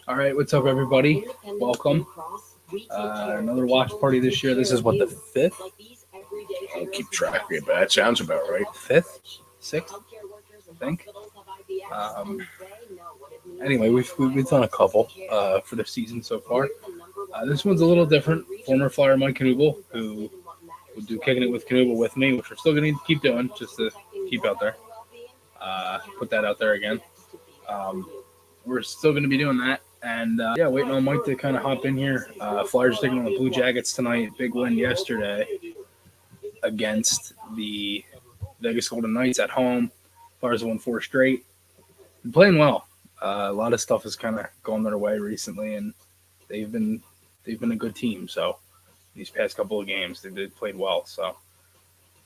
All right, what's up, everybody? Welcome. Another watch party this year. This is what, the fifth? I don't keep track of it, but that sounds about right. Fifth? Sixth? I think. Um, anyway, we've done a couple for the season so far. This one's a little different. Former Flyer Mike KNuble, who will do Kicking It with KNuble with me, which we're still going to keep doing just to keep out there. Put that out there again. We're still going to be doing that. And yeah, waiting on Mike to kind of hop in here. Flyers taking on the Blue Jackets tonight. Big win yesterday against the Vegas Golden Knights at home. Flyers won 4 straight. Been playing well. A lot of stuff has kind of gone their way recently, and they've been a good team. So these past couple of games, they played well. So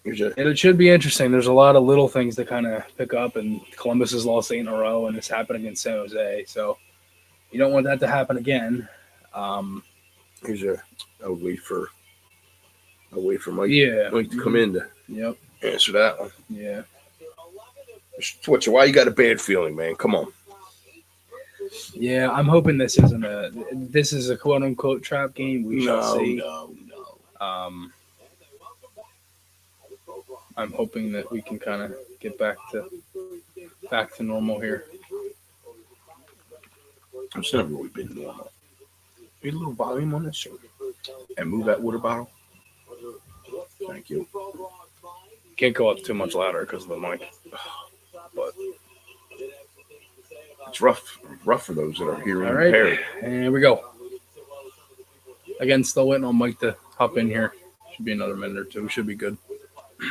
it should be interesting. There's a lot of little things to kind of pick up, and Columbus has lost 8 in a row, and it's happened against San Jose. So you don't want that to happen again. I'll wait for Mike, Yeah. Mike to come in to Yep. answer that one. Yeah. Why you got a bad feeling, man? Come on. Yeah, I'm hoping this is a quote unquote trap game. We shall see. No. I'm hoping that we can kind of get back to normal here. It's never really been normal. Need a little volume on this, and move that water bottle. Thank you. Can't go up too much louder because of the mic, but it's rough for those that are hearing all right, impaired. And here we go. Again, still waiting on Mike to hop in here. Should be another minute or two. Should be good.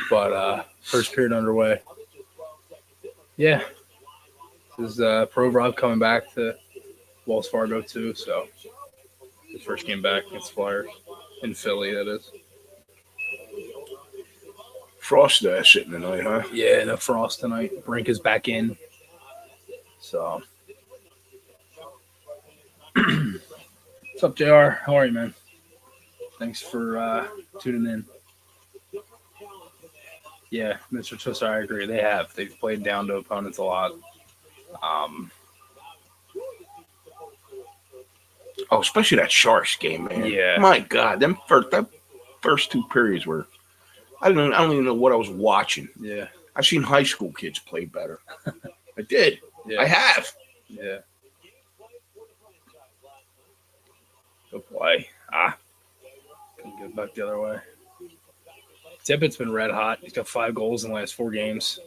But first period underway. Yeah, this is Pro Rob coming back to Wells Fargo too. So his first game back against Flyers in Philly, that is. Frost sitting tonight, huh? Yeah, no Frost tonight. Brink is back in. So, what's up, JR? How are you, man? Thanks for tuning in. Yeah, Mr. Twister, I agree. They've played down to opponents a lot. Especially that Sharks game, man. Yeah. My God, that first 2 periods were. I don't even know what I was watching. Yeah. I've seen high school kids play better. I did. Yeah. I have. Yeah. Good play. Couldn't get it back the other way. Tippett's been red hot. He's got 5 goals in the last 4 games.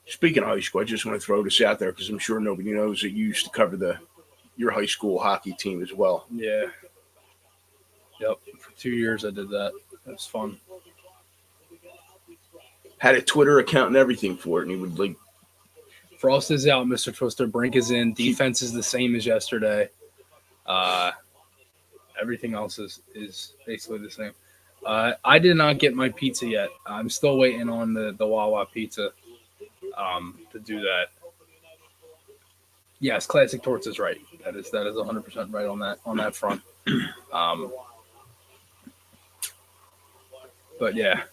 Speaking of high school, I just want to throw this out there because I'm sure nobody knows that you used to cover your high school hockey team as well. Yeah. Yep. For 2 years I did that. It was fun. Had a Twitter account and everything for it, and he would Frost is out, Mr. Twister. Brink is in. Defense is the same as yesterday. Everything else is basically the same. I did not get my pizza yet. I'm still waiting on the Wawa pizza to do that. Yes, Classic Torts is right. That is 100% right on that front. But yeah.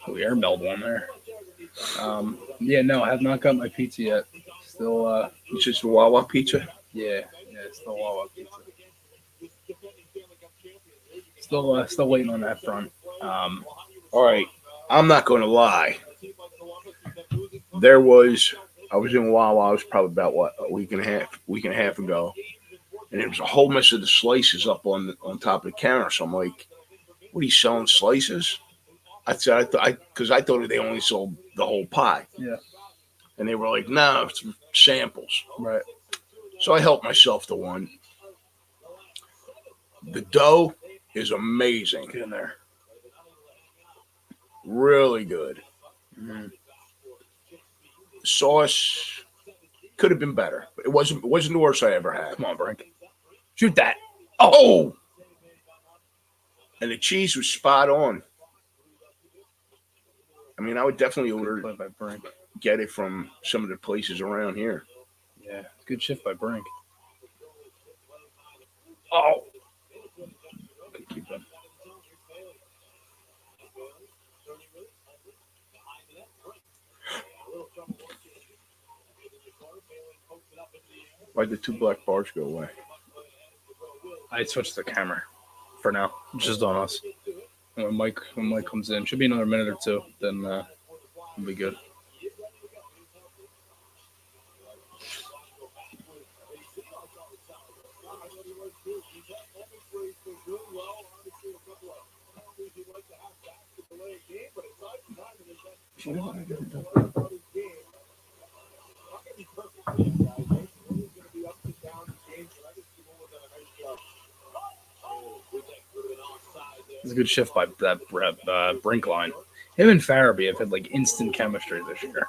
We airmailed one there. Yeah, no, I have not got my pizza yet. Still, it's just a Wawa pizza? Yeah, it's the Wawa pizza. Still waiting on that front. All right, I'm not going to lie. I was in Wawa. I was probably about a week and a half ago, and there was a whole mess of the slices up on top of the counter. So I'm like, "What are you selling slices?" I said, because I thought they only sold the whole pie. Yeah. And they were like, "No, it's samples." Right. So I helped myself to one. The dough is amazing. Get in there. Really good. Mm-hmm. The sauce could have been better, but it wasn't the worst I ever had. Come on, Brink. Shoot that. Oh! And the cheese was spot on. I mean, I would definitely get it from some of the places around here. Yeah, good shift by Brink. Oh! Why'd the 2 black bars go away? I switched the camera for now. It's just on us. And when Mike comes in, should be another minute or two. Then we'll be good. It's a good shift by that Brink line. Him and Farabee have had like instant chemistry this year.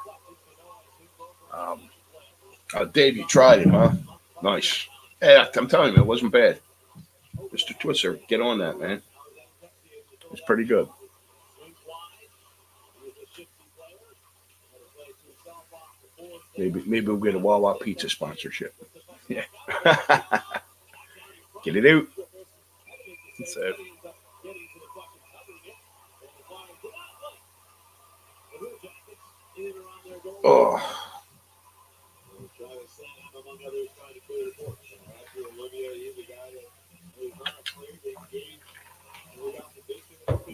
Dave, you tried it, huh? Nice. Yeah, I'm telling you, it wasn't bad. Mr. Twister, get on that, man. It's pretty good. Maybe we'll get a Wawa Pizza sponsorship. Yeah. Get it out. That's it. Oh.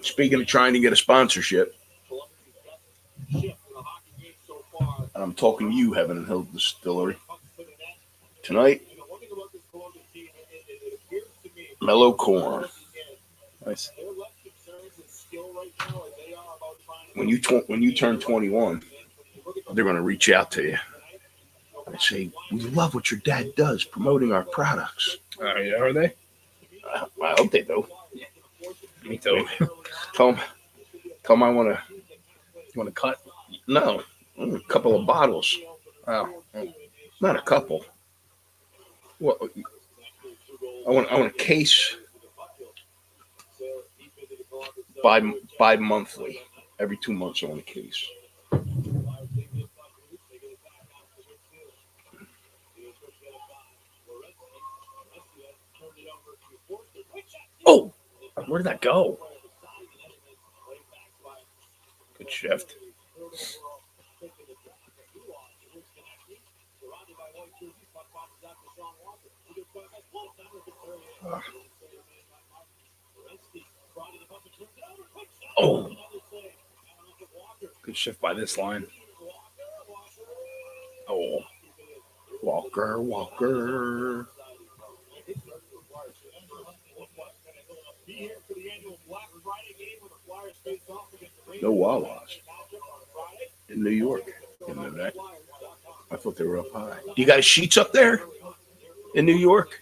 Speaking of trying to get a sponsorship, I'm talking to you, Heaven and Hill Distillery. Tonight, mellow corn. Nice. When you turn 21, they're going to reach out to you and say, "We love what your dad does promoting our products." Yeah, are they? I hope they do. Me too. Tell them I want to. You want to cut? No, a couple of bottles. Oh. Not a couple. Well, I want a case bi-monthly. Every 2 months I want a case. Oh, where did that go? Good shift. Oh, good shift by this line. Oh, Walker. No Wawas in New York. You know that? I thought they were up high. You got Sheets up there in New York?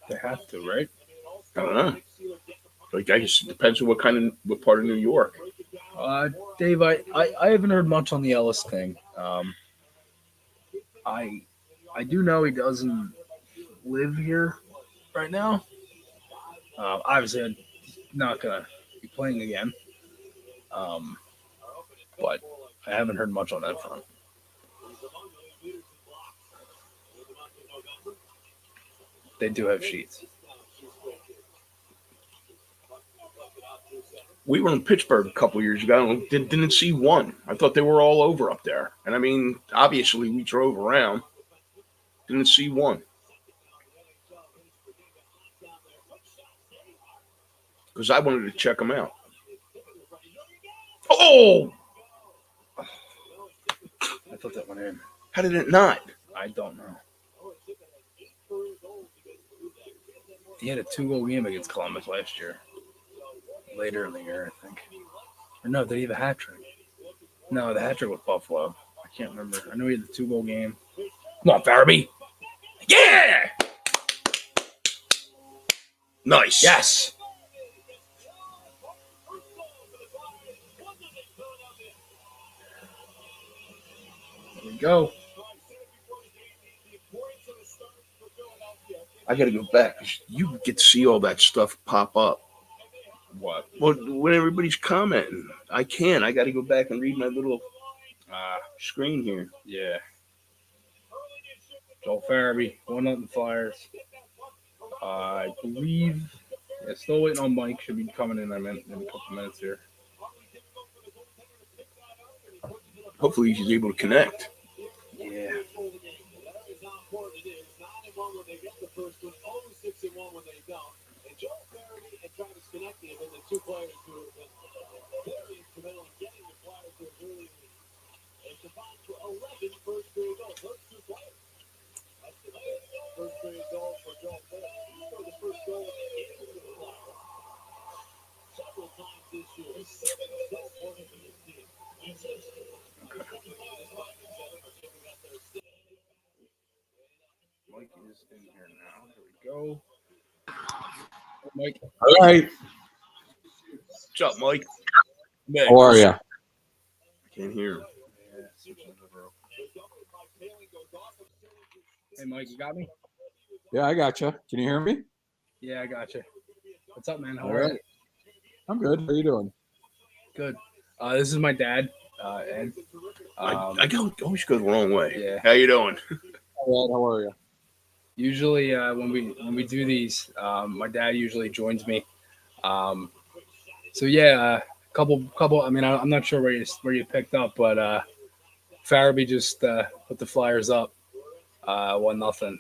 they have to, right? I don't know. Like, I guess it depends on what part of New York. Dave, I haven't heard much on the Ellis thing. I do know he doesn't live here right now. Obviously, I'm not gonna be playing again. But I haven't heard much on that front. They do have Sheets. We were in Pittsburgh a couple years ago and didn't see one. I thought they were all over up there. And I mean, obviously we drove around. Didn't see one. Because I wanted to check them out. Oh! I thought that went in. How did it not? I don't know. He had a 2-goal game against Columbus last year. Later in the year, I think. Or no, did he have a hat trick? No, the hat trick with Buffalo. I can't remember. I know he had the 2-goal game. Come on, Farabee. Yeah! Nice. Yes! There we go. I got to go back. You get to see all that stuff pop up. What? Well, when everybody's commenting, I can't. I got to go back and read my little screen here. Yeah. Joel Farabee, 1-0 Flyers. I believe. Yeah, still waiting on Mike. Should be coming in in a couple minutes here. Hopefully he's able to connect. Yeah. Mike is in here now. Here we go. Mike. All right. What's up, Mike? How are you? I can't hear him. Hey, Mike, you got me? Yeah, I got you. Can you hear me? Yeah, I got you. What's up, man? How All are right. you? I'm good. How you doing? Good. This is my dad, Ed. I always go the wrong way. Yeah. How you doing? All right. How are you? Usually, when we do these, my dad usually joins me. So yeah, couple. I mean, I'm not sure where you picked up, but Farabee just put the Flyers up 1-0.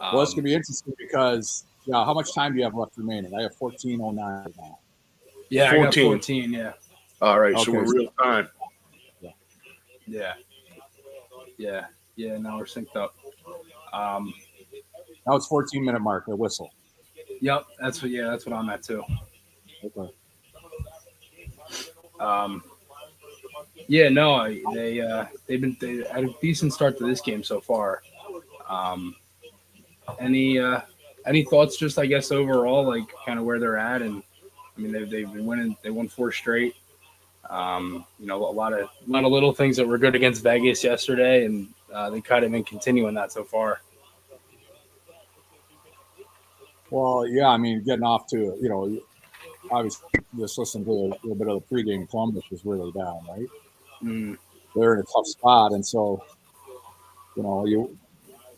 Well, it's gonna be interesting because how much time do you have left remaining? I have 14:09 right now. Yeah, 14. I got 14. 14. Yeah. All right, so Okay. we're real time. Yeah. Now we're synced up. Now it's 14-minute mark. A whistle. Yep, that's what I'm at too. Okay. Yeah, no, they had a decent start to this game so far. Any thoughts, just I guess overall, like kind of where they're at, and I mean they've been winning. They won 4 straight. A lot of little things that were good against Vegas yesterday, and they kind of been continuing that so far. Well, yeah. I mean, getting off to obviously just listen to a little bit of the pregame. Columbus was really down, right? Mm. They're in a tough spot, and so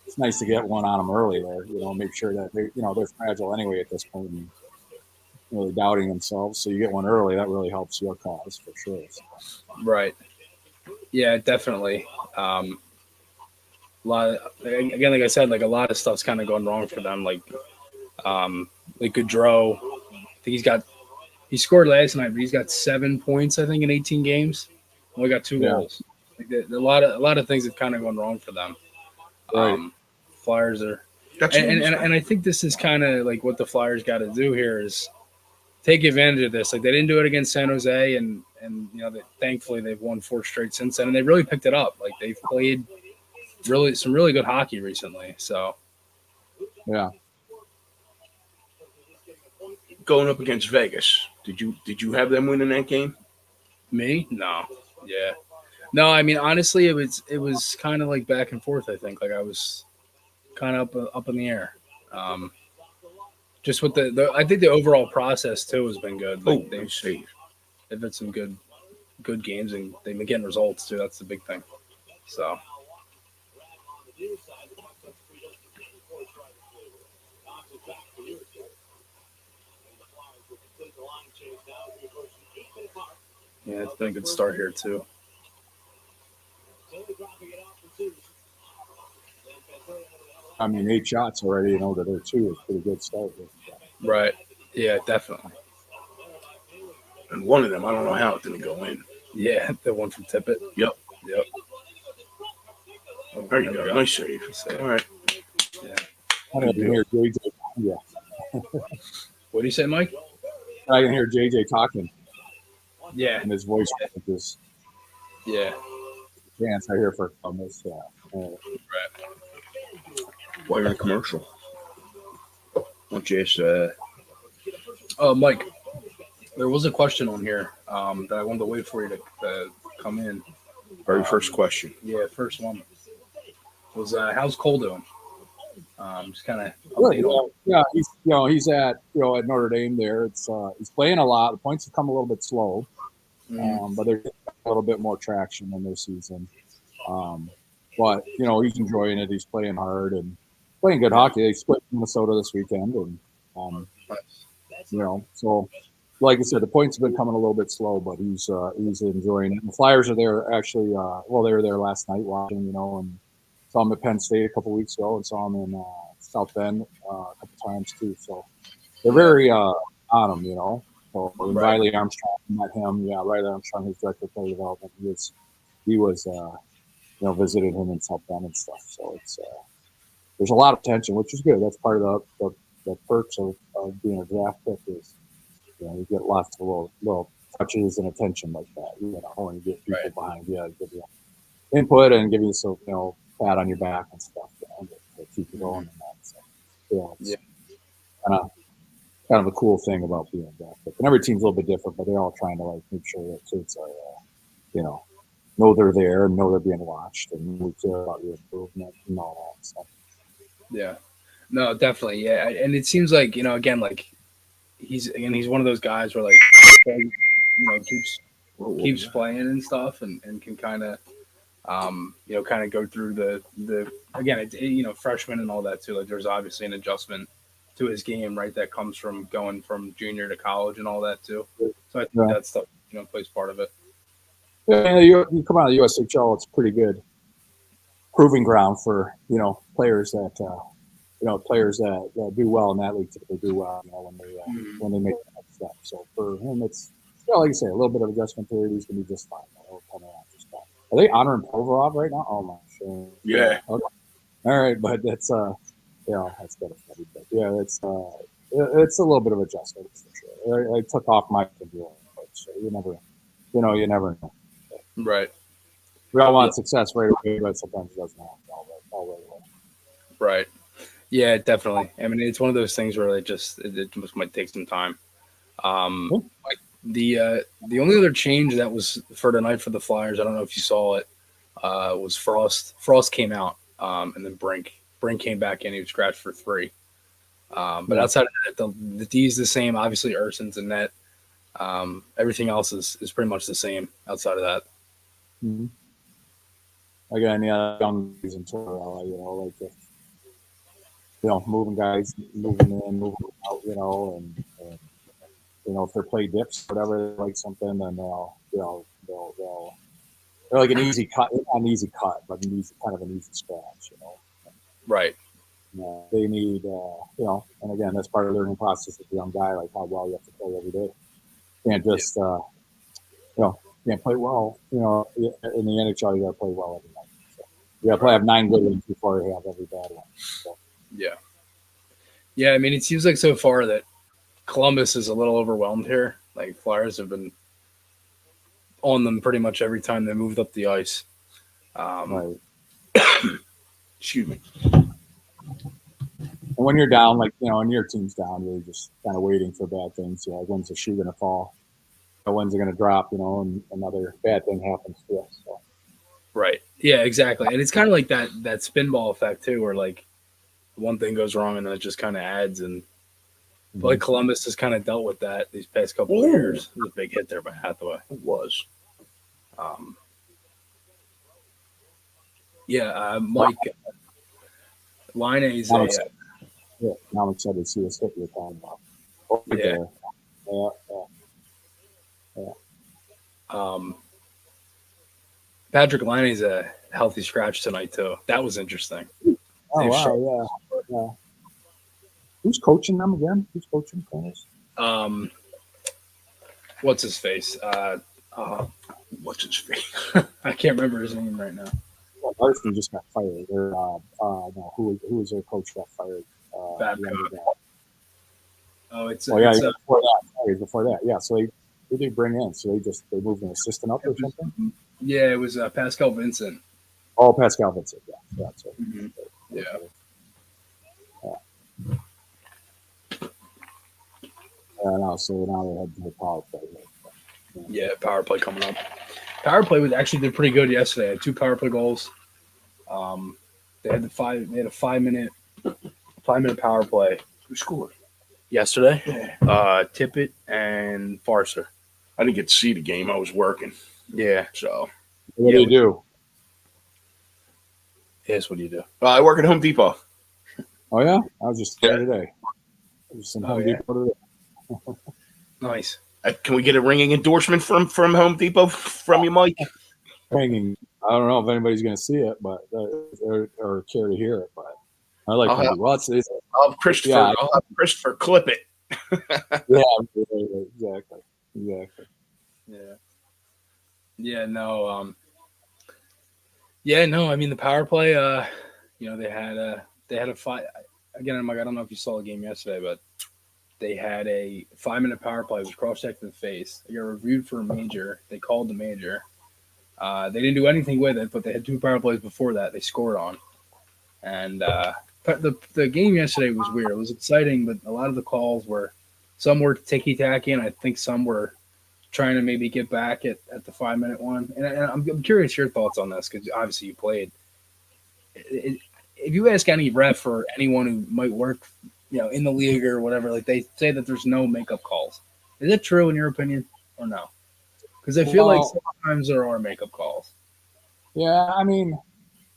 it's nice to get one on them early there. Make sure that they're fragile anyway at this point. And, really doubting themselves. So you get one early, that really helps your cause for sure. Right. Yeah, definitely. A lot of, again, like I said, like a lot of stuff's kind of going wrong for them. Like Gaudreau, I think he scored last night, but he's got 7 points, I think, in 18 games. Only got 2 goals. Like a lot of things have kind of gone wrong for them. Right. Flyers are, and I think this is kind of like what the Flyers got to do here is take advantage of this. Like they didn't do it against San Jose, and thankfully they've won 4 straight since then, and they really picked it up. Like they've played some really good hockey recently. So yeah. Going up against Vegas, did you have them winning that game? Me? No. Yeah. No, I mean honestly, it was kind of like back and forth. I think like I was kind of up in the air. Just with I think the overall process too has been good. Like they've had some good games, and they've been getting results too. That's the big thing. So. Yeah, it's been a good start here too. I mean, 8 shots already, to their 2 is a pretty good start. Right. Yeah, definitely. And one of them, I don't know how it didn't go in. Yeah, the one from Tippett. Yep. Oh, there you go. Nice save. All right. Yeah. I can hear JJ. Yeah. What do you say, Mike? I can hear JJ talking. Yeah. And his voice is. Yeah. Chance I hear from this. Right. Why you're in a commercial? Why don't you ask, Mike, there was a question on here that I wanted to wait for you to come in. Very first question. Yeah, first one was how's Cole doing? Just kind of yeah. He's at at Notre Dame there. It's he's playing a lot. The points have come a little bit slow, but they're getting a little bit more traction in their season. But he's enjoying it. He's playing hard and playing good hockey. They split Minnesota this weekend, and so like I said, the points have been coming a little bit slow, but he's enjoying it. And the Flyers are there actually. They were there last night watching, and saw him at Penn State a couple weeks ago, and saw him in South Bend a couple times too. So they're very on him, So when Right. Riley Armstrong met him, Riley Armstrong, his director of player development, he was visited him in South Bend and stuff. So it's there's a lot of tension, which is good. That's part of the perks of being a draft pick is you get lots of little touches and attention like that. And you get people behind you, give you input and give you some pat on your back and stuff, to keep you going. And that. So it's kind of a cool thing about being a draft pick. And every team's a little bit different, but they're all trying to like make sure that kids are know they're there and know they're being watched and we care about your improvement and all that stuff. Yeah. No, definitely. Yeah. And it seems like, again, like he's one of those guys where like, keeps playing and stuff and can kind of, kind of go through the again, it's freshman and all that too. Like there's obviously an adjustment to his game, right? That comes from going from junior to college and all that too. So I think that stuff, plays part of it. Yeah, you come out of the USHL, it's pretty good proving ground for players that do well in that league typically do well when they make the next step. So for him, it's like you say, a little bit of adjustment period. He's gonna be just fine. Just fine. Are they honoring Provorov right now? Oh my sure. Yeah. Okay. All right, but that's that's good. But yeah, it's a little bit of adjustment for sure. I took off my computer, so you never know. Right. We all want success right away, but sometimes it doesn't happen all right away. Right. Yeah, definitely. I mean, it's one of those things where it just might take some time. Like the only other change that was for tonight for the Flyers, I don't know if you saw it, was Frost. Frost came out, and then Brink came back in. He was scratched for 3. But outside of that, the D's the same. Obviously, Urson's in net. Everything else is pretty much the same outside of that. Mm-hmm. Again, young guys in Tortorella, moving guys, moving in, moving out, and if they're play dips, whatever, like something, then they're like an easy cut, not an easy cut, but an easy scratch, Right. They need, and again, that's part of the learning process of the young guy, like how well you have to play every day. You can't just, can't play well. In the NHL, you got to play well every night. So you got to have 9 good ones before you have every bad one. So. Yeah. Yeah, I mean, it seems like so far that Columbus is a little overwhelmed here. Like Flyers have been on them pretty much every time they moved up the ice. Right. Excuse me. And when you're down, and your team's down, you're just kind of waiting for bad things. When's the shoe going to fall? When's it going to drop? And another bad thing happens to us. So. Right. Yeah, exactly. And it's kind of like that spin ball effect too, where like one thing goes wrong and then it just kind of adds. And like Columbus has kind of dealt with that these past couple of years. It was a big hit there by Hathaway. It was. Mike, Line A's now I'm excited to see this hit you're talking about. Yeah. Patrick Liney's a healthy scratch tonight too. That was interesting. Oh wow, yeah. Who's coaching them again? Who's coaching Columbus? What's his face? What's his face? I can't remember his name right now. Well, Larson just got fired. Who was their coach got fired? Before that. Yeah, so who did they bring in? So they moved an assistant up or something? Yeah, it was Pascal Vincent. Oh, Pascal Vincent. Yeah, that's right. Mm-hmm. Yeah. So now they had the power play. Yeah, power play coming up. Power play did pretty good yesterday. I had 2 power play goals. They had a 5-minute power play. Who scored yesterday? Yeah. Tippett and Farser. I didn't get to see the game. I was working. Yeah. So what do you do? Yes, what do you do? I work at Home Depot. Oh yeah, I was just there today. I was in Home Depot today. Nice. Can we get a ringing endorsement from Home Depot from you, Mike? Ringing. I don't know if anybody's going to see it, but or care to hear it. But I like I'll have, Well, it's I'll have Christopher. yeah, I'll have Christopher clip it. yeah, exactly. Yeah. Yeah. No. Yeah. No. I mean, the power play. They had a fight again. I'm like, I don't know if you saw the game yesterday, but they had a 5-minute power play. It was cross checked in the face. They got reviewed for a major. They called the major. They didn't do anything with it, but they had 2 power plays before that. They scored on, and the game yesterday was weird. It was exciting, but a lot of the calls were some were ticky tacky, and I think some were trying to maybe get back at the 5-minute one. And I'm curious your thoughts on this because obviously you played. If you ask any ref or anyone who might work, in the league or whatever, like they say that there's no makeup calls. Is it true in your opinion or no? Because I feel like Well, sometimes there are makeup calls. yeah, I mean,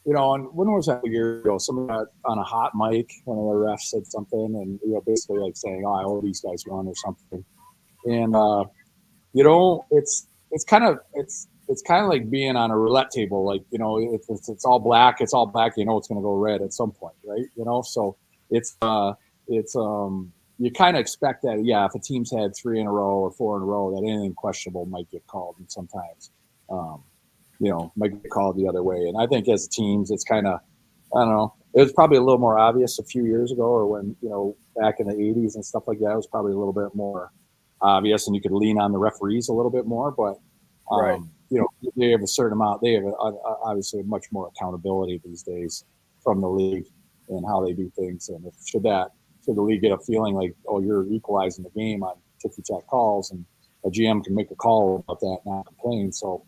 and when was that a year ago? Someone got on a hot mic, one of the refs said something, and basically like saying, "Oh, I owe these guys one" or something. And it's kind of like being on a roulette table. Like if it's all black, it's all black. It's going to go red at some point, right? So it's you kind of expect that. Yeah, if a team's had 3 in a row or 4 in a row, that anything questionable might get called, and sometimes might get called the other way. And I think as teams, it's kind of, I don't know. It was probably a little more obvious a few years ago, or when back in the '80s and stuff like that. It was probably a little bit more obvious, and you could lean on the referees a little bit more. But Right. they have a certain amount. They have obviously much more accountability these days from the league and how they do things. And should the league get a feeling like, oh, you're equalizing the game on ticky-tack calls, and a GM can make a call about that, not complain. So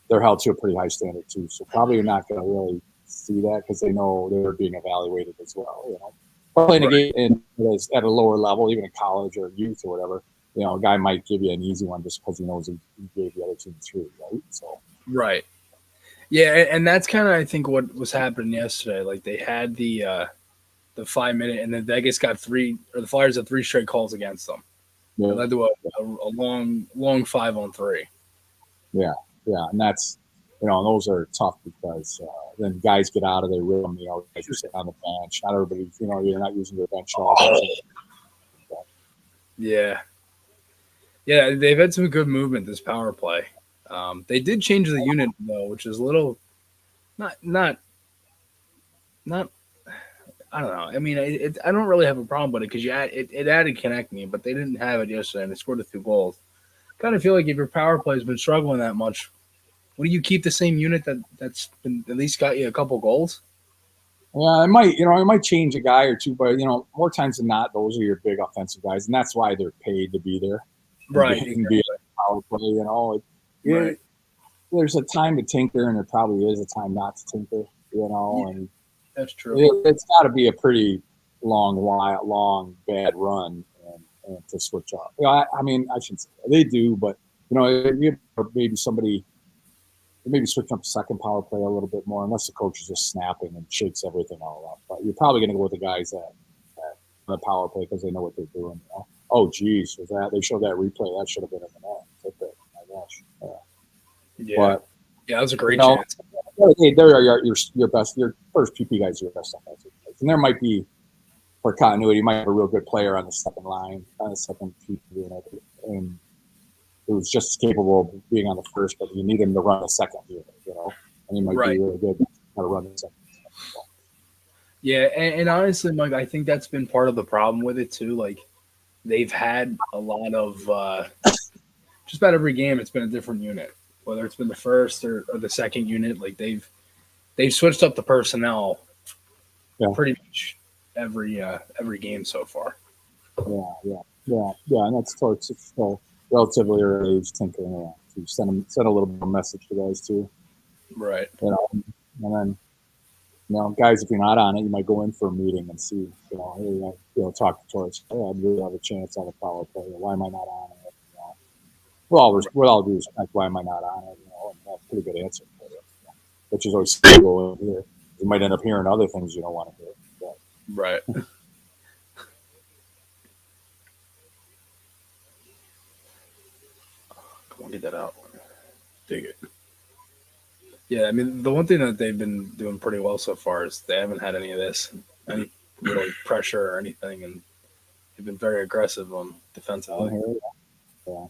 they're held to a pretty high standard too. So probably you're not going to really see that because they know they're being evaluated as well. But playing a game at a lower level, even in college or youth or whatever, a guy might give you an easy one just because he knows he gave the other team 3, right? So Right. Yeah, and that's kind of I think what was happening yesterday. Like they had the 5-minute, and then Vegas got 3, or the Flyers had 3 straight calls against them. yeah, It led to a long 5-on-3. yeah, and that's those are tough because then guys get out of their rhythm. Guys are sitting on the bench. Not everybody, you're not using your bench all day. Yeah, yeah, they've had some good movement this power play. They did change the unit though, which is a little not. I don't know. I mean, I don't really have a problem with it because it added connecting, but they didn't have it yesterday, and they scored a few goals. Kind of feel like if your power play has been struggling that much, what do you keep the same unit that's been at least got you a couple goals? Yeah, it might change a guy or two, but more times than not, those are your big offensive guys, and that's why they're paid to be there and Right. be a power play. Right. There's a time to tinker, and there probably is a time not to tinker. Yeah, And that's true. it's got to be a pretty long bad run and to switch off. I mean, I shouldn't say that. They do, but maybe somebody. Maybe switch up the second power play a little bit more, unless the coach is just snapping and shakes everything all up. But you're probably going to go with the guys that the power play because they know what they're doing. Oh, geez, was that they showed that replay? That should have been in the net. My gosh. Yeah. But Yeah, that was a great chance. Hey, there are your best. Your first PP guys are your best offensive guys, and there might be for continuity. You might have a real good player on the second line, on the second PP, and who's just capable of being on the first, but you need him to run the second unit, and he might be really good how to run the second. Yeah, and honestly, Mike, I think that's been part of the problem with it too. Like they've had a lot of just about every game, it's been a different unit, whether it's been the first or the second unit. Like they've switched up the personnel pretty much every game so far. Yeah, and that's still relatively early age tinkering around. To send a little bit of a message to guys too. Right. And then guys, if you're not on it, you might go in for a meeting and see, hey, talk to Torres. Hey, I really have a chance on a power play. Why am I not on it? With all due respect, why am I not on it? And that's a pretty good answer for it. Which is always go in here. You might end up hearing other things you don't want to hear. But. Right. Come on, get that out. Dig it. Yeah, I mean, the one thing that they've been doing pretty well so far is they haven't had any of this. any little pressure or anything, and they've been very aggressive on defensively. Yeah.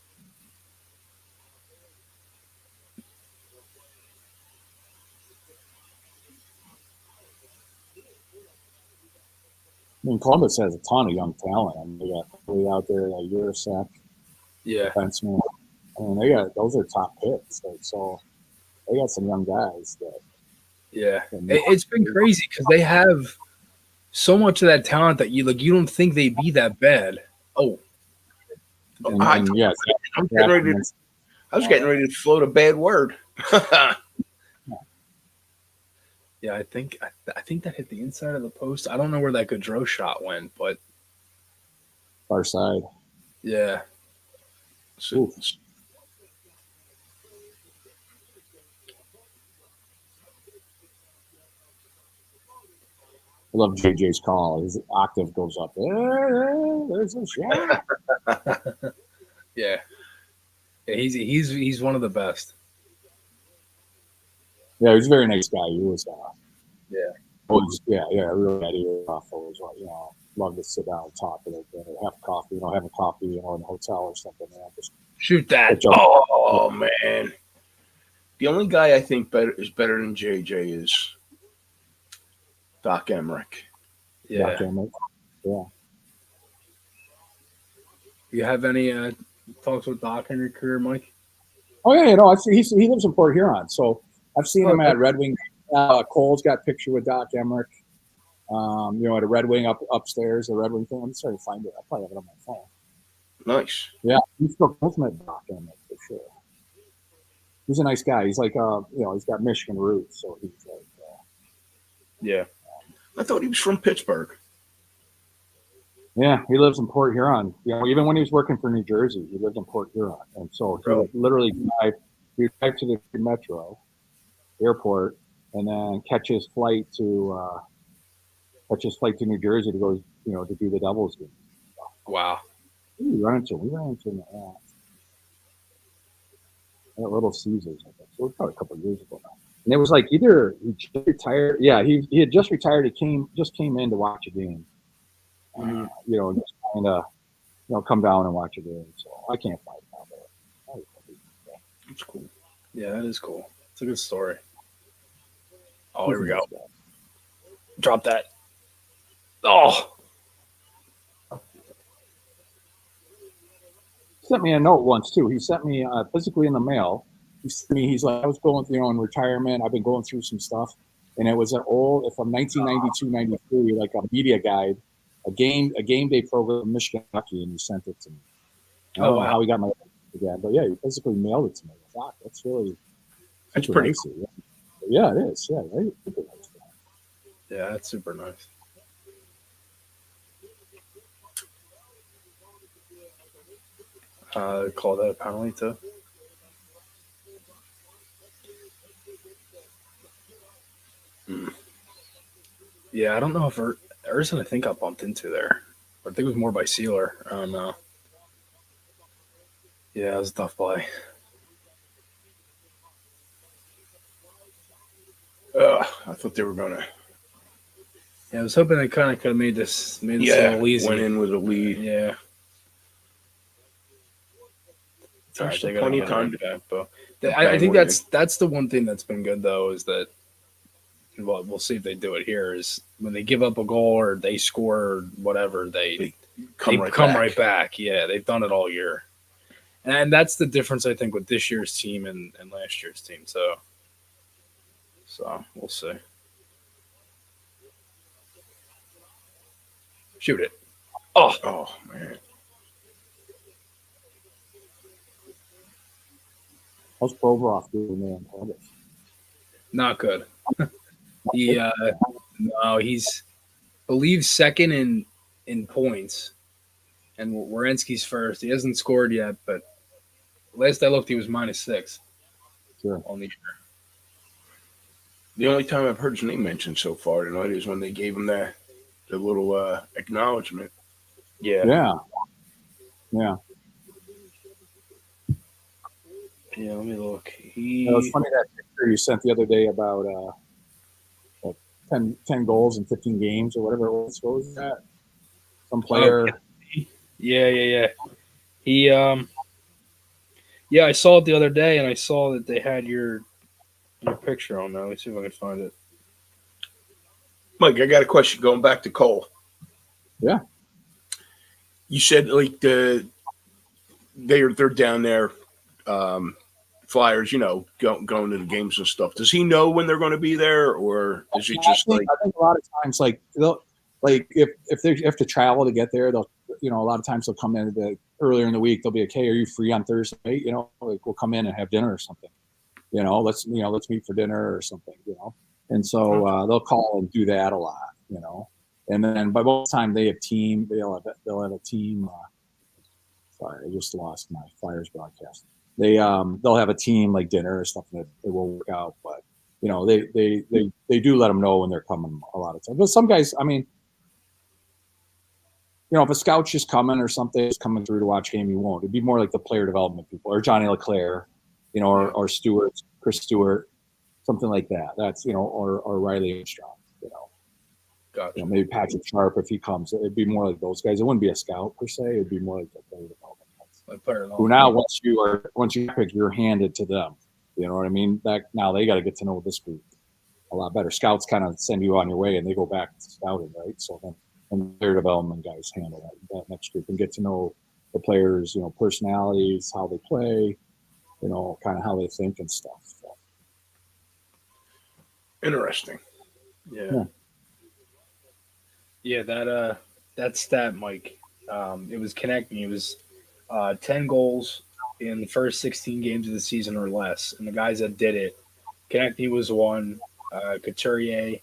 I mean, Columbus has a ton of young talent. I mean, they got way out there, like Urasek, Yeah, defenseman. I mean, those are top picks. Like, so they got some young guys that. yeah. It's been crazy because they have so much of that talent that you don't think they'd be that bad. Oh, And yeah, I'm getting ready to, I was getting ready to float a bad word. yeah. I think that hit the inside of the post. I don't know where that Gaudreau shot went, but far side. yeah. So, I love JJ's call. His octave goes up. There's a shot. Yeah. Yeah, he's one of the best. Yeah, he's a very nice guy. He was. Yeah. Really had ear off. Was love to sit down and talk a little bit, or have coffee. Have a coffee, in a hotel or something. Just shoot that. Oh man, the only guy I think is better than JJ is Doc Emmerich. Yeah. Doc Emmerich. Yeah. You have any talks with Doc in your career, Mike? Oh yeah, I see. He lives in Port Huron, so I've seen him at Red Wing. Cole's got a picture with Doc Emmerich. At a Red Wing upstairs, the Red Wing thing. I'm sorry to find it. I probably have it on my phone. Nice. Yeah, he's still met Doc Emmerich for sure. He's a nice guy. He's like, he's got Michigan roots, so he's like. Yeah. I thought he was from Pittsburgh. Yeah, he lives in Port Huron. Even when he was working for New Jersey, he lived in Port Huron, and so he would literally drive to the metro airport, and then catch his flight to New Jersey to go, to do the Devils game. Wow. We ran into him at Little Caesars, I think. So it was probably a couple of years ago now. And it was like either he just retired. Yeah, he had just retired. He just came in to watch a game. Just kind of, come down and watch a game. So I can't find it out there. That's cool. Yeah, that is cool. It's a good story. Oh, here we go. Drop that. Oh. He sent me a note once too. He sent me physically in the mail. He's like, I was going, in retirement. I've been going through some stuff, and it was an old, from 1992, 93, like a media guide, a game day program in Michigan hockey, and he sent it to me. I don't know how he got my again, but yeah, he physically mailed it to me. Doc, that's pretty nice. Cool. Yeah, it is. Yeah, right. Yeah, that's super nice. Call that a penalty too. Yeah, I don't know if Erson, I think I bumped into there. But I think it was more by Sealer. I don't know. Yeah, it was a tough play. I thought they were gonna. Yeah, I was hoping they kind of could have made this a little easy. Went in with a lead. Yeah. There's plenty of time. I think that's the one thing that's been good though is that. Well, we'll see if they do it here. Is when they give up a goal or they score or whatever, they come right back. Yeah, they've done it all year, and that's the difference I think with this year's team and last year's team. So we'll see. Shoot it! Oh man! How's Provorov doing there in Columbus? Not good. He's believes second in points, and Werenski's first. He hasn't scored yet, but last I looked, he was -6. Sure. On the year. The only time I've heard his name mentioned so far tonight is when they gave him the little acknowledgement. Yeah. Yeah. Yeah, let me look. It was funny that picture you sent the other day about 10 goals in 15 games or whatever it was. What was that? Some player. Yeah. He yeah, I saw it the other day, and I saw that they had your picture on there. Let me see if I can find it. Mike, I got a question going back to Cole. Yeah. You said like they're down there, Flyers, going to the games and stuff. Does he know when they're going to be there, or is he just I think a lot of times, like they'll, like if they have to travel to get there, they'll, a lot of times they'll come in earlier in the week. They'll be like, hey, are you free on Thursday? Like we'll come in and have dinner or something. Let's meet for dinner or something. And so they'll call and do that a lot. And then by the time they have team, they'll have a team. Sorry, I just lost my Flyers broadcast. They'll have a team like dinner or stuff that they will work out, but they do let them know when they're coming a lot of times. But some guys, I mean, if a scout's just coming or something is coming through to watch game, you won't. It'd be more like the player development people or Johnny LeClaire, or Stewart, Chris Stewart, something like that. That's or Riley Armstrong, Gotcha. Maybe Patrick Sharp if he comes. It'd be more like those guys. It wouldn't be a scout per se. It'd be more like the player development guys. Like player Who now once you pick, you're handed to them. You know what I mean? That now they got to get to know this group a lot better. Scouts kind of send you on your way and they go back to scouting, right? So then and player development guys handle that next group and get to know the players, personalities, how they play, kind of how they think and stuff. So. interesting? Yeah, that stat, Mike. It was connecting. It was 10 goals in the first 16 games of the season or less, and the guys that did it, Connecting was one. Couturier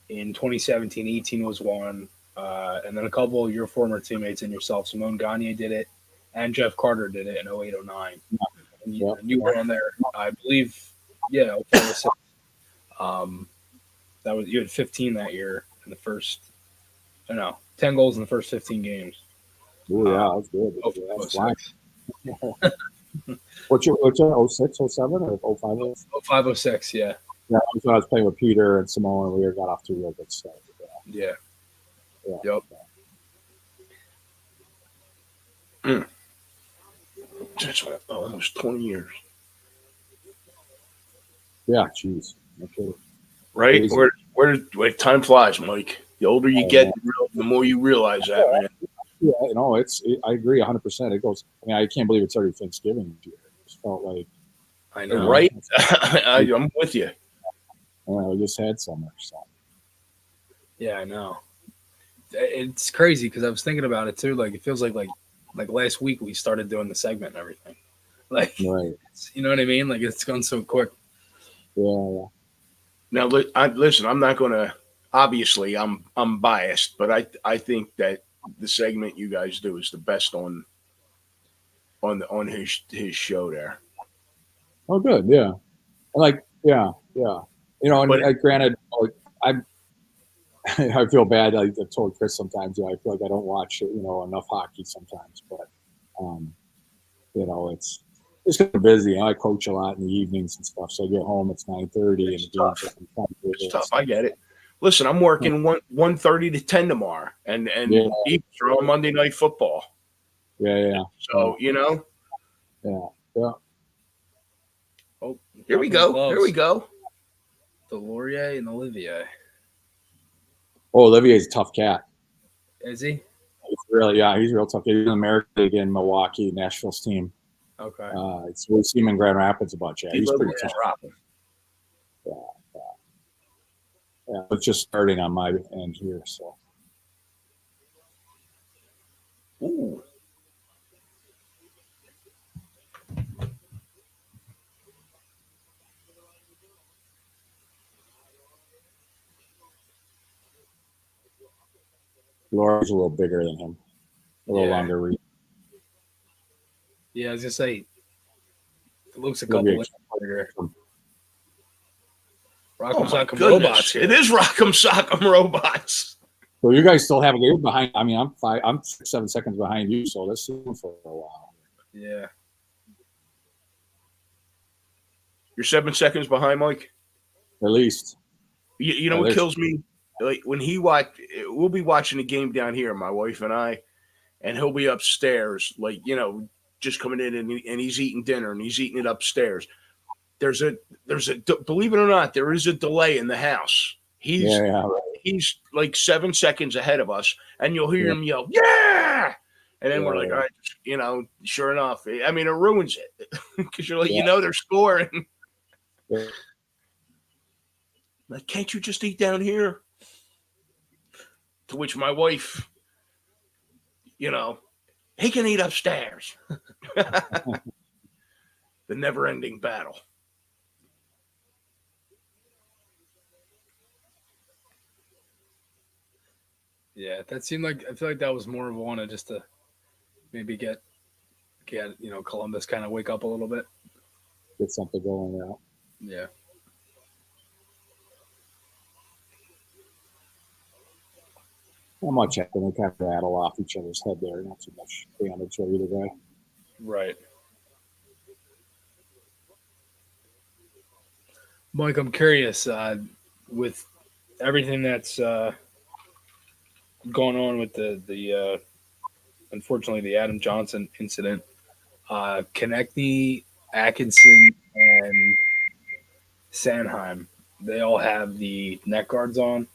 in 2017-18 was one, and then a couple of your former teammates and yourself, Simone Gagne did it, and Jeff Carter did it in 08-09. And you were on there, I believe. Yeah, 05-06. That was you had 15 that year in the first. 10 goals in the first 15 games. Oh yeah, that's good. What's your 06, 07, or 05? 05, 06, yeah. Yeah, that's when I was playing with Peter and Simone, and we got off to a real good start. Yeah. Yep. That's almost 20 years. Yeah, jeez. Okay. Right? Where time flies, Mike. The older you get, the more you realize that, man. Yeah, I agree 100%. It goes. I mean, I can't believe it's already Thanksgiving this year. It just felt like. I know, right? I'm with you. We just had summer, so. Yeah, I know. It's crazy because I was thinking about it too. Like it feels like last week we started doing the segment and everything. Like, right. You know what I mean? Like it's gone so quick. Yeah. Now, listen. I'm not going to. Obviously, I'm biased, but I think that the segment you guys do is the best on his show there. Oh, good. Yeah. Yeah. And granted, I feel bad. I told Chris sometimes, I feel like I don't watch, enough hockey sometimes, but, it's kind of busy. I coach a lot in the evenings and stuff. So I get home, it's 9:30 and it's tough. I get it. Listen, I'm working 1:30 to 10 tomorrow, and Eagles are on Monday Night Football. Yeah. So Yeah. Oh, here we go. The Laurier and Olivier. Oh, Olivier's a tough cat. Is he? He's real tough. He's in America again, Milwaukee, Nashville's team. Okay. We see him in Grand Rapids a bunch. Yeah, he's pretty tough. Yeah, it's just starting on my end here, so. Ooh. Laura's a little bigger than him. A little longer reach. Yeah, I was gonna say it looks a couple inches bigger. Rock'em Sock'em Robots. It is Rock'em Sock'em Robots. So you guys still have you're behind. I mean, I'm 6-7 seconds behind you, so this is for a while. Yeah. You're 7 seconds behind, Mike? At least. You know what kills me? Like when we'll be watching a game down here, my wife and I, and he'll be upstairs, like, just coming in and he's eating dinner and he's eating it upstairs. There's a believe it or not, there is a delay in the house. He's like 7 seconds ahead of us, and you'll hear him yell, "Yeah!" And then we're like, all right, sure enough. I mean, it ruins it because you're like, they're scoring. Yeah. Like, can't you just eat down here? To which my wife, he can eat upstairs. The never-ending battle. Yeah, that seemed like, I feel like that was more of one of just to maybe get Columbus kind of wake up a little bit. Get something going out. Yeah. Not much happened. They kind of rattle off each other's head there. Not too much damage for either way. Right. Mike, I'm curious, with everything that's going on with the unfortunately the Adam Johnson incident, Konechny, Atkinson, and Sanheim, they all have the neck guards on.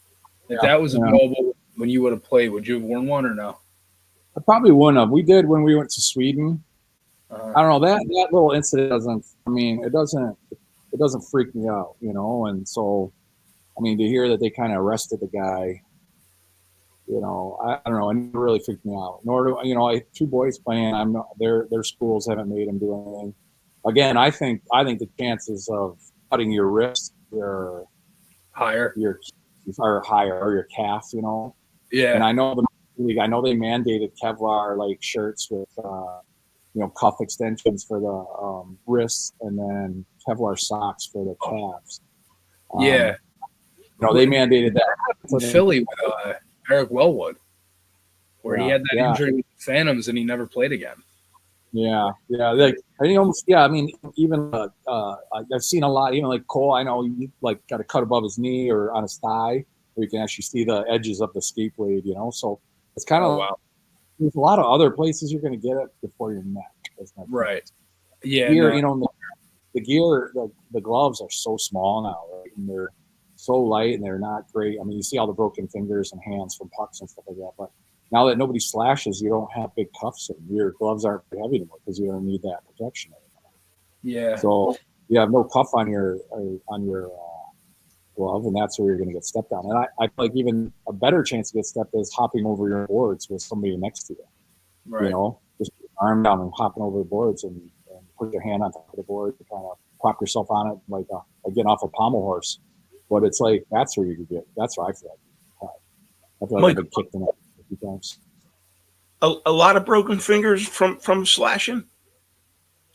If that was available when you would have played, would you have worn one or no? I probably wouldn't have. We did when we went to Sweden. I don't know, that little incident doesn't. I mean, it doesn't freak me out, And so, I mean, to hear that they kind of arrested the guy, I don't know, it never really freaked me out. Nor do I have two boys playing. I'm not, their schools haven't made them do anything. Again, I think the chances of cutting your wrist are higher, or your calf, Yeah. And I know they mandated Kevlar like shirts with cuff extensions for the wrists, and then Kevlar socks for the calves. Yeah. They mandated that in Philly with Eric Wellwood, where he had that injury with the Phantoms and he never played again. Yeah. I mean, even I've seen a lot. Even like Cole, I know he got a cut above his knee or on his thigh, where you can actually see the edges of the skate blade. So it's kind of there's a lot of other places you're going to get it before your neck. Right. Yeah. Gear, the gear, the gloves are so small now, right? And they're so light and they're not great. I mean, you see all the broken fingers and hands from pucks and stuff like that. But now that nobody slashes, you don't have big cuffs, and your gloves aren't heavy anymore because you don't need that protection anymore. Yeah. So you have no cuff on your glove, and that's where you're going to get stepped on. And I feel like even a better chance to get stepped is hopping over your boards with somebody next to you. Right. Just put your arm down and hopping over the boards and put your hand on top of the board to kind of prop yourself on it like getting off a pommel horse. But it's like that's where you could get. That's where I feel like. I feel like I've been kicked in it a few times. A lot of broken fingers from slashing.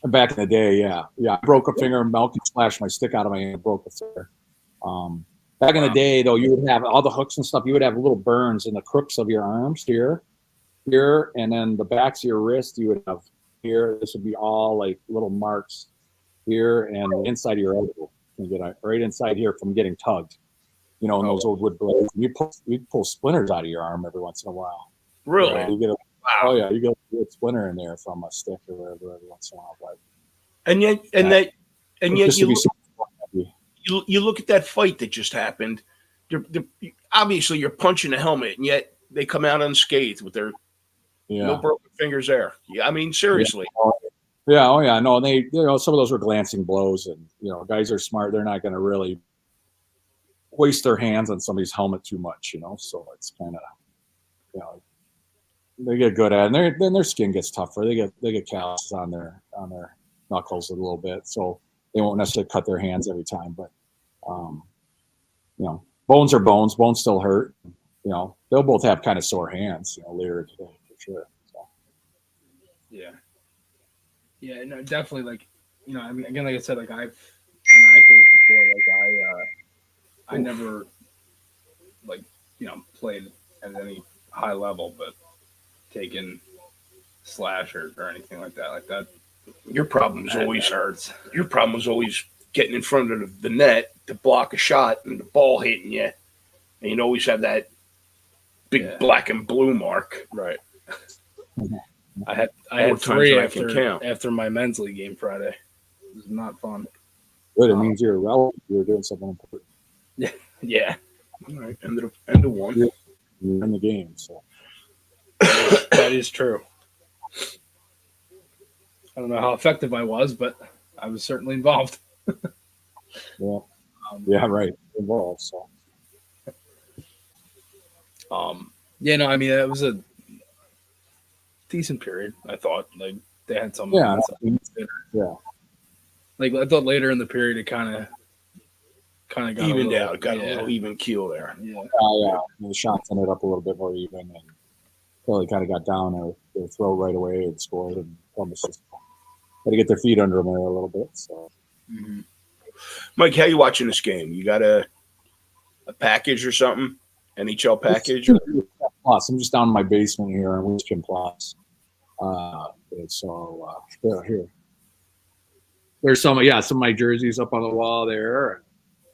Back in the day, yeah. I broke a finger. Malcolm slashed my stick out of my hand. Broke a finger. Back in the day, though, you would have all the hooks and stuff. You would have little burns in the crooks of your arms here, and then the backs of your wrist. You would have here. This would be all like little marks here, and the inside of your elbow. You get right inside here from getting tugged. In those old wood blades. You pull splinters out of your arm every once in a while. Really? You get you get a splinter in there from a stick or whatever every once in a while. But you look at that fight that just happened. Obviously, you're punching the helmet, and yet they come out unscathed with their no broken fingers there. Yeah, I mean, seriously. Yeah. Oh yeah. No, they some of those were glancing blows, and guys are smart. They're not going to really waste their hands on somebody's helmet too much, So it's kind of, they get good at it. And then their skin gets tougher. They get calluses on their knuckles a little bit, so they won't necessarily cut their hands every time. But bones are bones. Bones still hurt. They'll both have kind of sore hands, later today for sure. So. Yeah. Yeah, no, definitely. Like, I mean, again, like I said, like I played before. Like I never, like, played at any high level, but taken slash or anything like that. Like that. Your problem was always getting in front of the net to block a shot and the ball hitting you, and you'd always have that big black and blue mark. Right. Mhm. I had More times 3 than I can count. after my men's league game Friday. It was not fun. Good. It means you're relevant. You're doing something important. Yeah, All right, end of one. You're in the game. So that is true. I don't know how effective I was, but I was certainly involved. yeah, yeah, right. Involved. So Yeah, no, I mean it was a decent period. I thought like they had some. yeah, Yeah. Like I thought later in the period it kind of got Evened a little, out, got a yeah, little even keel there. yeah. yeah. And the shots ended up a little bit more even, and Philly kind of got down their throw right away and scored, and Columbus just had to get their feet under them there a little bit. So, Mm-hmm. Mike, how you watching this game? You got a package or something? NHL package? Plus, I'm just down in my basement here in Wisconsin Plus. So here. There's some of my jerseys up on the wall there.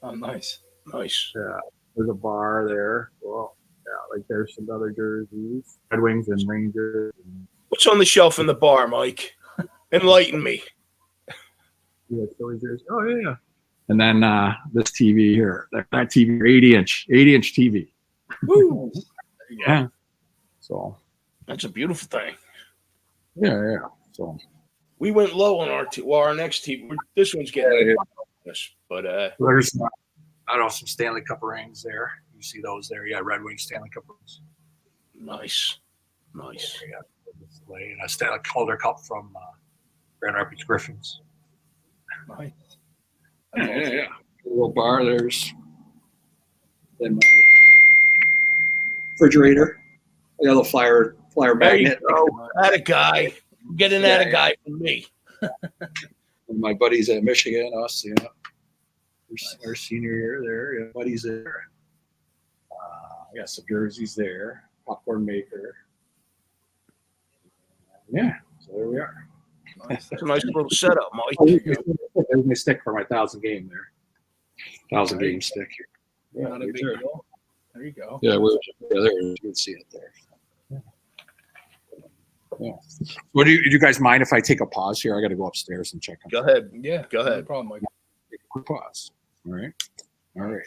Oh, nice. Nice. Yeah, there's a bar there. Well, yeah, like there's some other jerseys, Red Wings and Rangers. And, What's on the shelf in the bar, Mike? Enlighten me. yeah, Philly jersey. Oh yeah. And then this TV here, that TV, 80-inch TV. Woo. Yeah. So That's a beautiful thing. yeah. So We went low on our next TV. This one's getting this, but there's I don't know, some Stanley Cup rings there. You see those there? Yeah, Red Wings Stanley Cup rings. nice. Yeah, display and a Stanley Calder Cup from Grand Rapids Griffins. Nice. Yeah. A little bar. There's then my refrigerator. I got a little flyer There you magnet. go. Atta guy. Get an atta guy from me. My buddies at Michigan, us, our senior year there. Yeah, buddies there. I got some jerseys there. Popcorn maker. Yeah, so there we are. Nice. That's a nice little setup, Mike. There's my stick for my 1,000 game there. 1,000 game stick here. Yeah, Not a big deal. There you go. Yeah, there you can see it there. Yeah. What do you guys mind if I take a pause here? I got to go upstairs and check. Go ahead. Yeah, Go ahead. No problem, Mike. Take a quick pause. All right. All right.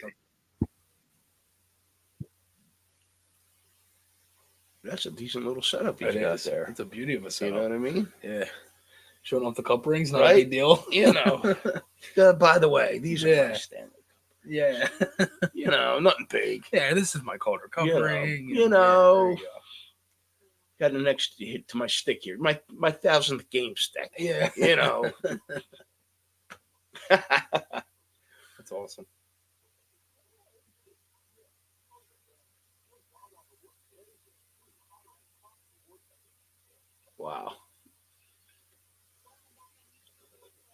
That's a decent little setup he's It got is. there. It's a beauty of a You setup. know what I mean? Yeah. Showing off the cup rings, not Right? a big deal. You know. By the way, these are Yeah. my Stanley. Yeah. You know, nothing big. Yeah, this is my Calder Cup You know, ring. you and- know. Yeah, there you go. Got an extra hit to my stick here. My 1,000th game stick. Yeah. You know. That's awesome. Wow.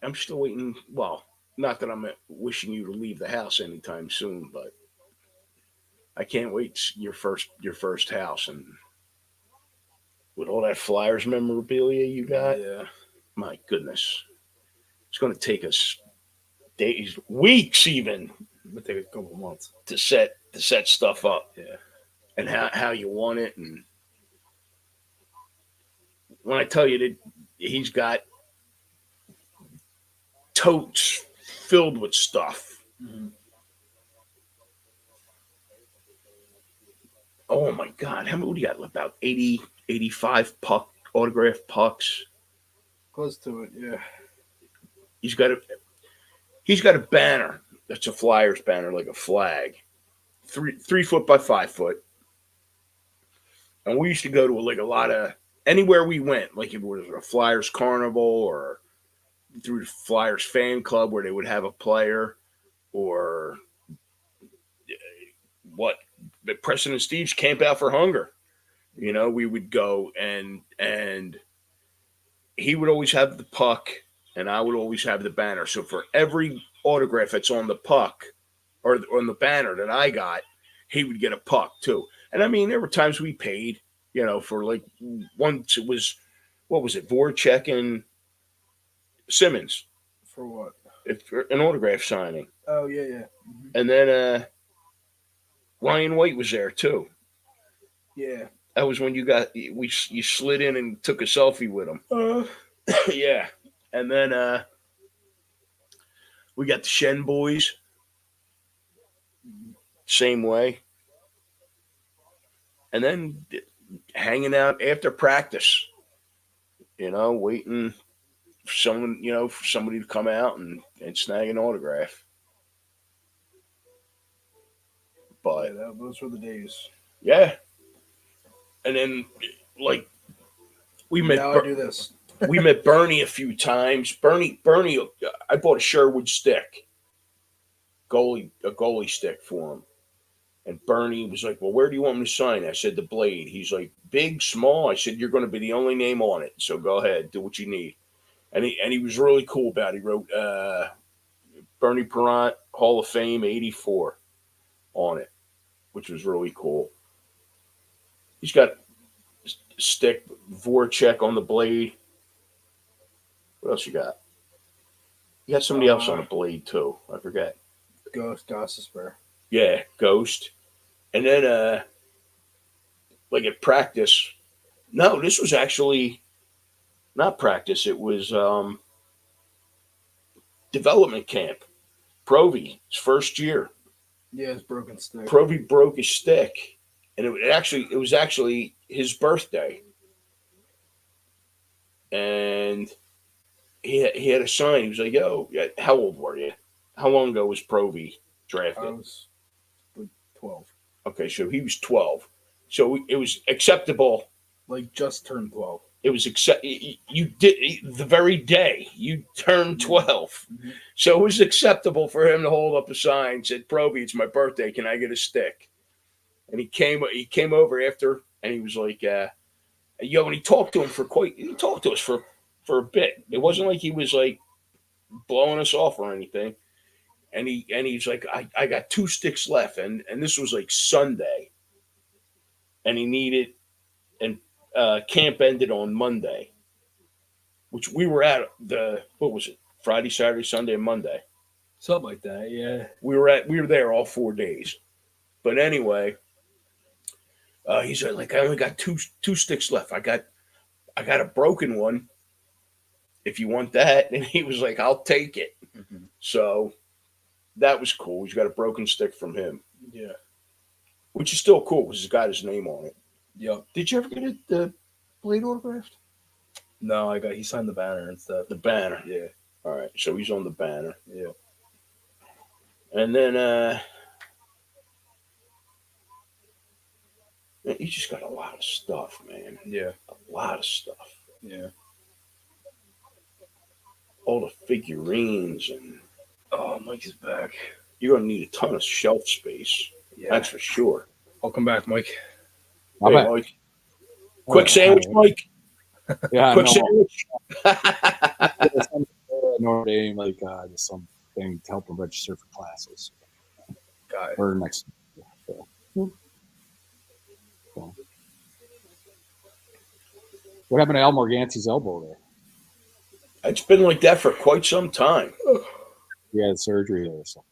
I'm still waiting. Well, not that I'm wishing you to leave the house anytime soon, but I can't wait to your first house, and with all that Flyers memorabilia you got, Yeah. my goodness, it's going to take us days, weeks, even It'll take a couple months. to set stuff up. Yeah. And how you want it, and when I tell you that he's got totes filled with stuff. Mm-hmm. Oh my God. How many do you got? About 80, 85 autographed pucks. Close to it, yeah. He's got a banner. That's a Flyers banner, like a flag. 3 foot by 5 foot. And we used to go to a lot of, anywhere we went, like if it was a Flyers carnival or through the Flyers fan club where they would have a player, or what, Preston and Steve's Camp Out for Hunger. You know, we would go and he would always have the puck and I would always have the banner. So for every autograph that's on the puck or on the banner that I got, he would get a puck too. And I mean, there were times we paid, you know, for like once it was, what was it, Voracek and Simmons. For what? It's an autograph signing. Oh yeah, yeah, And then Ryan White was there too. yeah. That was when you slid in and took a selfie with him. Yeah. And then we got the Shen boys. Same way. And then hanging out after practice, waiting for someone, for somebody to come out and snag an autograph. But those were the days. yeah. And then like we met Now I do this. we met Bernie a few times. Bernie, I bought a Sherwood stick, a goalie stick for him. And Bernie was like, "Well, where do you want me to sign?" I said, "The Blade." He's like, "Big, small." I said, "You're going to be the only name on it, so go ahead, do what you need." And he was really cool about it. He wrote Bernie Perrant Hall of Fame '84 on it, which was really cool. He's got a stick Voracek on the Blade. What else you got? You got somebody else on the Blade too. I forget. Ghost Gossesper. Yeah, Ghost. And then like at practice. No, this was actually not practice. It was development camp. Provy, his first year. Yeah, his broken stick. Provy broke his stick, and it was actually his birthday, and he had a sign. He was like, "Yo, how old were you? How long ago was Provy drafted?" I was 12. Okay, so he was 12. So it was acceptable. Like just turned 12. It was you did the very day you turned 12. Mm-hmm. So it was acceptable for him to hold up a sign, said, "Proby, it's my birthday. Can I get a stick?" And he came over after, and he was like, and he talked to us for a bit. It wasn't like he was like blowing us off or anything. And he's like, I got 2 sticks left, and this was like Sunday, and he needed, and camp ended on Monday, which we were at what was it? Friday, Saturday, Sunday, and Monday. Something like that, yeah. We were there all 4 days. But anyway, he said, like, I only got two sticks left. I got a broken one. If you want that. And he was like, I'll take it. Mm-hmm. So that was cool. He's got a broken stick from him. Yeah. Which is still cool because it's got his name on it. Yep. Did you ever get the Blade autographed? No, he signed the banner instead. The banner. Yeah. All right. So he's on the banner. Yeah. And then you just got a lot of stuff, man. Yeah. A lot of stuff. Yeah. All the figurines and Mike is back. you're gonna need a ton of shelf space. Yeah. That's for sure. Welcome back, Mike. Hey, Mike. Quick sandwich, Mike. Yeah, Quick no. sandwich. Notre Dame, like just something to help them register for classes. Got it. Or next. So. What happened to Al Morganti's elbow there? It's been like that for quite some time. He had surgery there or something.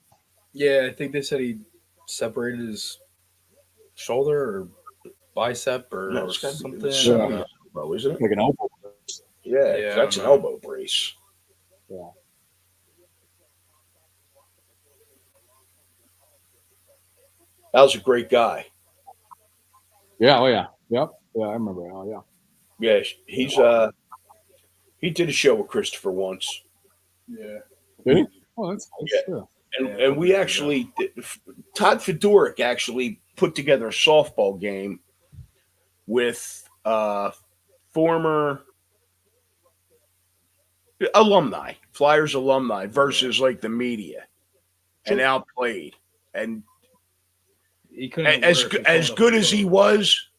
Yeah, I think they said he separated his shoulder or bicep or No, it's gotta be something. Yeah. Elbow, isn't it? Like an elbow. Yeah, Yeah, that's I an don't elbow brace. Yeah. Al's a great guy. Yeah. Oh yeah. Yep. Yeah, I remember Al. Yeah. Yeah, he's he did a show with Christopher once, Yeah. Did he? Oh, that's nice. Yeah. Yeah. and we actually Todd Fedoric actually put together a softball game with former alumni, Flyers alumni versus like the media, and Al played, and He couldn't as good as he was,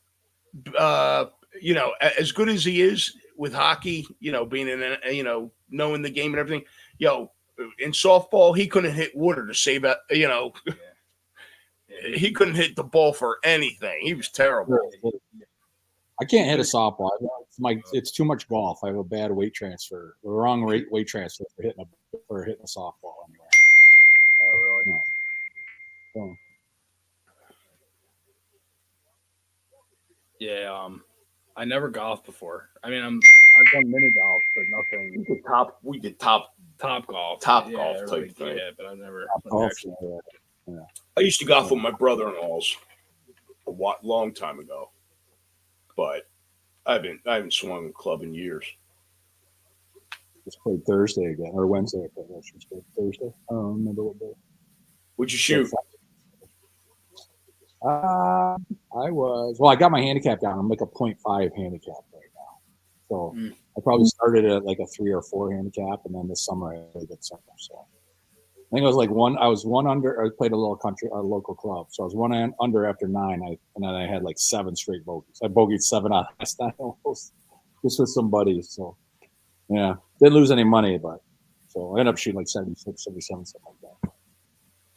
as good as he is with hockey, being in, knowing the game and everything, in softball, he couldn't hit water to save it, he couldn't hit the ball for anything. He was terrible. I can't hit a softball. It's too much golf. I have a bad weight transfer, the wrong weight transfer for hitting a for hitting a softball anyway. Oh, really? So, Yeah. I never golfed before. I mean, I've done mini golf, but nothing We did top golf. golf or type thing. Yeah, but I've never also, actually. I used to golf with my brother-in-laws a long time ago, but I haven't swung a club in years. just played Thursday again, or Wednesday. I should say Thursday. I don't remember what day. Would you shoot? I got my handicap down. I'm like a 0.5 handicap right now. So I probably started at like a 3 or 4 handicap, and then this summer I played it summer. So I think it was like I was one under. I played a local club, so I was one under after 9. And then I had like 7 straight bogeys. I bogeyed 7 out of last night almost, just with some buddies. So yeah, didn't lose any money, but so I ended up shooting like 76, 77, something like that.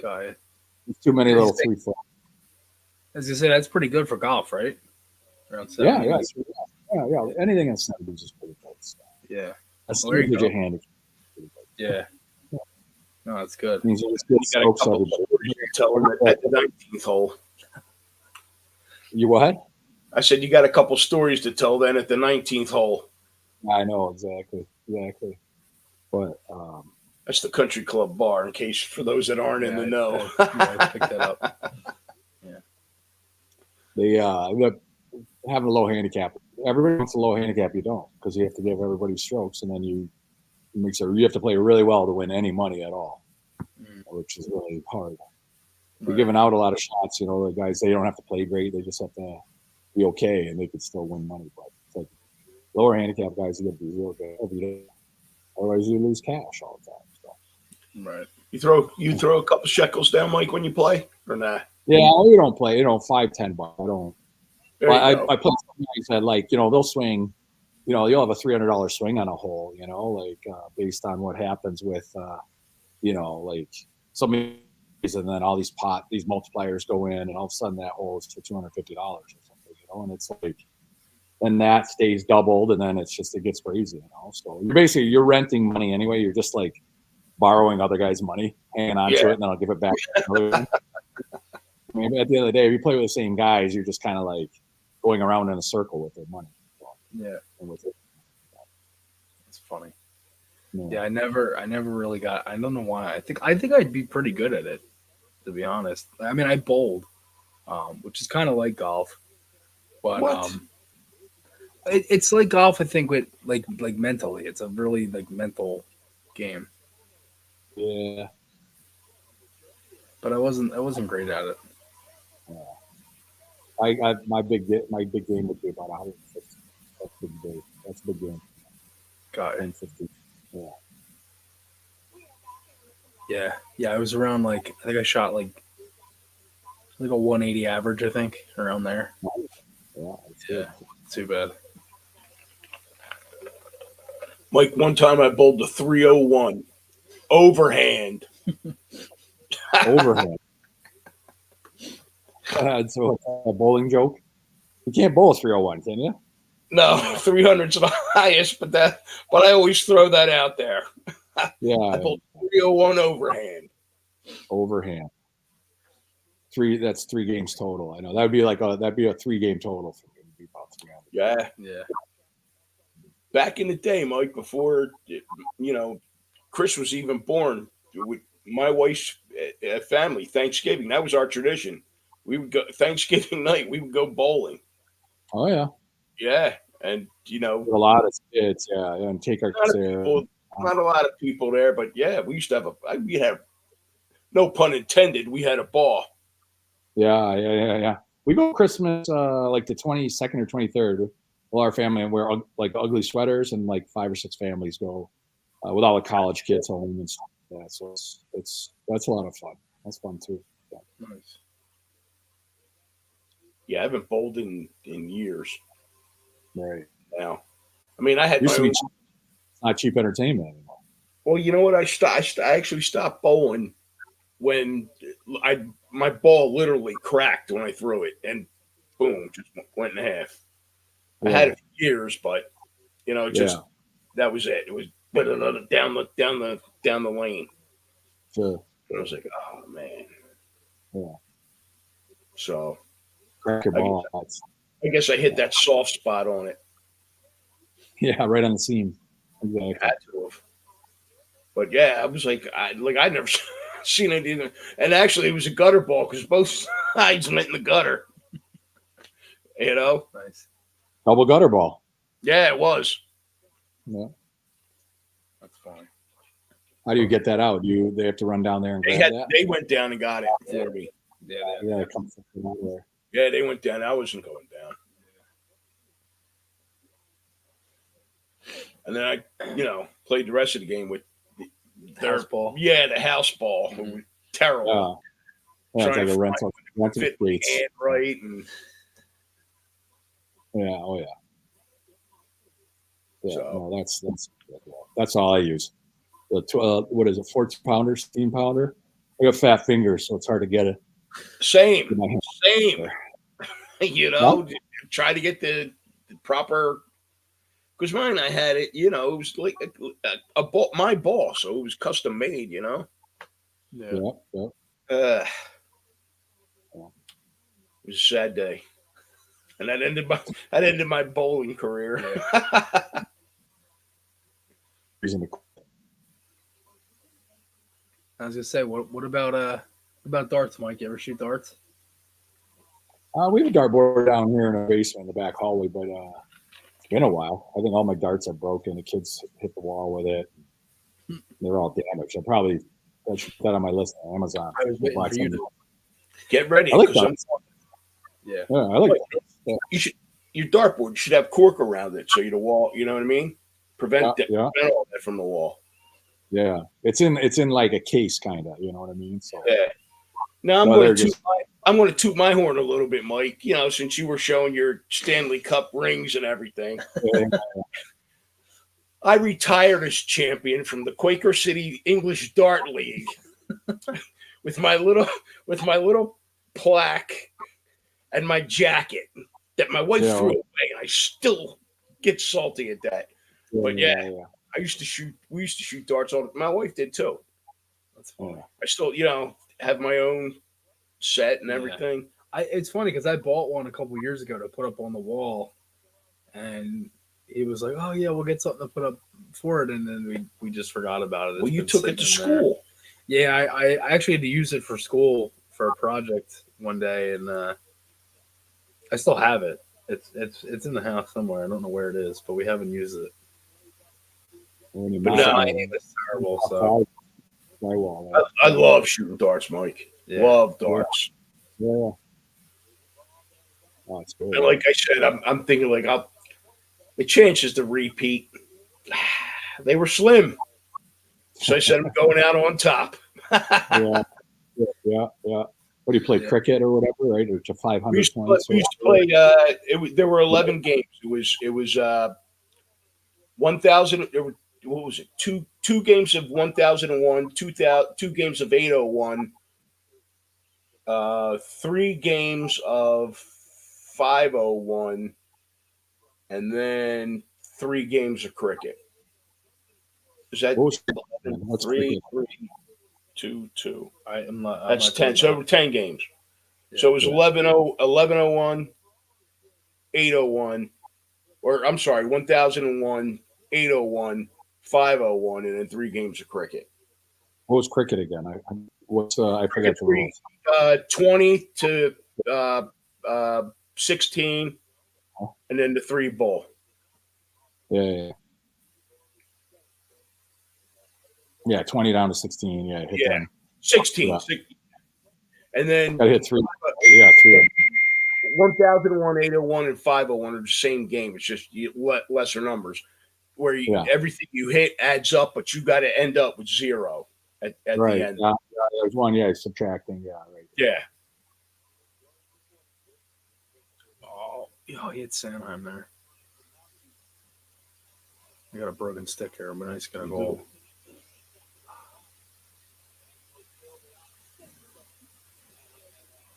Got it. It's too many little 3-foot. As you say, that's pretty good for golf, right? Around 70. Yeah. Anything in 70s is pretty good. So. Yeah. That's Well, there you go. handicap. Yeah. No, that's good. Means you You got a couple stories to tell them at the 19th hole. You what? I said you got a couple stories to tell then at the 19th hole. I know exactly. But That's the country club bar, in case for those that aren't in the know. I picked that up. they having a low handicap. Everybody wants a low handicap. You don't, because you have to give everybody strokes, and then you have to play really well to win any money at all, which is really hard. You're giving out a lot of shots. The guys, they don't have to play great. They just have to be okay, and they could still win money. But it's like lower handicap guys, you got to be real good every day. Otherwise, you lose cash all the time. So. Right. You throw a couple shekels down, Mike, when you play, or not? Yeah, you don't play. $5, $10. I don't. I play some guys that they'll swing. You'll have a $300 swing on a hole. Based on what happens with, some, and then all these multipliers go in, and all of a sudden that hole is for $250 or something. And it's like, then that stays doubled, and then it gets crazy. So you're renting money anyway. You're just like borrowing other guys' money, hanging on to it, and then I'll give it back. I mean, at the end of the day, if you play with the same guys, you're just kind of like going around in a circle with their money. Yeah, and with it. It's funny. Yeah, I never really got. I don't know why. I think I'd be pretty good at it, to be honest. I mean, I bowled, which is kind of like golf, but what? It's like golf. I think with like mentally, it's a really mental game. Yeah, but I wasn't great at it. Yeah. My big game would be about 150. That's a big game. Got it. 150. Yeah. Yeah. I was around I think I shot like a 180 average. I think around there. Yeah. Too bad. Mike, one time I bowled the 301 overhand. Overhand. So a bowling joke. You can't bowl a 301, can you? No, 300's the highest, but I always throw that out there. Yeah. I bowled 301 overhand. Overhand. That's 3 games total. I know that'd be a 3-game total for me. It'd be about 300. Yeah. Back in the day, Mike, before Chris was even born, with my wife's family, Thanksgiving, that was our tradition. We would go Thanksgiving night. We would go bowling. Oh yeah. Yeah, and a lot of kids, and take our kids there. Not a lot of people there, but yeah, we used to have no pun intended. We had a ball. Yeah. We go Christmas like the 22nd or 23rd. All our family, and wear ugly sweaters, and 5 or 6 families go with all the college kids home and stuff like that. So that's a lot of fun. That's fun too. Yeah. Nice. Yeah, I haven't bowled in years. Right now, I mean, I had used to be. It's not cheap entertainment anymore. Well, you know what? I actually stopped bowling when my ball literally cracked when I threw it, and boom, just went in half. I had it for years, but that was it. It was down the lane. Sure. And I was like, oh man. Yeah. So Crack your ball. I guess I hit that soft spot on it. Yeah, right on the seam. Exactly. Had to have. But yeah, I was like, I'd never seen it either. And actually, it was a gutter ball because both sides went in the gutter. You know? Nice. Double gutter ball. Yeah, it was. Yeah. That's funny. How do you get that out? They have to run down there and grab that? They went down and got it for me. Yeah, it comes from nowhere. Yeah, they went down. I wasn't going down. And then I, played the rest of the game with their House ball. Yeah, the house ball. Mm-hmm. Terrible. Yeah, it's like a rental fit cleats. hand right and yeah, oh yeah. Yeah, so, no, that's all I use. The what is it, 14 pounder, steam pounder? I got fat fingers, so it's hard to get it. Same. Try to get the proper. Because mine, I had it. It was like a ball, my ball, so it was custom made. Yeah. It was a sad day, and that ended my bowling career. Yeah. I was gonna say, what about darts, Mike? You ever shoot darts? We have a dartboard down here in our basement in the back hallway, but it's been a while. I think all my darts are broken. The kids hit the wall with it. They're all damaged. I should put that on my list on Amazon. I was waiting for you to get ready. I like darts. Yeah, I like darts. Yeah. Your dartboard should have cork around it, so the wall. You know what I mean? Prevent all that from the wall. Yeah, it's in like a case, kind of. You know what I mean? So yeah. Now I'm going to toot my horn a little bit, Mike. Since you were showing your Stanley Cup rings and everything. I retired as champion from the Quaker City English Dart League with my little plaque and my jacket that my wife threw away, and I still get salty at that. But we used to shoot darts all. My wife did too. That's funny. I still, have my own set and everything. It's funny because I bought one a couple years ago to put up on the wall, and he was like, "Oh yeah, we'll get something to put up for it," and then we just forgot about it. Well, you took it to school. Yeah, I actually had to use it for school for a project one day, and I still have it. It's in the house somewhere. I don't know where it is, but we haven't used it. But my aim is terrible. So I love shooting darts, Mike. Yeah. Love darts. Yeah. Oh, it's good. And like I said, I'm thinking like the chances to repeat, they were slim. So I said I'm going out on top. Yeah. What do you play, cricket or whatever, right? Or to 500 points? We used to play. There were 11 games. It was 1,000. What was it? Two games of 1,001, two games of 801, 3 games of 501, and then 3 games of cricket. Is that 3, 2, 2? That's 10. So 10 games. Yeah, so it was 1101, 801, or I'm sorry, 1001, 801, 501, and then 3 games of cricket. What was cricket again? I forgot the rules. 20 to 16, and then the 3 ball. Yeah, 20 down to 16. Yeah, hit them. 16. Yeah. And then I hit 3. Yeah, 3. 1001, 801, and 501 are the same game. It's just lesser numbers, where everything you hit adds up, but you got to end up with 0 at the end. There's one, subtracting. Yeah, right. Yeah. Oh, he hit Sanheim there. I got a broken stick here, but he's gonna go.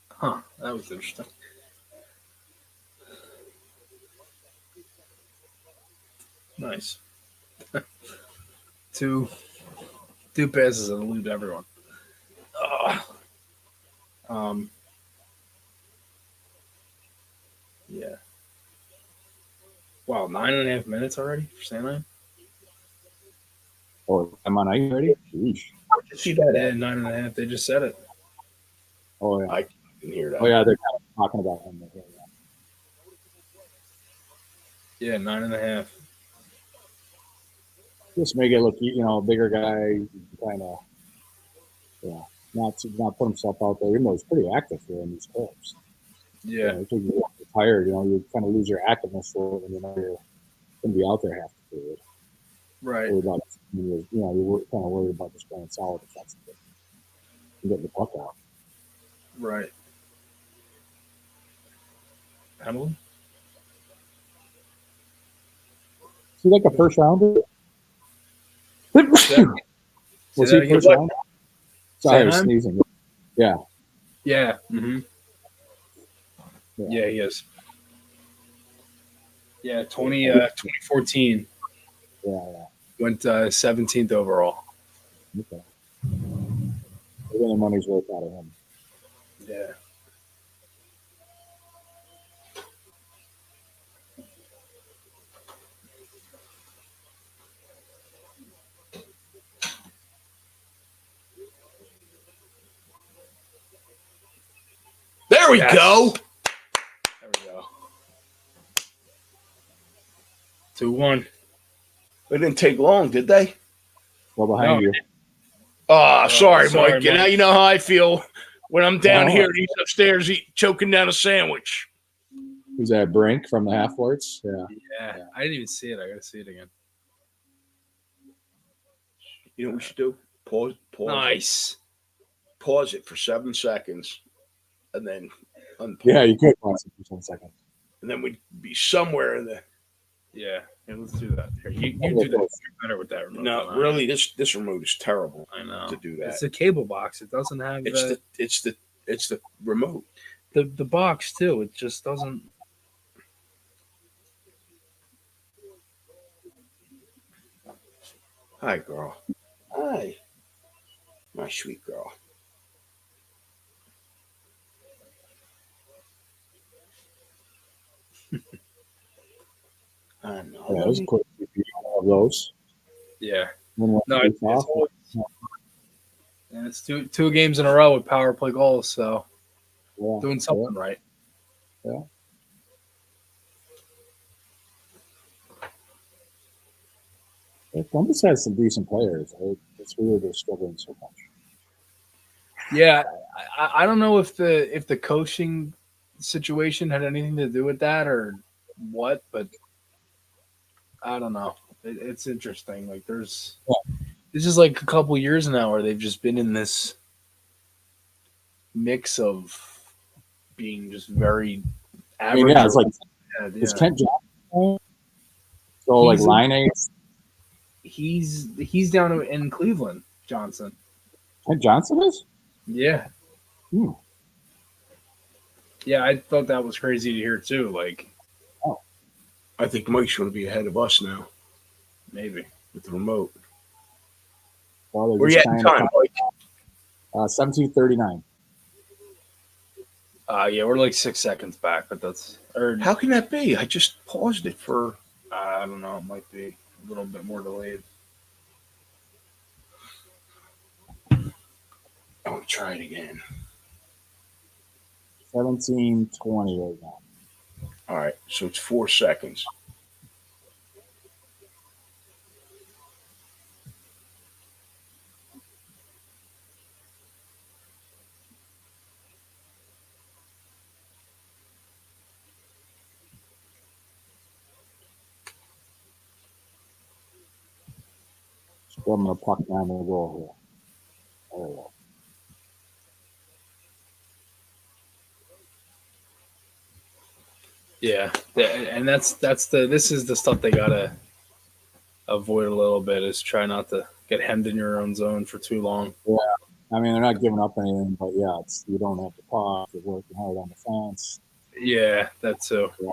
Huh, that was interesting. Nice. Two passes and lose everyone. Um. Yeah. Wow, 9.5 minutes already for Sandline? Oh, am I on ice already? Yeesh. See that? Yeah, 9.5. They just said it. Oh yeah. I didn't hear that. Oh yeah, they're kind of talking about him. Yeah. Yeah, 9.5. Just make it look, a bigger guy, kind of, not put himself out there. Even though he's pretty active here in these clips. Yeah. Until you get tired, you kind of lose your activeness for it when you're going to be out there half the period. Right. You're kind of worried about just playing solid defensively and getting the puck out. Right. Penalty? Is he like a first rounder? Was he again? first round? Sorry, I was Sanheim? sneezing. Yeah. Yeah. Mm-hmm. Yeah. Yeah, he is. Yeah, 2014 Yeah. went 17th overall. Okay. We're getting money's worth out of him. Yeah. There we Yes. go. There we go. 2-1. It didn't take long, did they? Well, behind you. Oh, sorry, sorry, Mike. Mike. Now you know how I feel when I'm down No. here and he's upstairs choking down a sandwich. Who's that, Brink from the half-courts? Yeah. Yeah. I didn't even see it. I got to see it again. You know what we should do? Pause. Nice. Pause it for 7 seconds, and then unpause. Yeah, you could pause it for 10 seconds. And then we'd be somewhere in the. Yeah. Let's do that. Here, you do that. You're better with that remote. No, really, this remote is terrible. I know. To do that. It's a cable box. It doesn't have It's the remote. the box too. It just doesn't. Hi, girl. Hi, my sweet girl. I know. Yeah, it was a quick of those. Yeah. No, It's always, and it's two games in a row with power play goals. So doing something right. Yeah. Columbus has some decent players. It's weird they're struggling so much. Yeah, I don't know if the coaching situation had anything to do with that or what, but I don't know. It's interesting. Like this is like a couple years now where they've just been in this mix of being just very average. It's like it's Kent Johnson. So like line eight. He's down in Cleveland, Johnson. Kent Johnson is? Yeah. Yeah, I thought that was crazy to hear too. Like, I think Mike's going to be ahead of us now maybe with the remote. Well, Where you at in time, Mike? 17:39. Yeah, we're like 6 seconds back, but that's How can that be? I just paused it for. I don't know. It might be a little bit more delayed. I'll try it again. 17:20 right now. All right, so it's 4 seconds. Scrubbing the puck down the goal here. There we go. Yeah, and this is the stuff they gotta avoid a little bit is try not to get hemmed in your own zone for too long. Yeah, I mean they're not giving up anything, but yeah, it's you don't have the puck. You're working hard on defense. Yeah, that too. Yeah,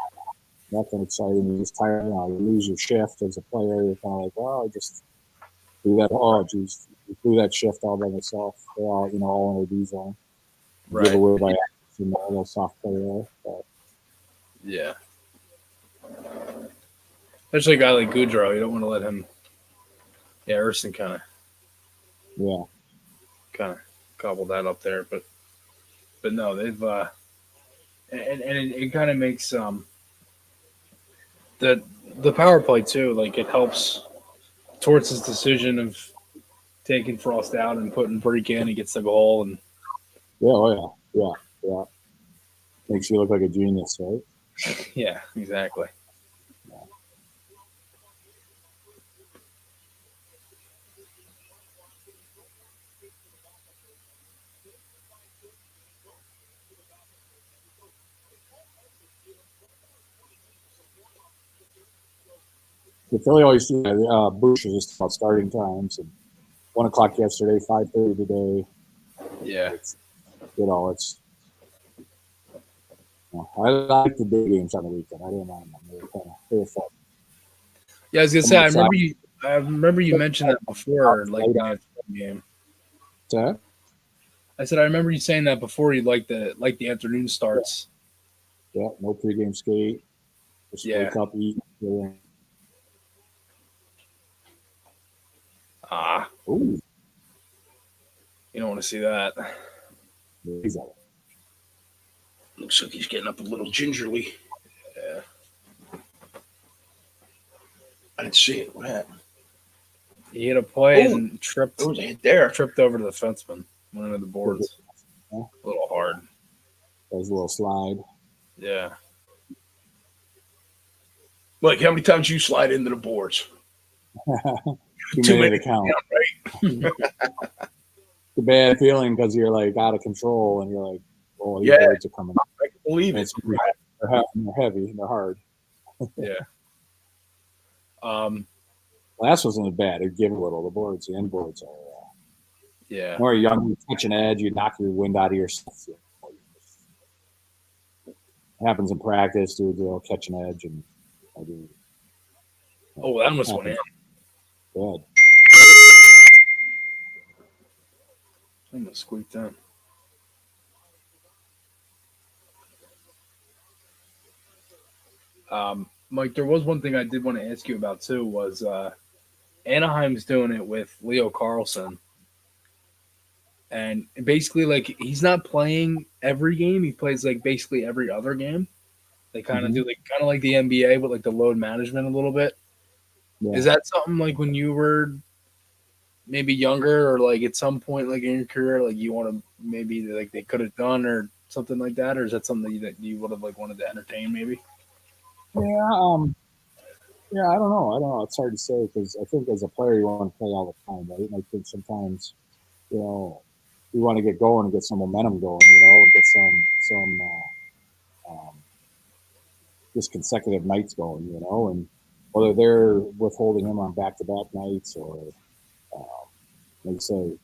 nothing exciting. You're just tired. You lose your shift as a player. You're kind of like, well, I just threw that. Oh, geez, he threw that shift all by himself. They're all all in a D zone. Right. Give away by a little soft play there. But, Yeah. Especially a guy like Goudreau, you don't want to let him. Yeah, Erson kind of gobbled that up there, but no, they've and it kind of makes the power play too. Like it helps towards his decision of taking Frost out and putting Break in. He gets the goal, and yeah. Makes you look like a genius, right? yeah, exactly. The Philly always do that. Bush is just about starting times. And 1:00 yesterday, 5:30 today. Yeah, It's it's. I like the big games on the weekend. I didn't mind them. They were fun. yeah. I was gonna say, I remember you mentioned that before, like the afternoon game. Yeah. I said I remember you saying that before. You like the afternoon starts. Yeah, no pregame skate. Just wake up, eat. Ooh. You don't want to see that. Looks like he's getting up a little gingerly. Yeah. I didn't see it. What happened? He hit a play and tripped. There was a hit there. Tripped over the defenseman. Went into the boards. Yeah. A little hard. That was a little slide. Yeah. Like, how many times you slide into the boards? Too many to count. Right? It's a bad feeling because you're like out of control and you're like, oh, these boards are coming. I can believe it. They're heavy and they're hard. Yeah. Last wasn't as bad. It gave a little. The end boards are. Yeah. More young, you touch an edge, you knock your wind out of yourself. It happens in practice, dude. They'll catch an edge and. Oh, that almost went in. Good. Almost squeaked in. Mike, there was one thing I did want to ask you about too. Was Anaheim's doing it with Leo Carlson, and basically, like he's not playing every game. He plays like basically every other game. They kind of do like the NBA, but like the load management a little bit. Yeah. Is that something like when you were maybe younger or like at some point like in your career, like you want to maybe like they could have done or something like that, or is that something that you would have like wanted to entertain maybe? Yeah, I don't know. It's hard to say because I think as a player you want to play all the time, right? And I think sometimes, you want to get going and get some momentum going, and get some just consecutive nights going, and whether they're withholding him on back-to-back nights or, like I say,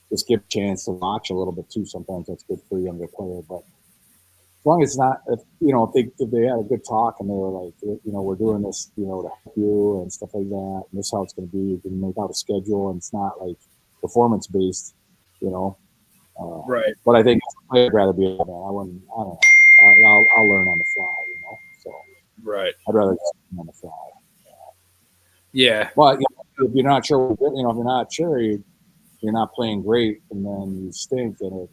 just give a chance to watch a little bit too. Sometimes that's good for a younger player, but as long as it's not, if they had a good talk and they were like, we're doing this, to help you and stuff like that, and this is how it's going to be. You can make out a schedule, and it's not like performance based, Right. But I think I'd rather be. I don't know. I'll learn on the fly, So right. I'd rather just learn on the fly. Yeah. But if you're not sure, if you're not sure, you're not playing great, and then you stink, and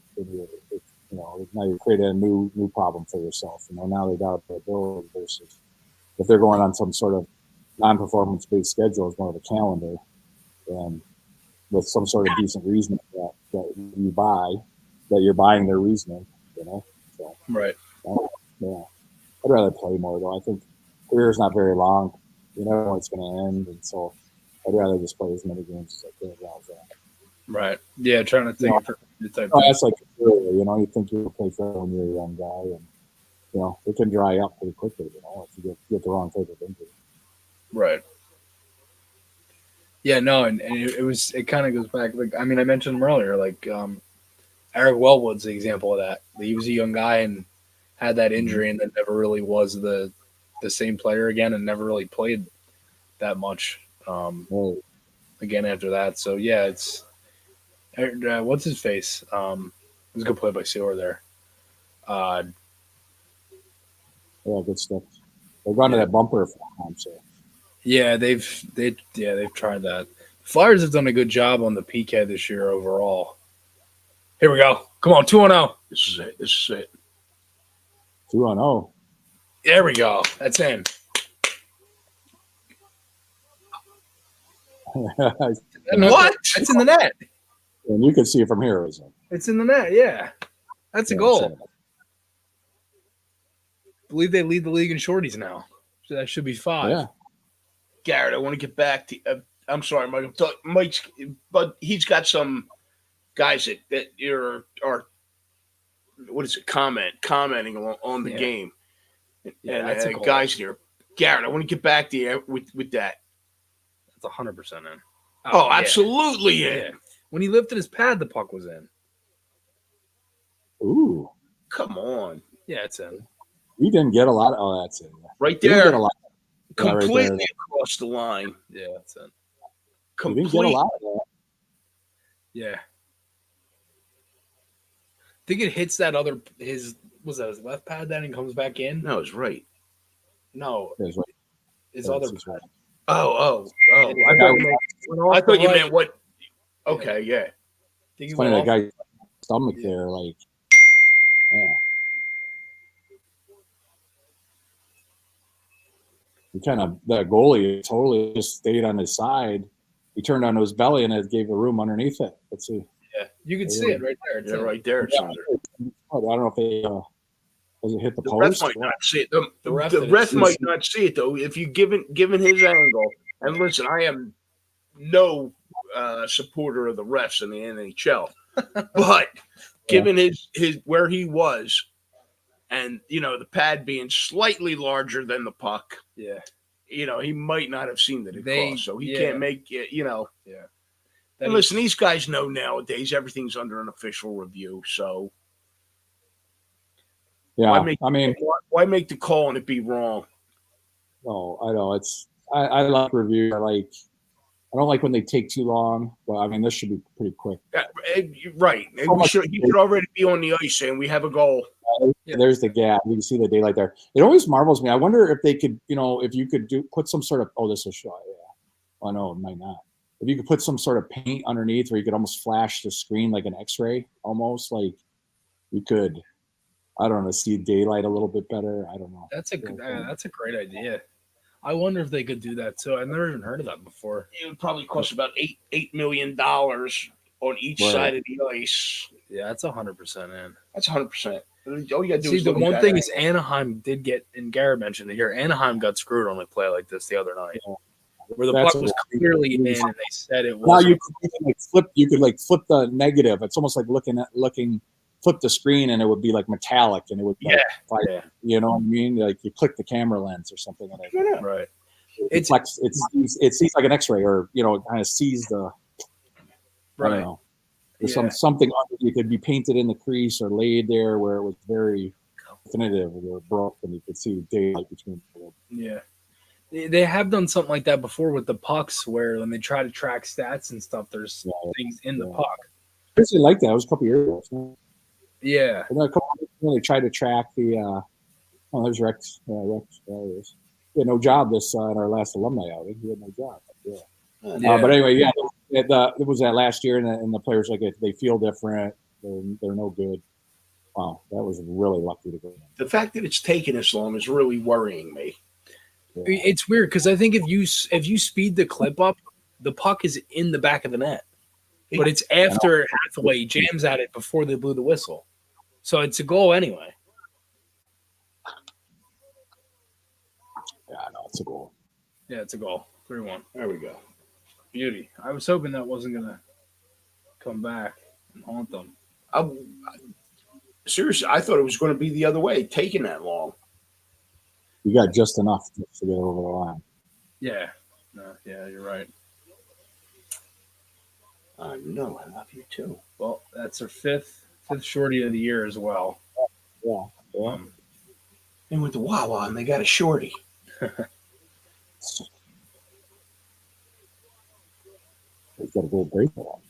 now you create a new problem for yourself. Now they got the ability versus if they're going on some sort of non-performance based schedule as one of the calendar, and with some sort of decent reasoning that you buy, that you're buying their reasoning, So right. Yeah, I'd rather play more though. I think career's not very long. You know when it's going to end, and so I'd rather just play as many games as I can. Right. Yeah, trying to think of the type. That's like you think you'll play for when you're a young guy, and it can dry up pretty quickly. If you get the wrong type of injury. Right. Yeah. No, and it kind of goes back. Like I mentioned him earlier. Like Eric Wellwood's the example of that. He was a young guy and had that injury, and then never really was the same player again, and never really played that much. again after that. So yeah, it's what's his face? It was a good play by Seor there. Yeah, good stuff. They've gone to Yeah. that bumper a few times. So. Yeah, they've tried that. Flyers have done a good job on the PK this year overall. Here we go. Come on, 2-0. This is it. This is it. 2-0. There we go. That's in. What? That's in the net. And you can see it from here, isn't it? It's in the net. Yeah, that's a goal. I believe they lead the league in shorties now. So that should be 5. Yeah. Garrett, I want to get back to. I'm sorry, Mike. Mike's, but he's got some guys that are what is it? Commenting on the game. Yeah, that's a goal. Guys here. Garrett, I want to get back to you with that. That's 100% in. Oh, absolutely in. Yeah. When he lifted his pad, the puck was in. Ooh. Come on. Yeah, it's in. He didn't get a lot. Oh, that's it. Right He didn't there. get a lot. Completely right there. across the line. Yeah, that's in. He didn't get a lot of that. Yeah. I think it hits that other his left pad then and comes back in. No, it's right. No, His right. his Yeah, other it's his pad. right. Oh. I I thought you meant what? Okay, yeah. It's funny that guy's stomach there, like, yeah. He that goalie totally just stayed on his side. He turned onto his belly and it gave the room underneath it. Let's see. Yeah, you can see it right there. It's right there. It's under. I don't know if they does it hit the The post? ref might not see it. The ref ref might not see it though. If you given his angle, and listen, I am no supporter of the refs in the NHL, but given his where he was, and the pad being slightly larger than the puck, he might not have seen that across, so he can't make it. Yeah. And listen, these guys know nowadays everything's under an official review, so. Yeah, why make the call and it be wrong? No, I know I like review. I don't like when they take too long, but I mean this should be pretty quick. Right, he should already be on the ice saying we have a goal. There's the gap. You can see the daylight there. It always marvels me. I wonder if they could, if you could put some sort of. Oh, this will show. Yeah. Oh no, it might not. If you could put some sort of paint underneath, where you could almost flash the screen like an X-ray, almost like you could. I don't know, see daylight a little bit better. I don't know. That's a great idea. I wonder if they could do that too. I've never even heard of that before. It would probably cost about $8 million on each side of the ice. Yeah, that's 100% in. That's 100%. All you gotta do See, is the one thing is Anaheim did get, and Garrett mentioned it here. Anaheim got screwed on a play like this the other night, where the puck was clearly in, and they said it was. Now you could flip the negative. It's almost like looking. Flip the screen and it would be like metallic and it would you know what I mean? Like you click the camera lens or something and it right. It sees like an X-ray or it kind of sees the right. I don't know. There's something you could be painted in the crease or laid there where it was very definitive or broke and you could see daylight between them. Yeah. They have done something like that before with the pucks where when they try to track stats and stuff, there's things in the puck. I actually like that. It was a couple years ago. Yeah. And then a couple of years they tried to track the there's Rex. Rex. He had no job this in our last alumni outing. He had no job. But anyway, it was that last year, and the players they feel different. They're no good. Wow, that was really lucky to go. The fact that it's taken this long is really worrying me. Yeah. It's weird because I think if you speed the clip up, the puck is in the back of the net, but it's after Hathaway jams at it before they blew the whistle. So it's a goal anyway. Yeah, no, it's a goal. Yeah, it's a goal. 3-1. There we go. Beauty. I was hoping that wasn't going to come back and haunt them. Seriously, I thought it was going to be the other way, taking that long. You got just enough to get over the line. Yeah. No, yeah, you're right. I know. I love you too. Well, that's our fifth shorty of the year as well. Yeah. They went to Wawa and they got a shorty. he's got a gold baseball.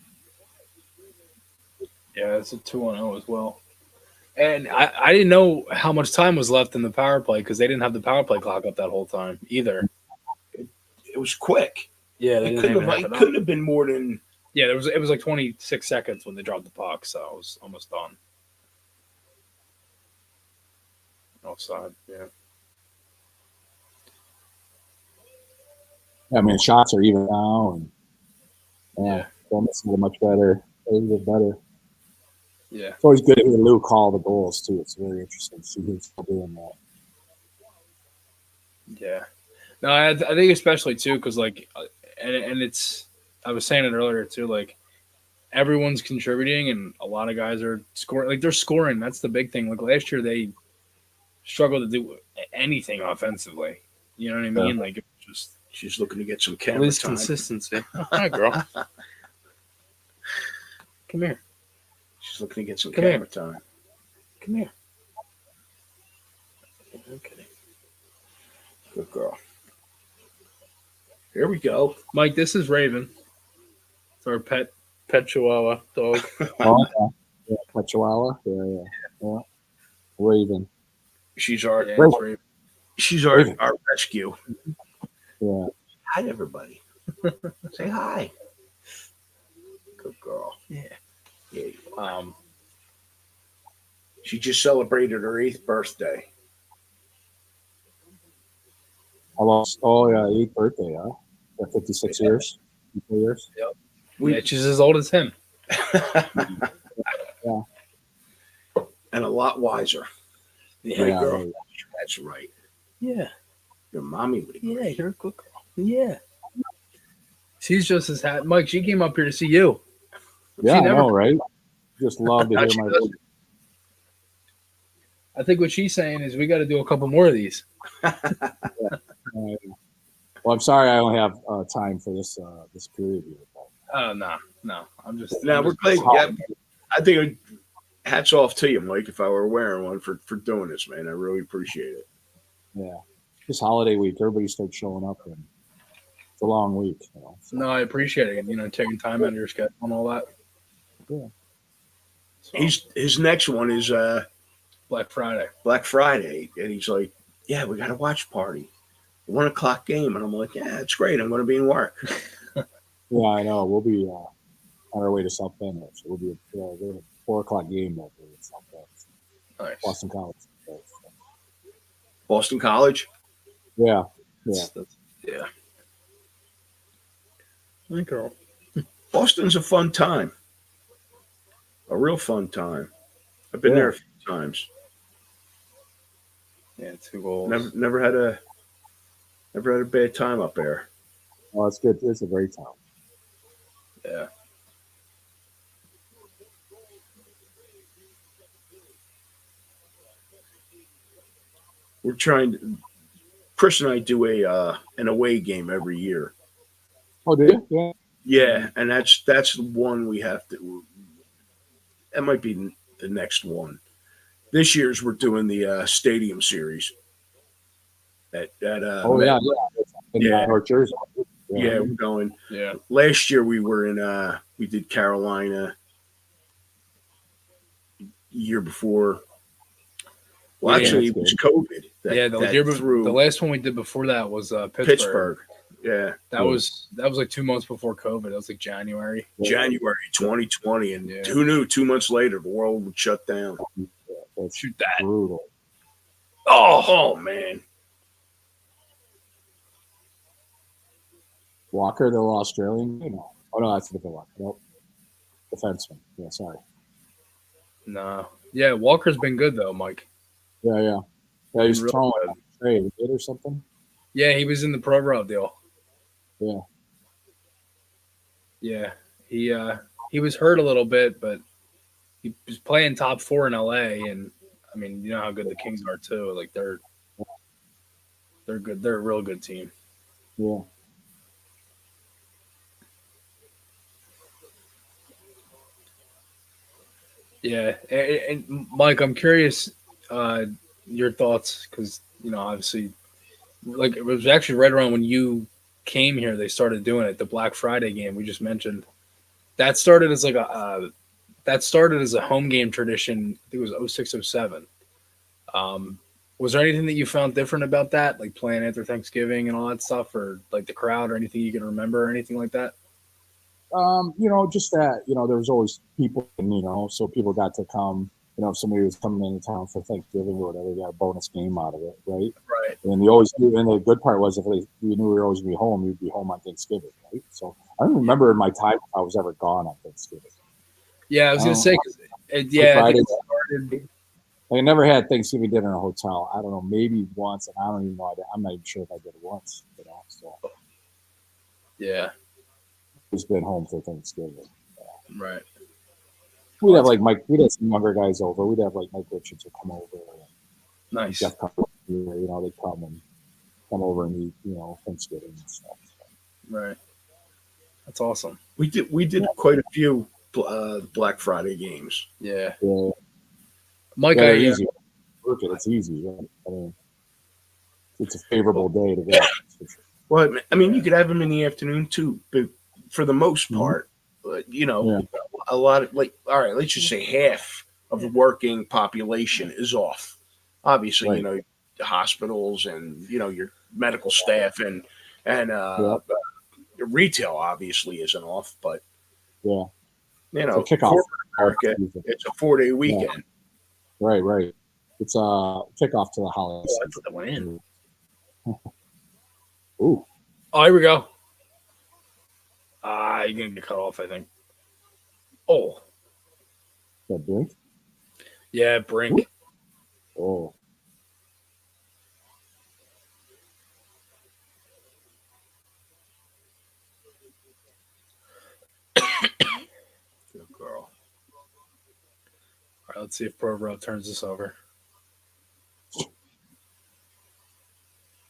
Yeah, it's a 2-0 as well. And I didn't know how much time was left in the power play because they didn't have the power play clock up that whole time either. It was quick. Yeah, they didn't even have It it up. couldn't have been more than. Yeah, it was like 26 seconds when they dropped the puck, so I was almost done. Offside, yeah. I mean, shots are even now, and Yeah. Thomas is much better. A little bit better. Yeah. It's always good to hear Lou call the goals too. It's very interesting to see who's still doing that. Yeah. No, I think especially too because like, and it's I was saying it earlier too. Like everyone's contributing and a lot of guys are scoring. Like they're scoring. That's the big thing. Like last year they struggled to do anything offensively. You know what I mean? Yeah. Like it was just She's looking to get some at camera least time. consistency. Hi, girl. Come here. She's looking to get some Come camera time. Come here. Okay. Good girl. Here we go. Mike, this is Raven. It's our pet chihuahua dog. Oh, yeah, Chihuahua. Yeah. Raven. She's our Yeah, it's Raven. she's our rescue. Yeah. Hi, everybody. Say hi. Good girl. Yeah. Yeah. She just celebrated her 8th birthday. Oh yeah, 8th birthday, huh? Yeah, 56 years. 54 years. Yeah, she's as old as him. Yeah. And a lot wiser. Yeah. Yeah, girl. right. That's right. Yeah. Your mommy would agree. Yeah, you're a good girl. Yeah. She's just as happy. Mike, she came up here to see you. Yeah, I never- know, right? Just love to hear She my does. voice. I think what she's saying is we got to do a couple more of these. Well, I'm sorry I only have time for this period here. But No. I'm just. Now I'm we're just- playing. Yeah, I think hats off to you, Mike, if I were wearing one for doing this, man. I really appreciate it. yeah, this holiday week, everybody starts showing up, and it's a long week. You know, so. No, I appreciate it. You know, taking time out of your schedule and all that. Yeah. So, His next one is Black Friday. Black Friday, and he's like, "Yeah, we got a watch party, 1 o'clock game," and I'm like, "Yeah, it's great. I'm going to be in work." Yeah, I know. We'll be on our way to South Bend. So we'll be at a 4 o'clock game that day at South Bend. Nice. Boston College. Boston College. Yeah. Yeah. My girl. Boston's a fun time. A real fun time. I've been Yeah. there a few times. Yeah, 2 goals. Never had a bad time up there. Oh, it's good. It's a great time. Yeah. We're trying to. Chris and I do an away game every year. Oh, do you? Yeah. Yeah, and that's the one we have to. That might be the next one. This year's we're doing the Stadium Series. Oh yeah. In Yeah. North Jersey. Yeah, we're going. Yeah. Last year we were in. We did Carolina. Year before. Well, Yeah, actually, it was COVID. The last one we did before that was Pittsburgh. Pittsburgh. Yeah, That was like 2 months before COVID. That was like January. January 2020, and Yeah. who knew? 2 months later, the world would shut down. That's Shoot that. brutal. Oh man, Walker, the little Australian. No. Oh no, that's a different one. Nope. Defenseman. Yeah, sorry. No. Yeah, Walker's been good though, Mike. Yeah. Yeah, he's Real throwing good. a trade or something. Yeah, he was in the Pro Route deal. Yeah. Yeah. He was hurt a little bit, but he was playing top 4 in LA, and I mean, you know how good the Kings are too. Like they're good. They're a real good team. Yeah. Yeah, and Mike, I'm curious your thoughts because obviously, like it was actually right around when you came here they started doing it. The Black Friday game we just mentioned. that started as like a home game tradition. I think it was 06, 07. Was there anything that you found different about that, like playing after Thanksgiving and all that stuff, or like the crowd, or anything you can remember, or anything like that? Just that, there was always people, and, so people got to come, if somebody was coming into town for Thanksgiving or whatever, they got a bonus game out of it, right? Right. And you always knew, and the good part was if you knew we were always going to be home, you'd be home on Thanksgiving, right? So I don't remember in my time if I was ever gone on Thanksgiving. Yeah, I was going to say, I think it started. I never had Thanksgiving dinner in a hotel. I don't know, maybe once, and I don't even know. I'm not even sure if I did it once. So Yeah, it's been home for Thanksgiving. Right. We'd have we'd have some younger guys over. We'd have Mike Richards would come over. And Nice. Jeff come over, they'd come over and eat, Thanksgiving and stuff. So. Right. That's awesome. We did quite a few Black Friday games. Yeah. Mike, easy. It's easy. Right? I mean, it's a favorable day to go. Well, I mean, you could have them in the afternoon too, but for the most part, a lot of all right, let's just say half of the working population is off. Obviously, right. The hospitals and your medical staff and retail obviously isn't off, but it's a kickoff. It's a 4-day weekend. Yeah. Right. It's a kickoff to the holidays. I put that one in. Ooh. Oh, here we go. You're going to get cut off, I think. Oh. That Brink? Yeah, Brink. Oh. Good girl. All right, let's see if Provorov turns this over.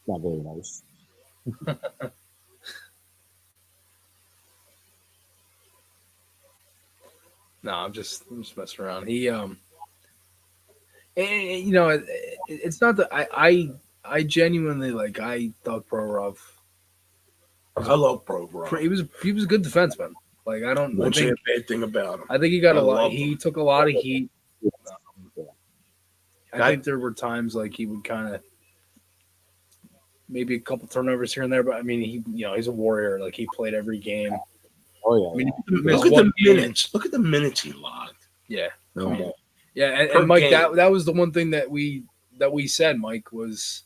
Not very nice. No, I'm just messing around. He it's not that I genuinely I thought Provorov. I love Provorov. He was a good defenseman. I don't say a bad thing about him. I think he got a lot. He took a lot of heat. I think there were times he would kind of maybe a couple turnovers here and there, but I mean he's a warrior. He played every game. Oh yeah. I mean, look at the minutes. Look at the minutes he logged. Yeah. Come on. Yeah, and Mike, that was the one thing that we said, Mike, was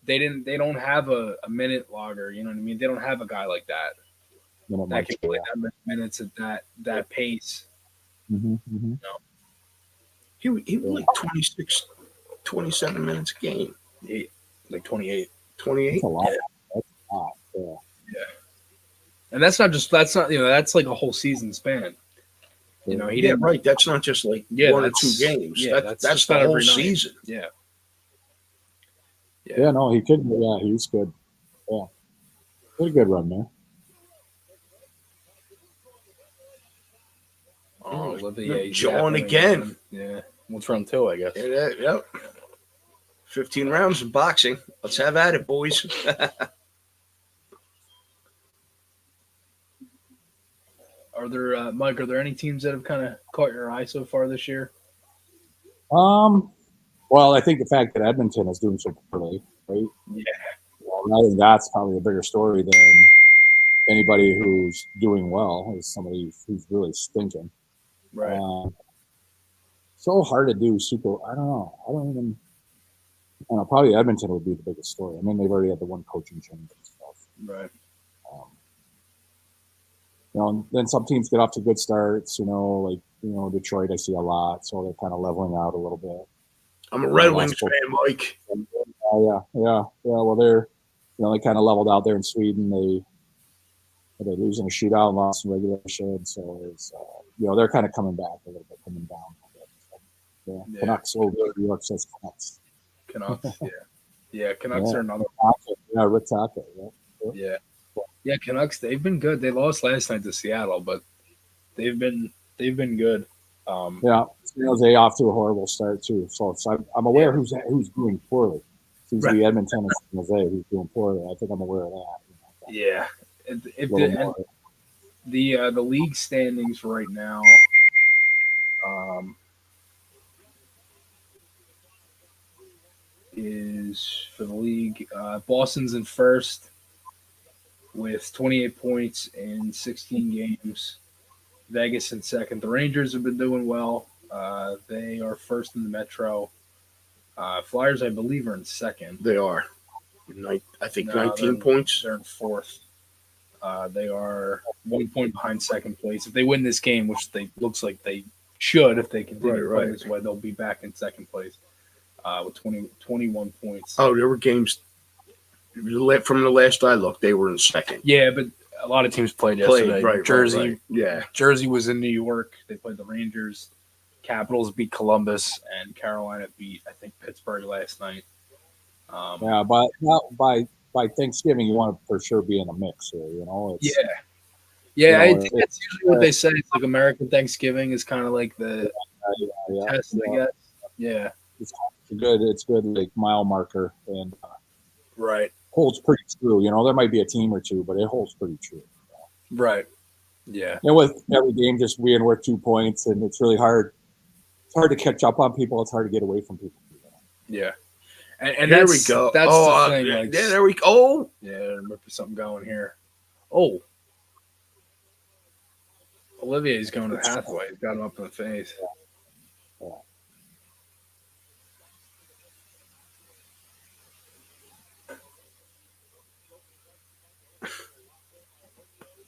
they don't have a minute logger. You know what I mean? They don't have a guy like that that can play that many minutes at that pace. Mm-hmm. He was 26, 27 minutes a game. 28. 28? That's a lot. Yeah. That's a lot. Yeah. And that's not that's a whole season span. He didn't right. That's not just 1 or 2 games. Yeah, that's the whole season. Yeah. Yeah, no, he could. Yeah, he was good. Yeah. Pretty good run there. Oh, Olivier. John again. Yeah. What's round 2, I guess? Yep. 15 rounds in boxing. Let's have at it, boys. Are there any teams that have kind of caught your eye so far this year? Well, I think the fact that Edmonton is doing so poorly, right? Yeah. Well, I think that's probably a bigger story than anybody who's doing well is somebody who's really stinking. Right. So hard to do super. I don't know. I don't know. Probably Edmonton would be the biggest story. I mean, they've already had the one coaching change and stuff. Right. And then some teams get off to good starts, Detroit I see a lot, so they're kind of leveling out a little bit. I'm a Red Wings fan, Mike. Yeah. Well, they're, they kind of leveled out there in Sweden. They lose in a shootout and lost in regulation, so it's, they're kind of coming back a little bit, coming down a bit. So, yeah. Canucks over New York says Canucks. Canucks, yeah. Yeah, Canucks are another. Yeah, Rick Taco, yeah. Yeah, Canucks, they've been good. They lost last night to Seattle, but they've been good. Yeah, San Jose off to a horrible start too. So I'm aware who's doing poorly. Seems to be Edmonton and San Jose who's doing poorly. I think I'm aware of that. Yeah. The league standings right now. Is for the league. Boston's in first with 28 points in 16 games. Vegas in second. The Rangers have been doing well. They are first in the Metro. Flyers, I believe, are in second. They are. I think No, 19 points. They're in fourth. They are 1 point behind second place. If they win this game, which they looks like they should, if they continue playing this way, they'll be back in second place with 21 points. Oh, there were games from the last I looked. They were in second. Yeah, but a lot of teams played yesterday. Right, Jersey, right. Yeah. Jersey was in New York. They played the Rangers. Capitals beat Columbus, and Carolina beat, I think, Pittsburgh last night. Yeah, but by Thanksgiving, you want to for sure be in a mix here. You know. It's, yeah. You know, I think that's usually what they say. It's like American Thanksgiving is kind of like the test, I guess. Yeah, it's good. It's good, like mile marker, and right. Holds pretty true. You know, there might be a team or two, but it holds pretty true. Right. Yeah. And with every game just being worth 2 points, and it's really hard. It's hard to catch up on people. It's hard to get away from people. Yeah. And there we go. That's the thing. Yeah, like, there we go. Oh. Yeah, there might be something going here. Oh. Olivier's going to the Hathaway. He's got him up in the face. Yeah.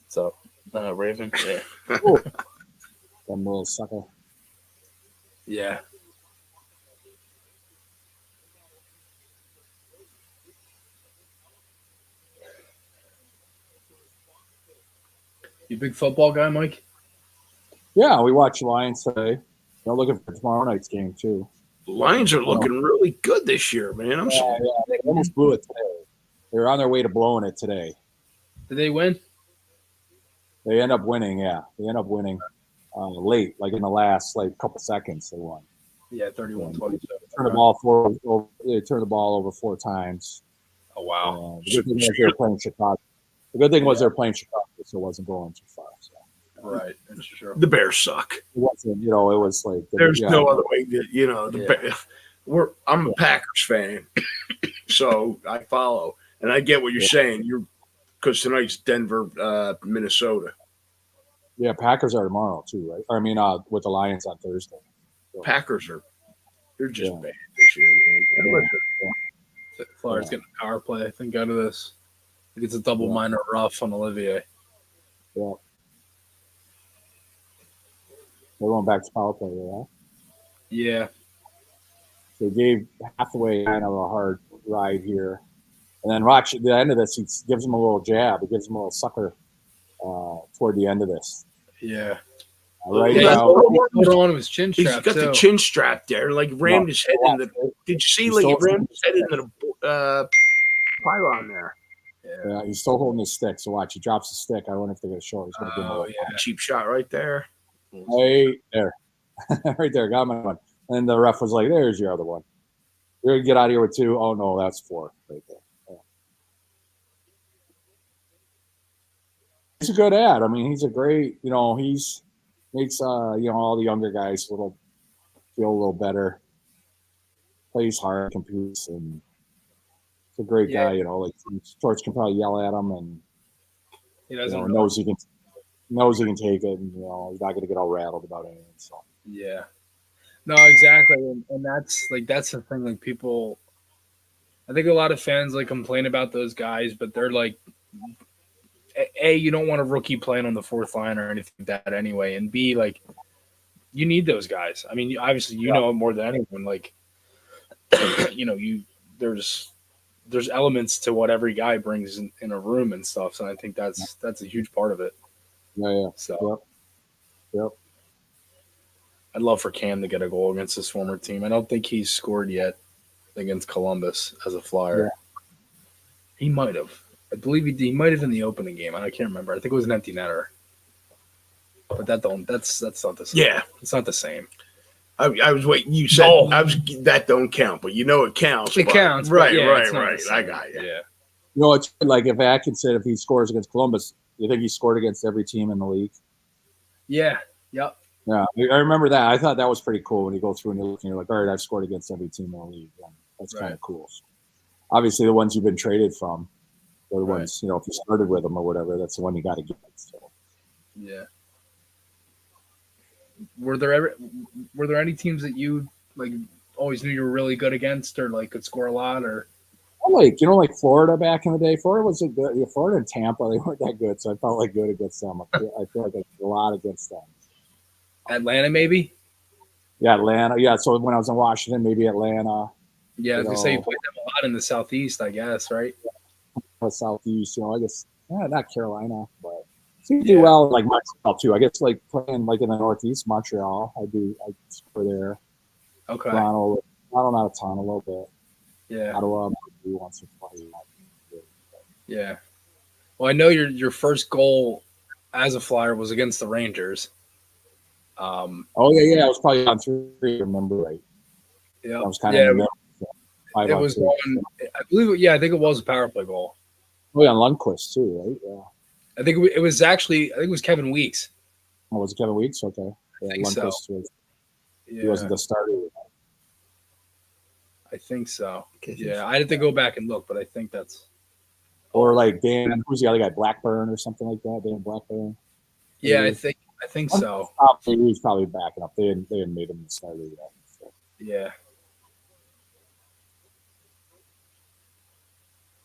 So, Raven. Yeah. Oh. That little sucker. Yeah. You a big football guy, Mike? Yeah, we watched Lions today. They're looking for tomorrow night's game too. Lions are looking really good this year, man. I'm sorry. Yeah, they almost blew it today. They're on their way to blowing it today. Did they win? They end up winning. Yeah, they end up winning late, like in the last couple seconds. They won. Yeah, 31-27. They turned the ball over 4 times. Oh wow! The good thing was they were playing Chicago. The good thing was they're playing Chicago, so it wasn't going too far. So. Right, that's true. The Bears suck. It wasn't, it was like there's no other way. I'm a Packers fan, so I follow, and I get what you're saying. Because tonight's Denver, Minnesota. Yeah, Packers are tomorrow too, right? I mean, with the Lions on Thursday. So. Packers they're just bad this year. Flyers getting a power play, I think, out of this. I think it's a double minor rough on Olivier. Yeah. They're going back to power play, right? Yeah. They gave Hathaway kind of a hard ride here. And then Rock, at the end of this, he gives him a little jab. He gives him a little sucker toward the end of this. Yeah. Right now. He on his chin strap. He's got the chin strap there. Like, rammed his head in the. Did you see, like, he rammed his head into the pylon there? Yeah, he's still holding his stick. So watch, he drops the stick. I wonder if they're going to show. He's going to give him a cheap shot right there. Right there. Right there. Got my one. And the ref was like, there's your other one. You're going to get out of here with 2. Oh, no, that's 4 right there. Yeah. He's a good ad. I mean, he's a great, he's makes, all the younger guys feel a little better. Plays hard, competes, and he's a great guy, like George can probably yell at him and he doesn't knows he can take it, and he's not going to get all rattled about anything. So yeah, no, exactly, and that's the thing. Like people, I think a lot of fans complain about those guys, but they're like, A, you don't want a rookie playing on the 4th line or anything like that anyway, and B, you need those guys. I mean, obviously you know it more than anyone. There's elements to what every guy brings in a room and stuff, so I think that's a huge part of it. Yeah. So, yep. I'd love for Cam to get a goal against his former team. I don't think he's scored yet against Columbus as a Flyer. Yeah. He might have. I believe he might have in the opening game. I can't remember. I think it was an empty netter. But that's not the same. Yeah, it's not the same. I was waiting. You said that don't count, but it counts. It counts. Right. I got you. Yeah. It's like if Atkinson, if he scores against Columbus, You think he scored against every team in the league? Yeah. Yep. Yeah, I remember that. I thought that was pretty cool when you go through and you look and you're like, all right, I've scored against every team in the league. And that's kind of cool. So obviously, the ones you've been traded from, are the ones, if you started with them or whatever, that's the one you got to get. So. Yeah. Were there any teams that you like always knew you were really good against, or like could score a lot, or? Like Florida back in the day. Florida was good. Florida and Tampa, they weren't that good, so I felt like good against them. I feel like I did a lot against them. Atlanta, maybe. Yeah, Atlanta. Yeah, so when I was in Washington, maybe Atlanta. Yeah, I was gonna say you played them a lot in the Southeast, I guess, right? Southeast, I guess. Yeah, not Carolina, but you do well like Montreal too. I guess like playing like in the Northeast, Montreal. I score there. Okay. Toronto, not a ton, a little bit. Yeah. Ottawa, once or twice. Yeah. Well, I know your first goal as a Flyer was against the Rangers. Oh yeah, I was probably on 3. Remember right? Yeah. I was kind of in the middle. It was one. I believe. Yeah, I think it was a power play goal. Oh yeah, Lundqvist too, right? Yeah. I think it was actually. I think it was Kevin Weeks. Oh, was it Kevin Weeks? Okay. Yeah, I think so. He wasn't the starter. I think so. Yeah, I had to go back and look, but I think that's. Or like Dan, who's the other guy? Blackburn or something like that. Dan Blackburn. Yeah, I think so. He was probably backing up. They hadn't made him the starter yet. So. Yeah.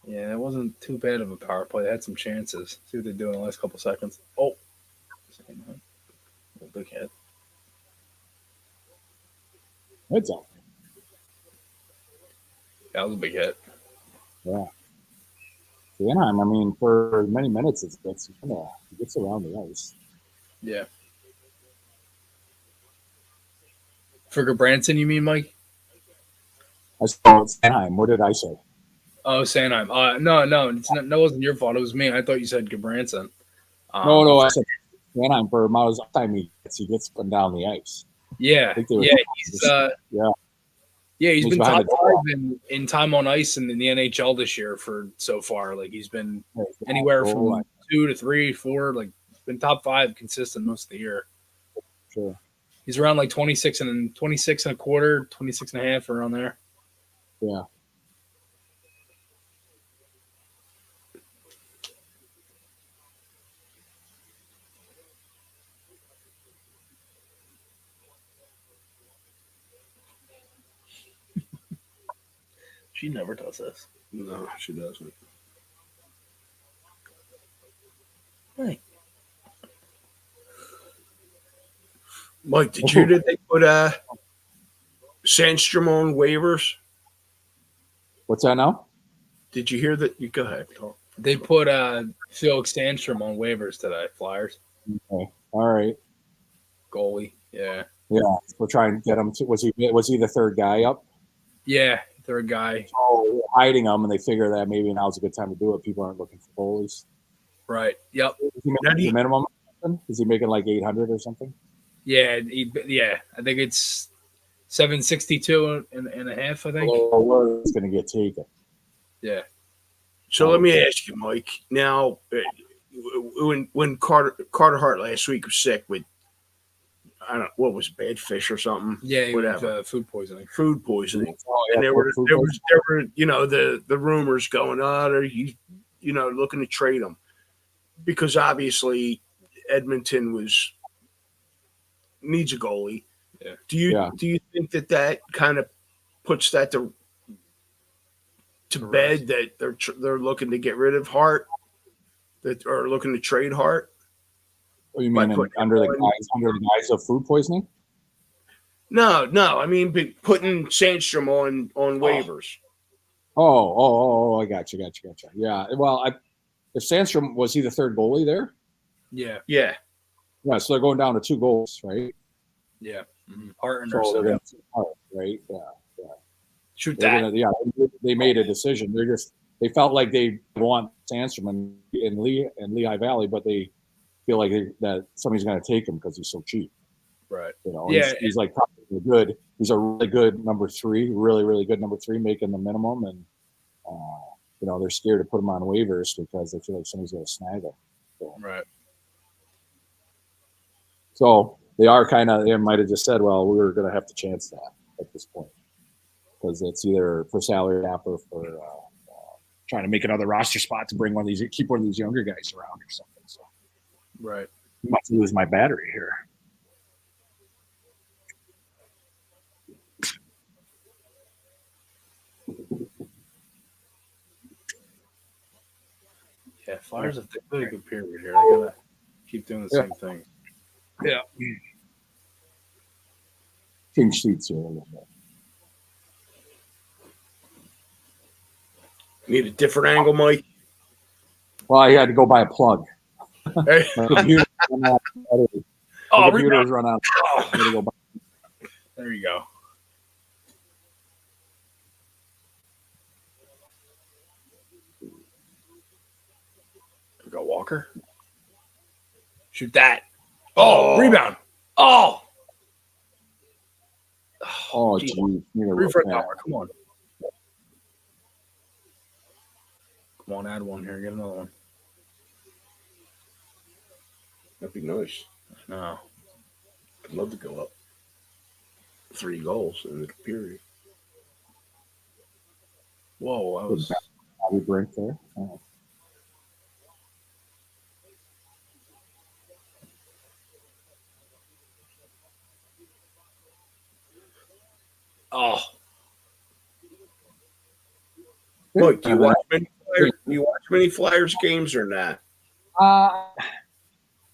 Yeah, it wasn't too bad of a power play. They had some chances. See what they do in the last couple seconds. Oh, big hit. It's up. That was a big hit. Yeah. Anaheim, I mean, for many minutes, it gets around the ice. Yeah. For Branson, you mean, Mike? I said Anaheim. What did I say? Oh, Sanheim. No, that wasn't your fault. It was me. I thought you said Gabranson. No, I said Anaheim for amount of time he gets up and down the ice. Yeah, he's been top 5 in time on ice in the NHL this year for so far. Like he's been anywhere from 2 to 3, 4. Like been top 5 consistent most of the year. Sure. He's around like 26 and a quarter, 26 and a half around there. Yeah. She never does this. No, she doesn't. Hey. Mike, did you hear that they put Sandstrom on waivers? What's that now? Did you hear that? You go ahead. Talk. They put Felix Sandstrom on waivers today, Flyers. Okay. All right. Goalie. Yeah. Yeah. We're trying to get him to was he the third guy up? Yeah, third guy. Oh, hiding them, and they figure that maybe now's a good time to do it. People aren't looking for goalies. Right. Yep. Is he making the minimum? Is he making like 800 or something? Yeah. I think it's 762 and a half. I think. Oh, it's going to get taken. Yeah. So let me ask you, Mike. Now, when Carter Hart last week was sick with, I don't know, what was it, bad fish or something? Yeah, whatever. Food poisoning. Oh, yeah, and there were the rumors going on, he's looking to trade him because obviously Edmonton needs a goalie. Yeah. Do you think that kind of puts that to bed that they're looking to get rid of Hart, that are looking to trade Hart? What do you mean under the guise of food poisoning? No. I mean, putting Sandstrom on waivers. Oh, I got you. Yeah. Well, if Sandstrom was he the third goalie there? Yeah. Yeah. Yeah. So they're going down to 2 goals, right? Yeah. Mm-hmm. Hart and Hart, right? Yeah. Shoot that. They made a decision. They felt like they want Sandstrom in Lehigh Valley, but they feel like that somebody's going to take him because he's so cheap. Right. He's like probably good. He's a really good number 3, really, really good number 3, making the minimum, and they're scared to put him on waivers because they feel like somebody's going to snag him. Right. So they are they might have just said, well, we were going to have to chance that at this point because it's either for salary cap or for trying to make another roster spot to bring keep one of these younger guys around or something. So, Right. I must lose my battery here. Yeah, Flyers have a really good period here. They gotta keep doing the same thing. Yeah. Change seats here a little bit. Need a different angle, Mike? Well, I had to go buy a plug. Hey. My computer run out. Oh, Computers run out. Oh. I had to go buy. There you go. We got Walker. Shoot that. Oh, rebound. Oh. Oh, geez. geez. Refresh power. Come on. Come on, add one here. Get another one. That'd be nice. No. I'd love to go up 3 goals in the period. Whoa, that was Bobby Brink there. oh. Mike, do you watch many Flyers games or not?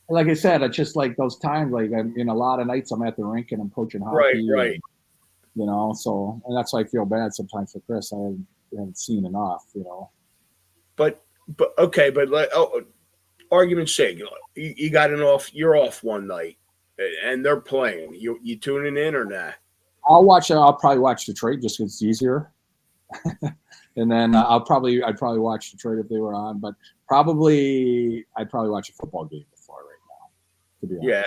Like I said, it's just like those times. Like I'm in a lot of nights, I'm at the rink and I'm coaching hockey. Right. And, so and that's why I feel bad sometimes for Chris. I haven't seen enough. But okay, but argument's sake, you got you're off one night, and they're playing. You tuning in or not? I'll probably watch Detroit just because it's easier. And then I'd probably watch Detroit if they were on, but I'd probably watch a football game before right now. To be honest. Yeah.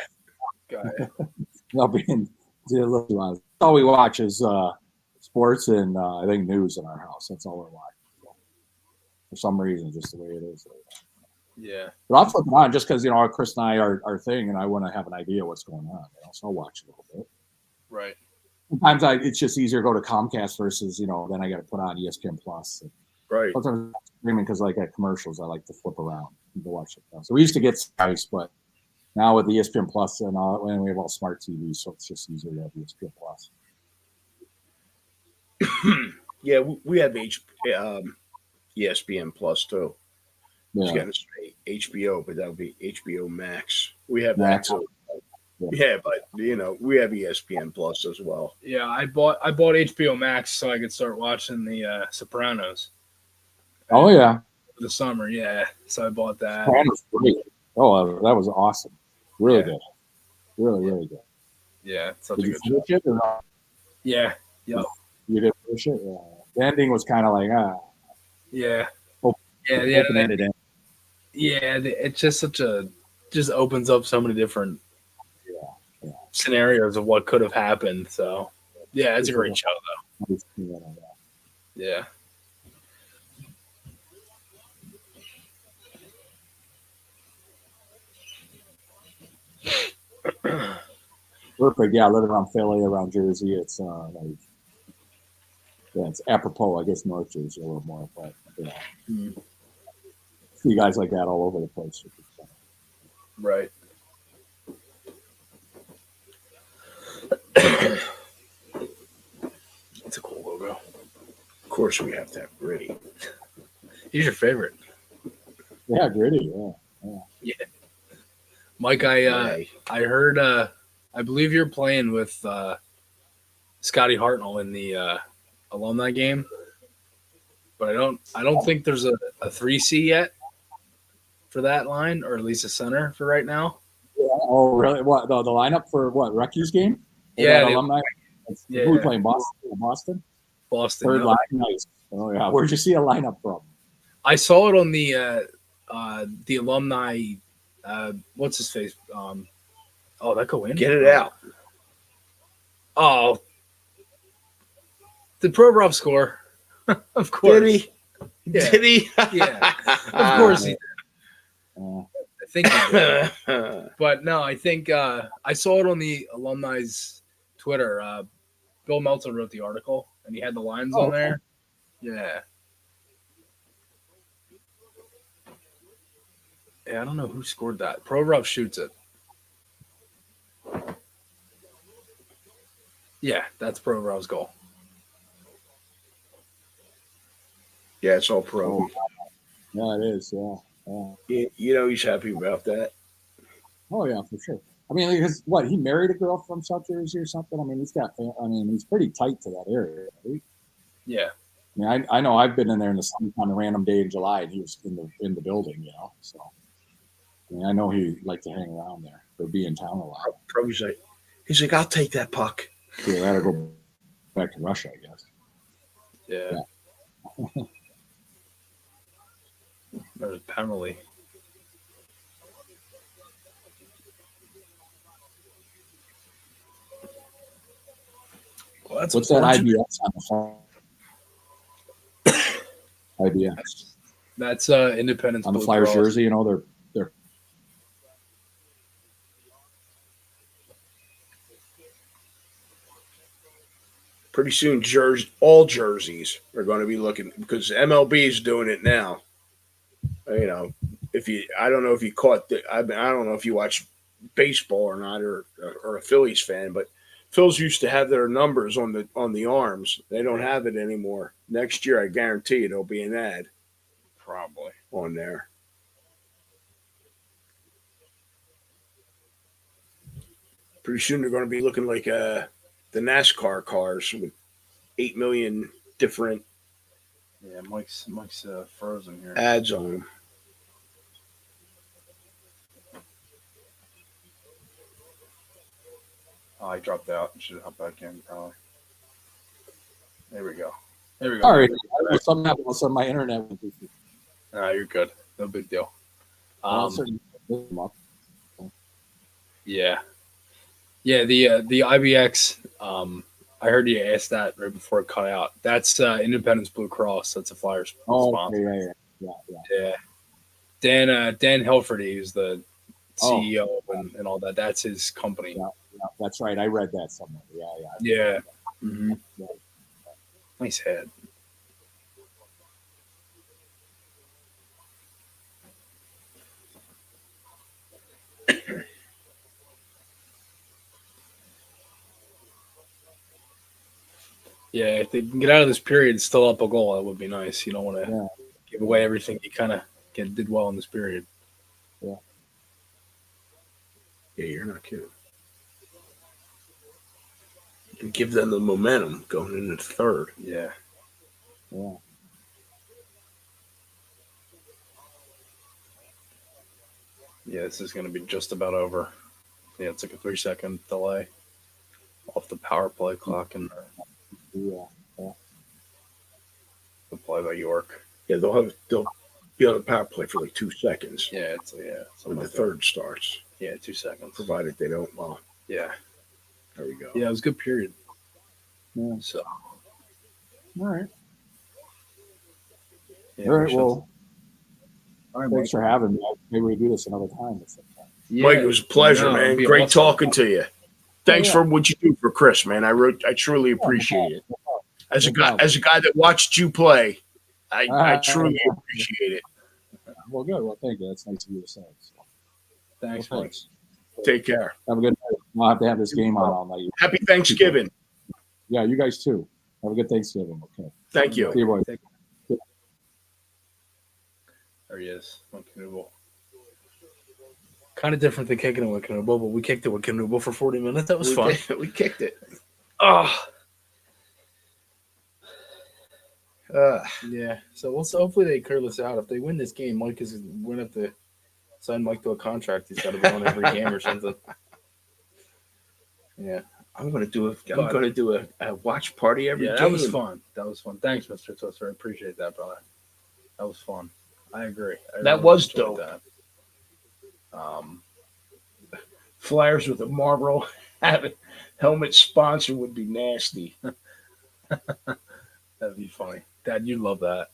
got it. I'll be in a little too honest. All we watch is sports and I think news in our house. That's all we're watching. So, for some reason, just the way it is. Yeah. But I'll flip it on just because Chris and I are our thing, and I want to have an idea what's going on. So I'll watch a little bit. Right. Sometimes it's just easier to go to Comcast versus then I got to put on ESPN Plus. Right. Sometimes I'm streaming because like at commercials, I like to flip around and go watch it. So we used to get Skype, but now with the ESPN Plus and we have all smart TVs, so it's just easier to have ESPN Plus. Yeah, we have ESPN Plus too. Yeah. Going to say HBO, but that would be HBO Max. We have Max. that too. Yeah, but we have ESPN Plus as well. Yeah, I bought HBO Max so I could start watching the Sopranos. Oh yeah. For the summer, yeah. So I bought that. Sopranos great. Oh, that was awesome. Really good. Really good. Yeah, it's such Did a you good finish show. it or not? Yeah. Yep. You did finish it? Yeah. The ending was kind of like Yeah. Yeah. Open-ended end. Yeah, it's just just opens up so many different scenarios of what could have happened. So, yeah, it's a great show, though. Yeah. Perfect. Yeah, living around Philly, around Jersey, it's it's apropos. I guess North Jersey a little more, but see guys like that all over the place. Right. It's a cool logo. Of course, we have to have Gritty. He's your favorite. Yeah, Gritty. Yeah. Mike, I heard. I believe you're playing with Scotty Hartnell in the alumni game, but I don't think there's a 3C yet for that line, or at least a center for right now. Yeah. Oh, really? What the lineup for what Rocky's game? Yeah, alumni. Yeah. Who we playing? Boston. Boston. Third line. Nice. Oh yeah. Where'd you see a lineup from? I saw it on the alumni. What's his face? That go in. Get it out. Oh, did Provorov score? Of course. Did he? Yeah. Did he? Yeah. Of course he did. think he did. But no, I think I saw it on the alumni's Twitter. Bill Meltzer wrote the article, and he had the lines on there. Yeah. Yeah, I don't know who scored that. Provorov shoots it. Yeah, that's Provorov's goal. Yeah, it's all pro. Yeah, it is. Yeah. You know he's happy about that. Oh yeah, for sure. I mean, because what, he married a girl from South Jersey or something. I mean, he's pretty tight to that area. Right? Yeah. I mean, I know I've been in there in the summer on a random day in July, and he was in the building. So I mean, I know he liked to hang around there or be in town a lot. Probably he's like, I'll take that puck. Yeah, that'll go back to Russia, I guess. Yeah. There's a penalty. Well, what's that IBS on the phone? IBS. That's Independence on the Blue Flyers Cross. jersey. You know, they're pretty soon. All jerseys are going to be looking, because MLB is doing it now. You know, I don't know if you caught I don't know if you watch baseball or not, or a Phillies fan, but Phils used to have their numbers on the arms. They don't have it anymore. Next year, I guarantee you, there'll be an ad Probably on there. Pretty soon, they're going to be looking like the NASCAR cars with 8 million different Mike's frozen here. ads on them. Oh, I dropped out. Should hop back in, probably. There we go. All right. Something happened with my internet. You're good. No big deal. Yeah. Yeah, the IBX, I heard you ask that right before it cut out. That's Independence Blue Cross. That's a Flyers sponsor. Yeah. Dan Hilferty is the CEO and all that. That's his company. Yeah, that's right. I read that somewhere. Yeah. Mm-hmm. Nice head. Yeah, if they can get out of this period still up a goal, that would be nice. You don't want to give away everything you kind of did well in this period. Yeah. Yeah, you're not kidding. You can give them the momentum going into the third. Yeah. Yeah. Yeah, this is going to be just about over. Yeah, it's like a 3-second delay off the power play clock and the play by York. Yeah, they'll be on the power play for like 2 seconds. Yeah, when the third starts. Yeah, 2 seconds. Provided they don't. Well, yeah. There we go. Yeah, it was a good period. Yeah. So. All right. Yeah, all right. Well. All right, thanks for having me. Maybe we do this another time. Yeah, Mike, it was a pleasure, man. Great awesome. Talking to you. Thanks for what you do for Chris, man. I truly appreciate it. As a guy that watched you play, I truly appreciate it. Well, good. Well, thank you. That's nice of you to say. So. Thanks, Mike. Take care. Have a good night. I'll have to have this game on all night. Happy Thanksgiving. Yeah, you guys too. Have a good Thanksgiving. Okay. Thank you. See you, boys. There he is, KNuble. Kind of different than kicking it with KNuble, but we kicked it with KNuble for 40 minutes. That was fun. We kicked it. Yeah. So hopefully they clear this out. If they win this game, Mike is going to have to sign Mike to a contract. He's got to be on every game or something. Yeah. I'm going to do a watch party every game. That was fun. Thanks, Mr. Twister. I appreciate that, brother. That was fun. I agree. That was dope. That. Flyers with a Marlboro helmet sponsor would be nasty. That'd be funny. Dad, you'd love that.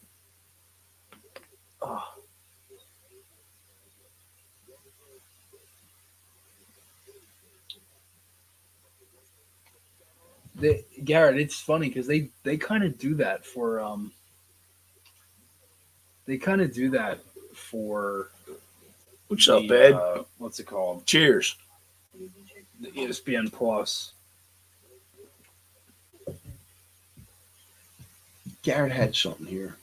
Garrett, it's funny because they kind of do that for they kind of do that for What's up, the Ed? what's it called, Cheers. the ESPN Plus. Garrett had something here.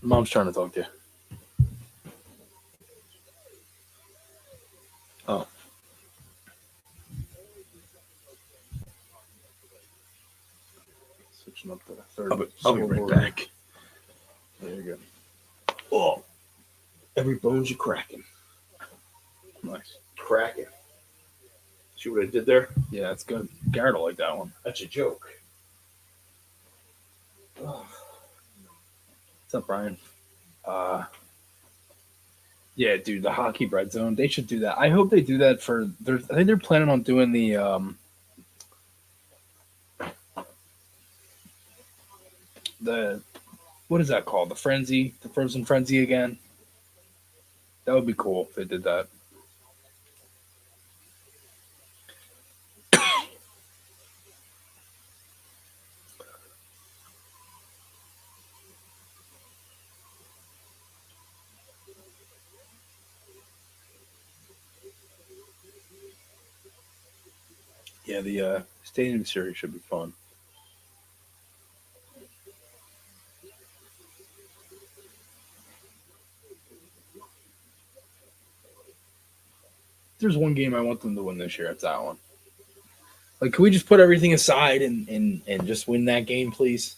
Mom's trying to talk to you. Oh, Switching up to the third. I'll be right scoreboard. back. There you go. Oh, every bone's a cracking. Nice. Cracking. See what I did there? Yeah, it's good. Garrett will like that one. That's a joke. What's up, Brian? Yeah, dude, the hockey bread zone. They should do that. I hope they do that for. I think they're planning on doing the what is that called? The frenzy, the frozen frenzy again. That would be cool if they did that. Yeah, the stadium series should be fun. If there's one game I want them to win this year, it's that one. Like, can we just put everything aside and just win that game, please?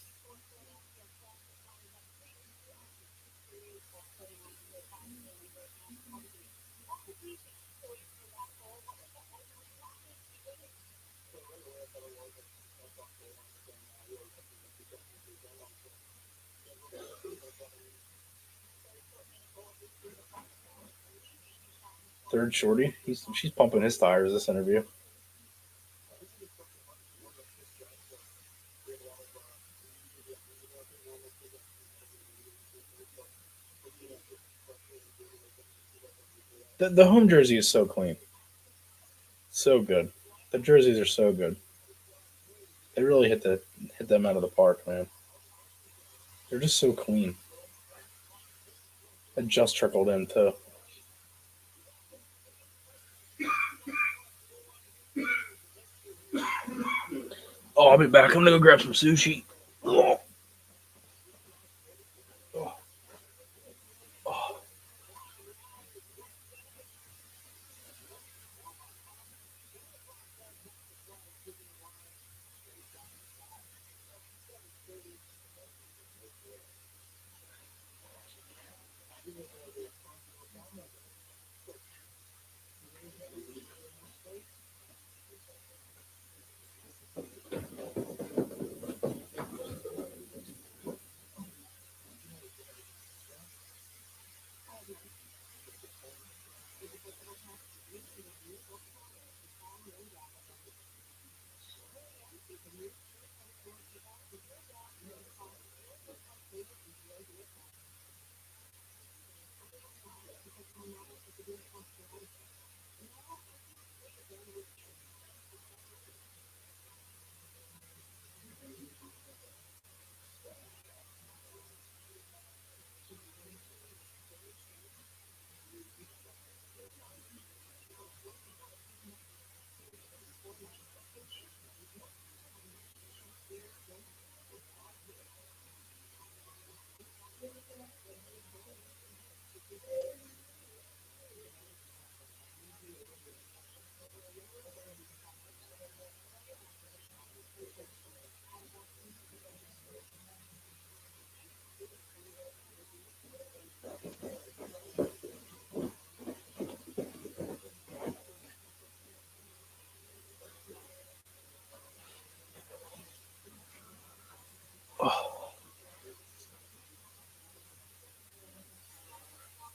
Third shorty, she's pumping his tires this interview. The home jersey is so clean, so good. The jerseys are so good. They really hit them out of the park, man. They're just so clean. It just trickled in too. Oh, I'll be back. I'm gonna go grab some sushi. Oh. Oh. Oh.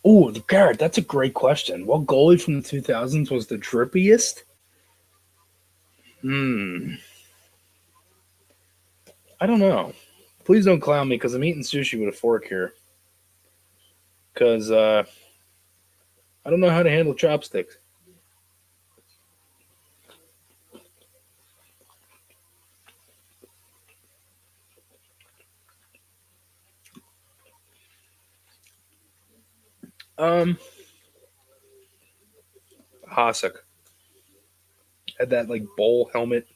Oh, Garrett, that's a great question. What goalie from the 2000s was the drippiest? I don't know. Please don't clown me because I'm eating sushi with a fork here. Because I don't know how to handle chopsticks. Um, Hasek had that like bowl helmet.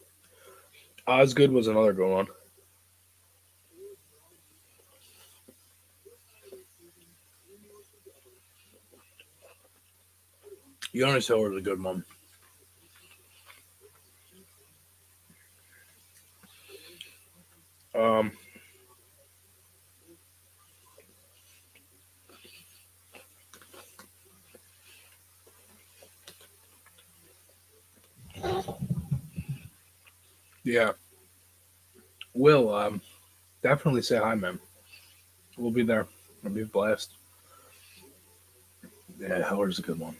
Osgood was another good one. Jonas Hill was a good one. Um, yeah, Will, definitely say hi, man. We'll be there. It'll be a blast. Yeah, Howard's a good one.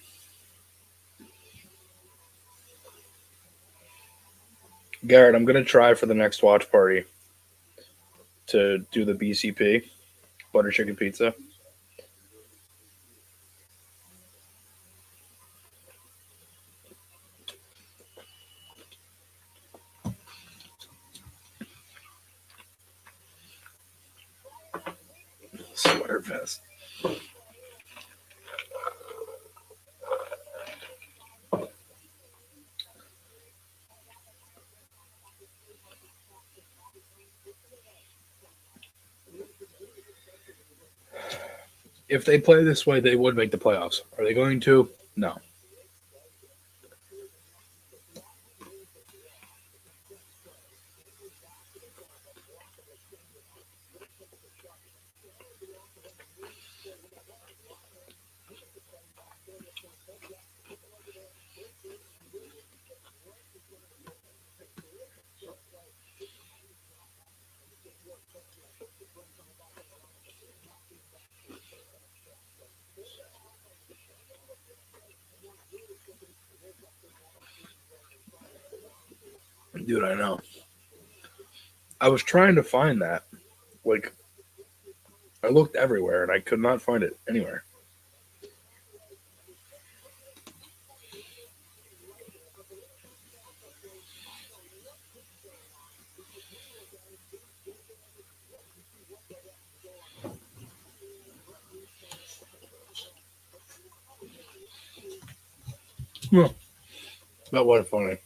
Garrett, I'm gonna try for the next watch party to do the BCP butter chicken pizza. Sweater vest. If they play this way, they would make the playoffs. Are they going to? No. Dude, I know. I was trying to find that. Like, I looked everywhere and I could not find it anywhere. Huh. That was funny.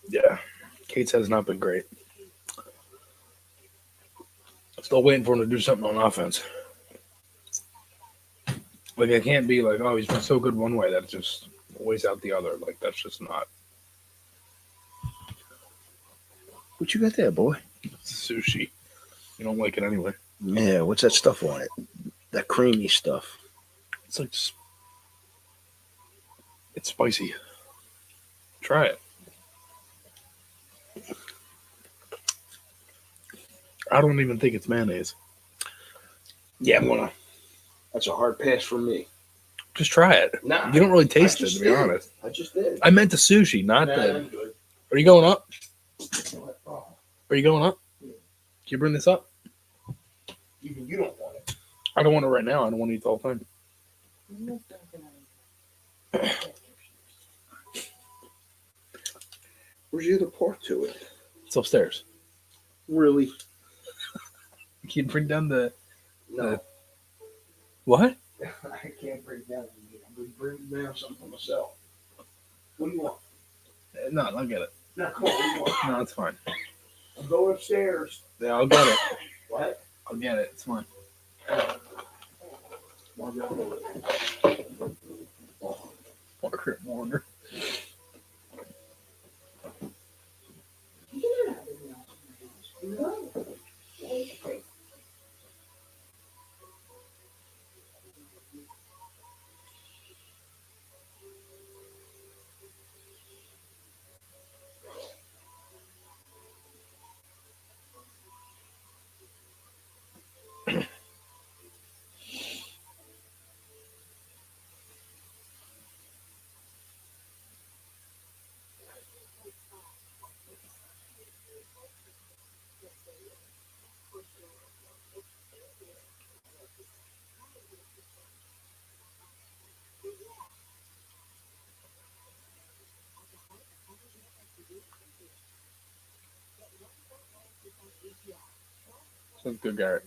Yeah. Kate's has not been great. Still waiting for him to do something on offense. Like, I can't be like, oh, he's been so good one way that it just weighs out the other. Like, that's just not What you got there, boy? sushi. You don't like it anyway. Yeah, what's that stuff on it? That creamy stuff. It's like, it's spicy. Try it. I don't even think it's mayonnaise. Yeah, I'm gonna. That's a hard pass for me. Just try it. Nah, You don't really taste it, just to be did. honest. I just did. I meant the sushi, not Nah, the. I'm good. Are you going up? No problem. Are you going up? Yeah. Can you bring this up? Even you don't want it. I don't want it right now. I don't want to eat the whole thing. Where's the other part to it? It's upstairs. Really? Can you bring down the No. what? I can't break down the meat. I'm going to bring down something for myself. What do you want? No, I'll get it. No, come on. What do you want? No, it's fine. I'm going upstairs. Yeah, I'll get it. What? I'll get it. It's fine. Margaret. Sounds good, Garrett.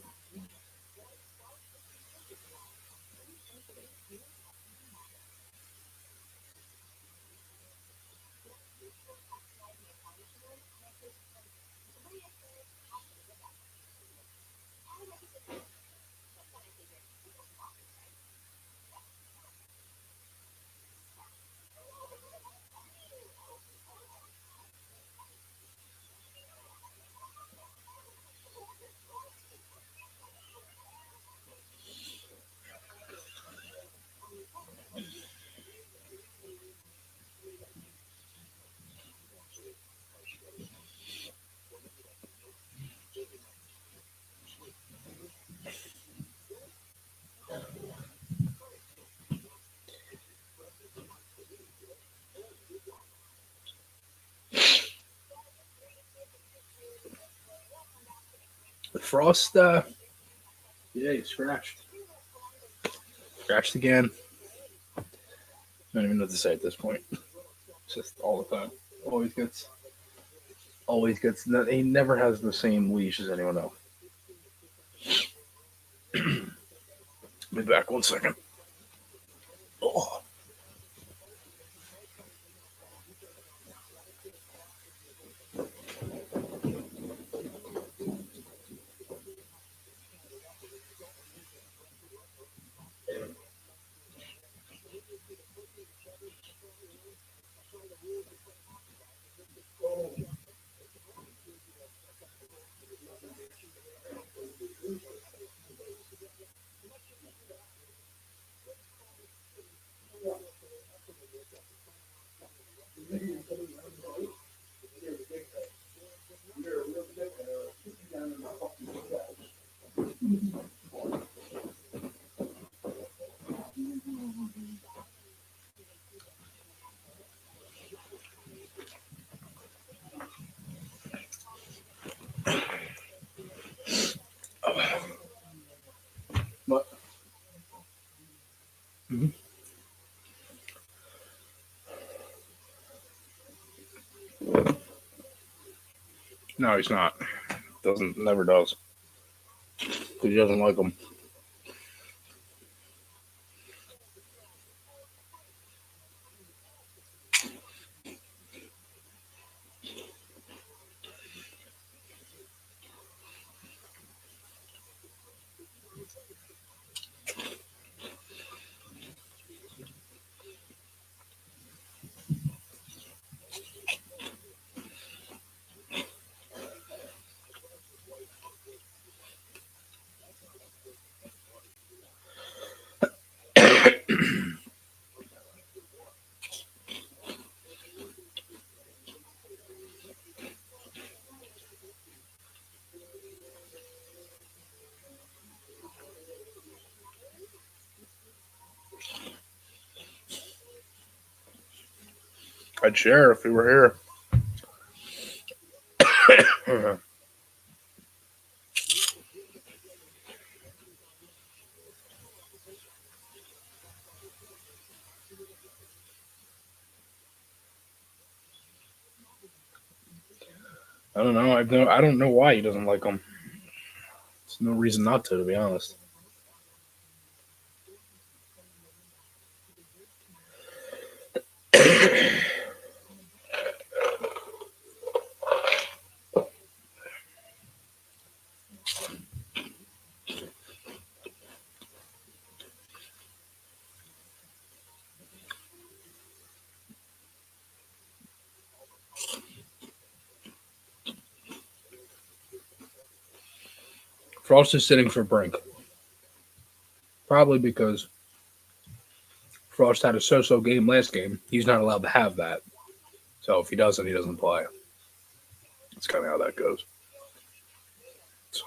Frost, yeah, he scratched. Scratched again. I don't even know what to say at this point. It's just all the time. Always gets. He never has the same leash as anyone else. Be back 1 second. Oh. What? Mm-hmm. No, he's not. Doesn't. Never does. He doesn't like them. I'd share if he were here. I don't know. I don't know why he doesn't like them. There's no reason not to be honest. Frost is sitting for Brink. Probably because Frost had a so-so game last game. He's not allowed to have that. So if he doesn't, he doesn't play. That's kind of how that goes. So.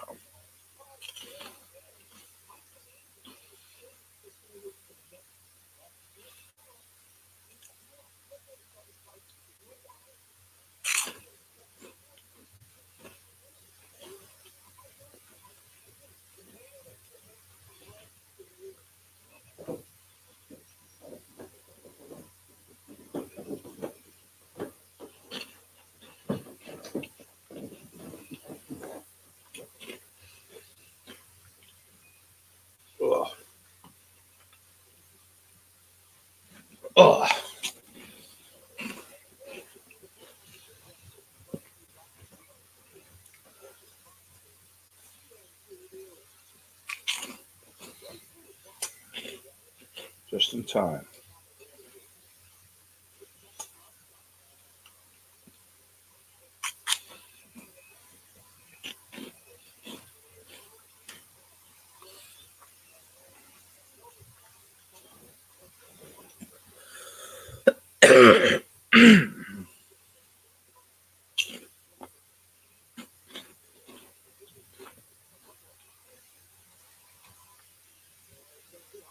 just in time.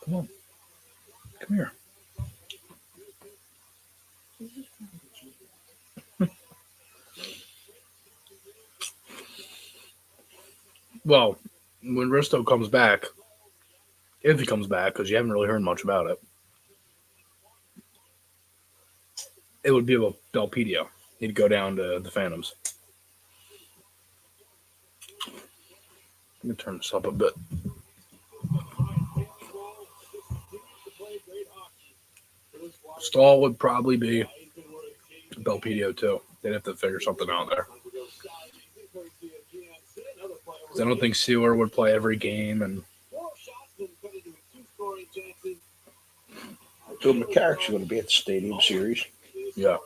Come on. Come here. Well, when Risto comes back, if he comes back, because you haven't really heard much about it would be about Belpedio. He'd go down to the Phantoms. Let me turn this up a bit. Stall would probably be Belpedio too. They'd have to figure something out there. I don't think Sewer would play every game, and Bill McCarrick's going to be at the Stadium Series. yeah.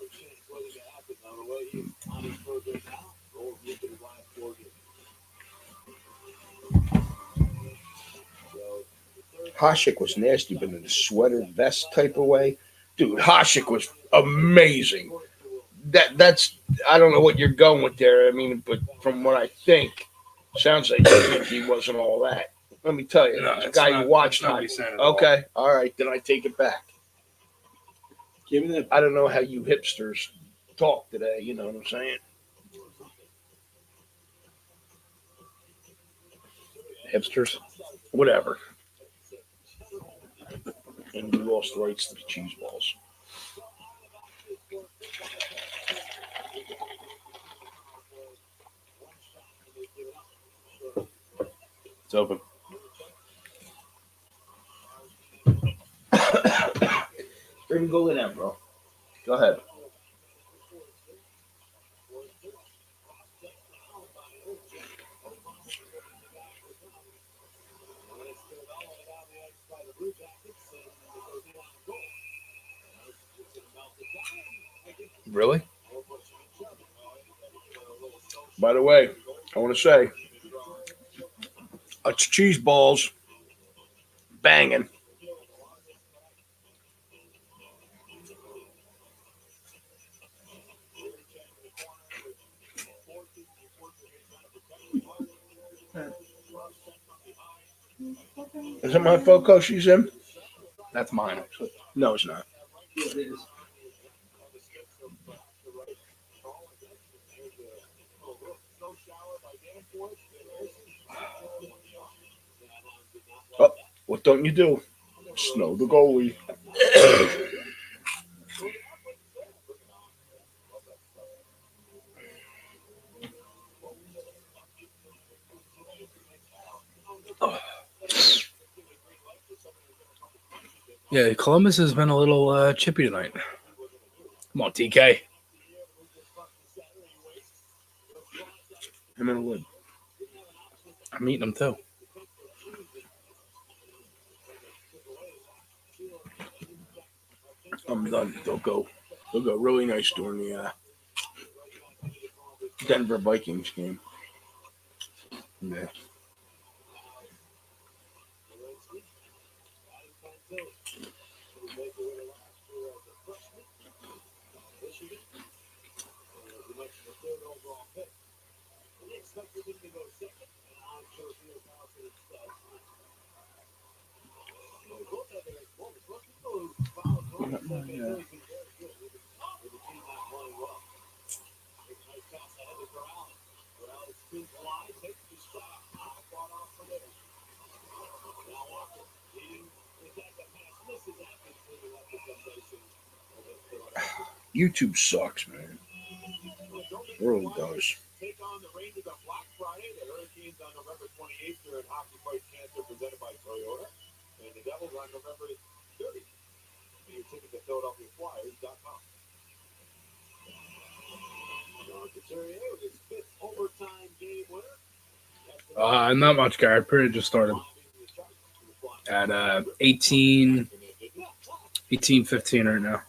Hasek was nasty, but in a sweater vest type of way. Dude, Hasek was amazing. That's I don't know what you're going with there. I mean, but from what I think, sounds like he wasn't all that. Let me tell you, No, the it's guy not- who watched that's not Hasek. me saying at all. Okay, all right, then I take it back. Give me that. I don't know how you hipsters talk today. You know what I'm saying? Hipsters. Whatever. And we lost the rights to the cheese balls. It's open. Bring go in, bro. Go ahead. Really? By the way, I want to say, it's cheese balls banging. Is it my photo she's in? That's mine, actually. No, it's not. It is. Oh, what don't you do? Snow the goalie. Yeah, Columbus has been a little chippy tonight. Come on, TK. Him in a wood. I'm eating them too. I'm done. They'll go really nice during the Denver Vikings game. Yeah. YouTube sucks, man. It really does. Take on the Rangers on Black Friday. The Hurricanes on November 28th during Hockey Fight Cancer presented by Toyota. And the Devils on November 30th. And your ticket to PhiladelphiaFlyers.com. John Couturier with his fifth overtime game winner. Not much, Garrett. Period just started at 18-7. 18-15 right now.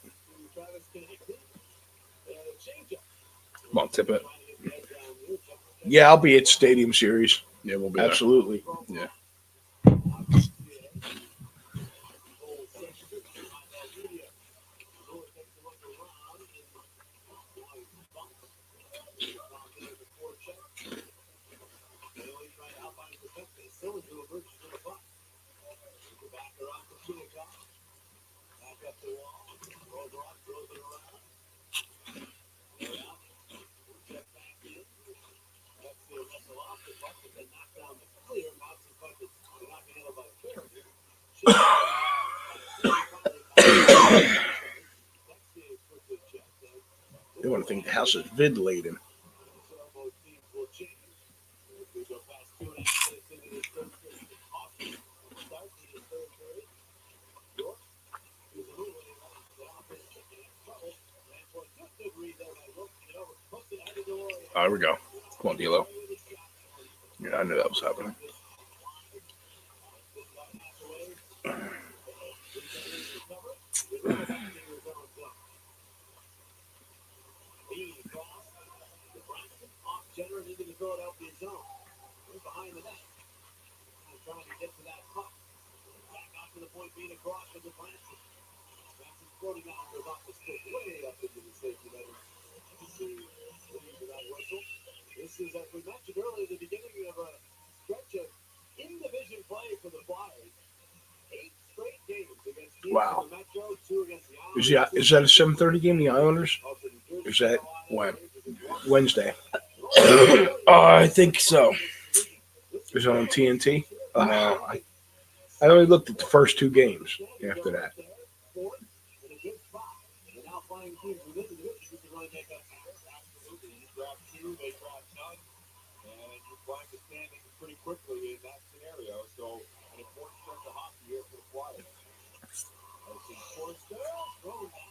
Come on, tip it. Yeah, I'll be at Stadium Series. Yeah, we'll be there. Absolutely. Yeah. They want to think the house is vid laden. There we go. Come on, D'Lo. Yeah, I knew that was happening. This is, as we mentioned earlier, the beginning of a stretch of in-division play for the Flyers. 8 straight games against teams Wow. in the Metro, 2 against the Islanders. Is that a 7:30 game, the Islanders? Is that when? Wednesday. I think so. Is it on TNT? I only looked at the first 2 games after that. Pretty quickly in that scenario, so an important stretch of hockey here for the Flyers.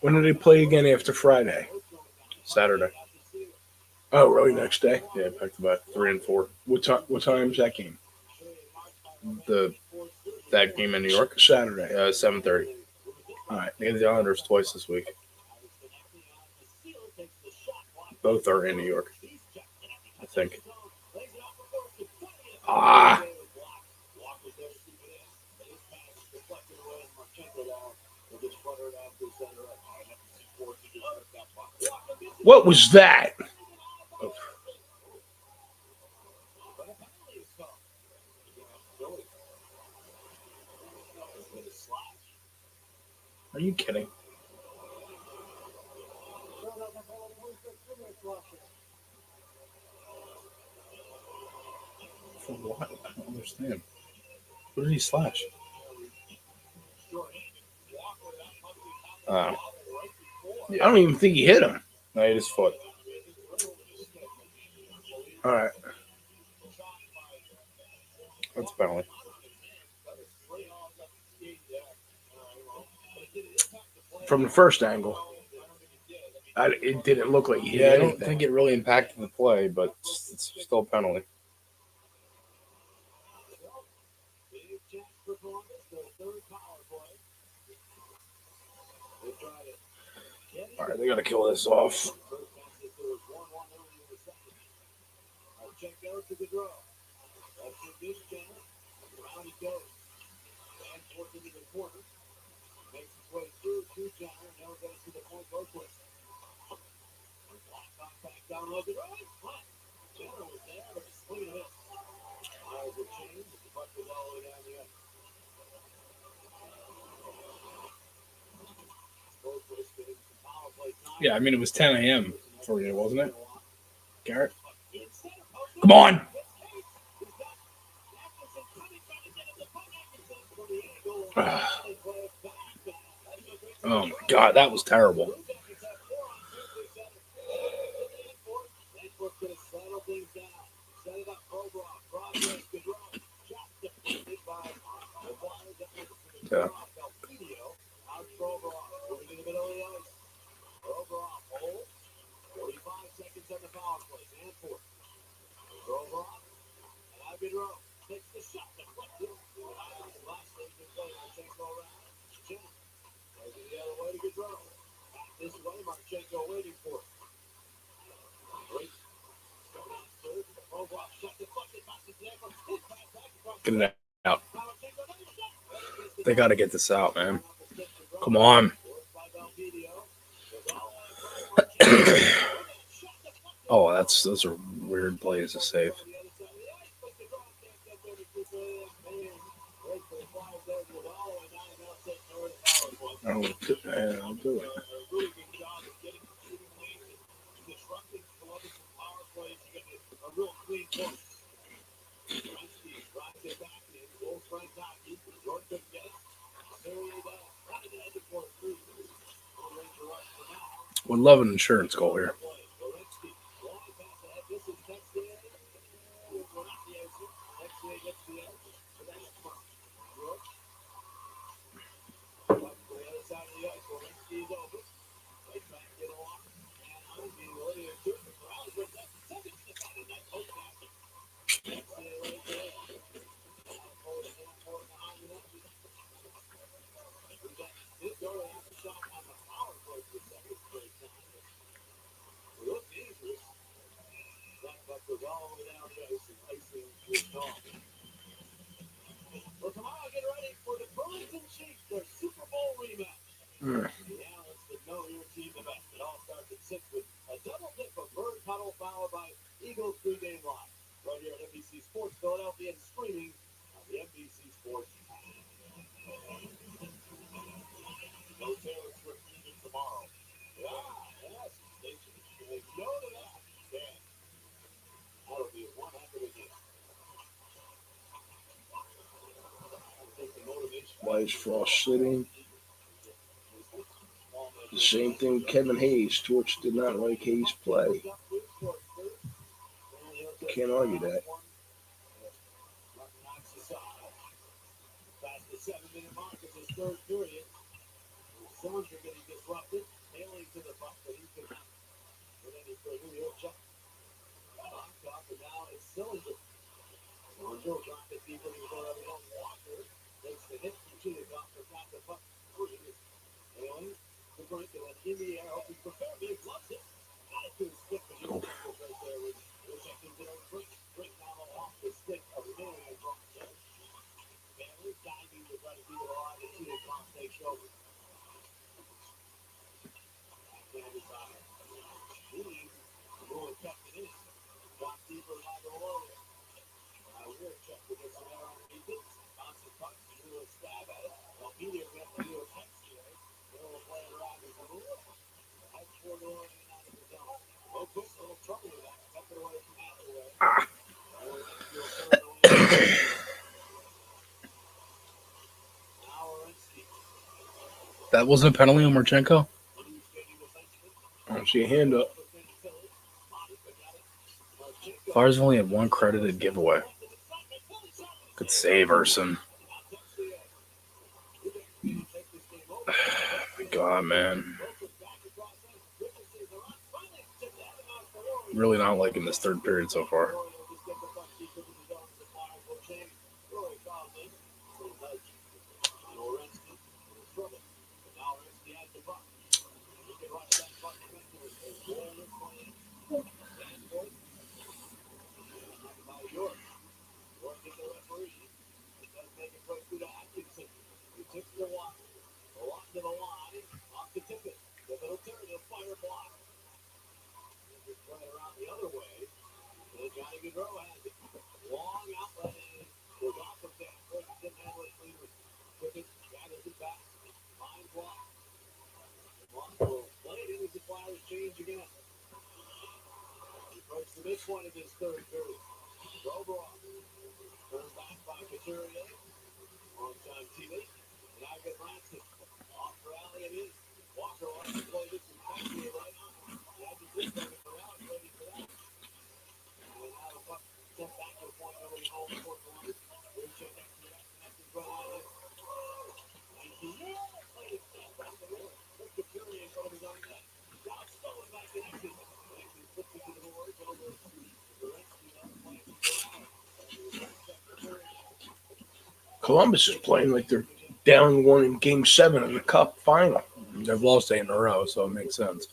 When do they play again after Friday? Saturday. Oh, really? Next day? Yeah, back to back 3 and 4. What time is that game? That game in New York. Saturday. 7:30. All right. They get the Islanders twice this week. Both are in New York, I think. What was that? Are you kidding? For what? I don't understand. What did he slash? I don't even think he hit him. No, he hit his foot. All right. That's a penalty. From the first angle, it didn't look like he hit Yeah, I don't anything. think it really impacted the play, but it's still a penalty. All right, they got to kill this off. Yeah, I mean, it was 10 a.m. for you, wasn't it, Garrett? Come on! Oh, my God, that was terrible. Yeah. Get it out. They got to get this out, man. Come on. Oh, those are weird plays to save. I'll do it. Would love an insurance goal here. Why is Frost sitting? The same thing with Kevin Hayes. Torch did not like Hayes' play. Can't argue that. That wasn't a penalty on Marchenko? I don't see a hand up. Flyers only had one credited giveaway. Good save, Urson. My God, man. Really not liking this third period so far. Columbus is playing like they're down one in Game 7 in the Cup final. They've lost 8 in a row, so it makes sense.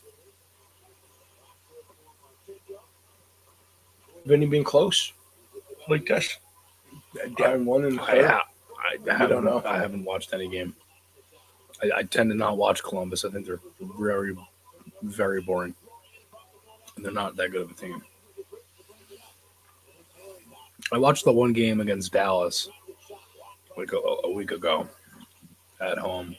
Have any been close like this? down one in the I, third. haven't, know. I haven't watched any game. I tend to not watch Columbus. I think they're very, very boring. And they're not that good of a team. I watched the one game against Dallas like a week ago at home.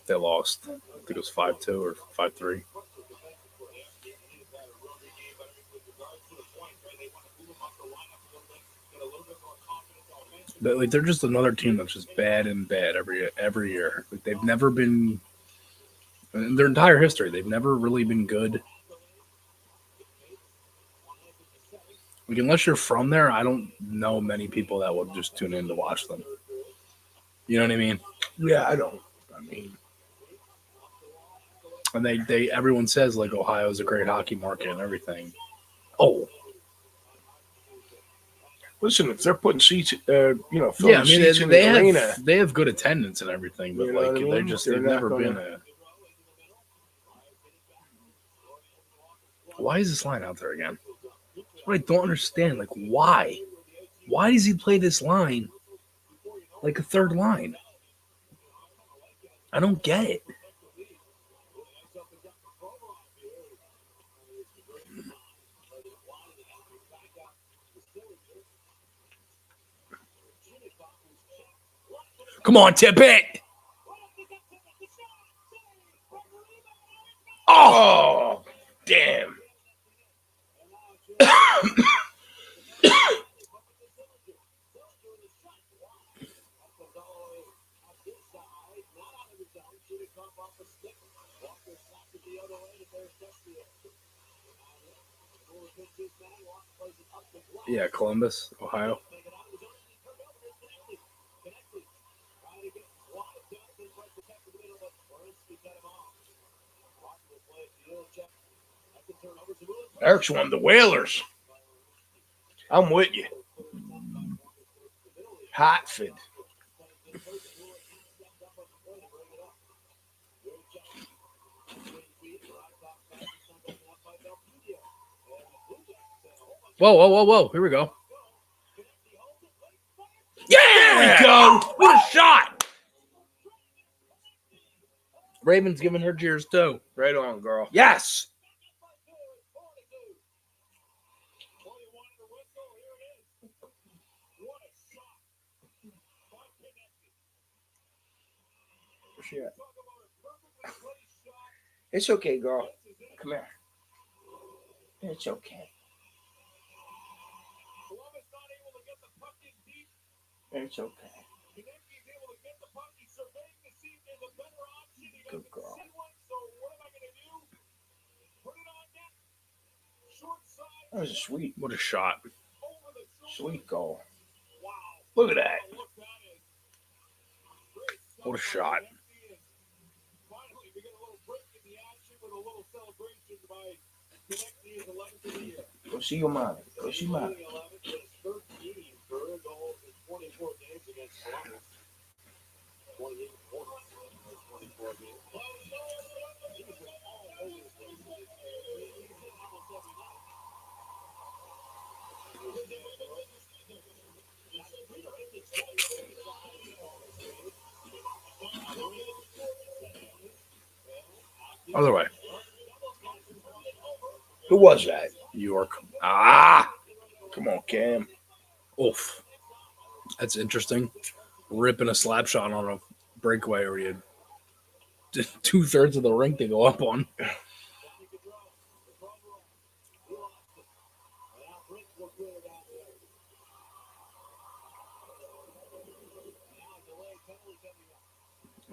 They lost. I think it was 5-2 or 5-3. They're just another team that's just bad and bad every year. Like they've never been in their entire history. They've never really been good. Like unless you're from there, I don't know many people that would just tune in to watch them. You know what I mean? Yeah, I don't. I mean, And they everyone says like Ohio's a great hockey market and everything. oh, listen, if they're putting seats, filling Yeah, I mean seats in they the arena, have good attendance and everything, but You know like what I mean? they've They're never not been gonna- a. Why is this line out there again? That's what I don't understand. Like why? Why does he play this line like a third line? I don't get it. Come on, tip it. Oh, damn. Yeah, Columbus, Ohio. Eric's one of the Whalers. I'm with you. Hartford. Whoa. Here we go. Yeah, there we go. What a shot. Raven's giving her cheers too. Right on, girl. Yes. Shit. It's okay, girl. Come here. It's okay. It's okay. Good girl. That was a sweet, What a shot. sweet goal. Look at that. What a shot. Go see your mommy. Go see mommy. Other way. Who was that? York. Come on, Cam. Oof. That's interesting. Ripping a slap shot on a breakaway where you had 2/3 of the rink to go up on.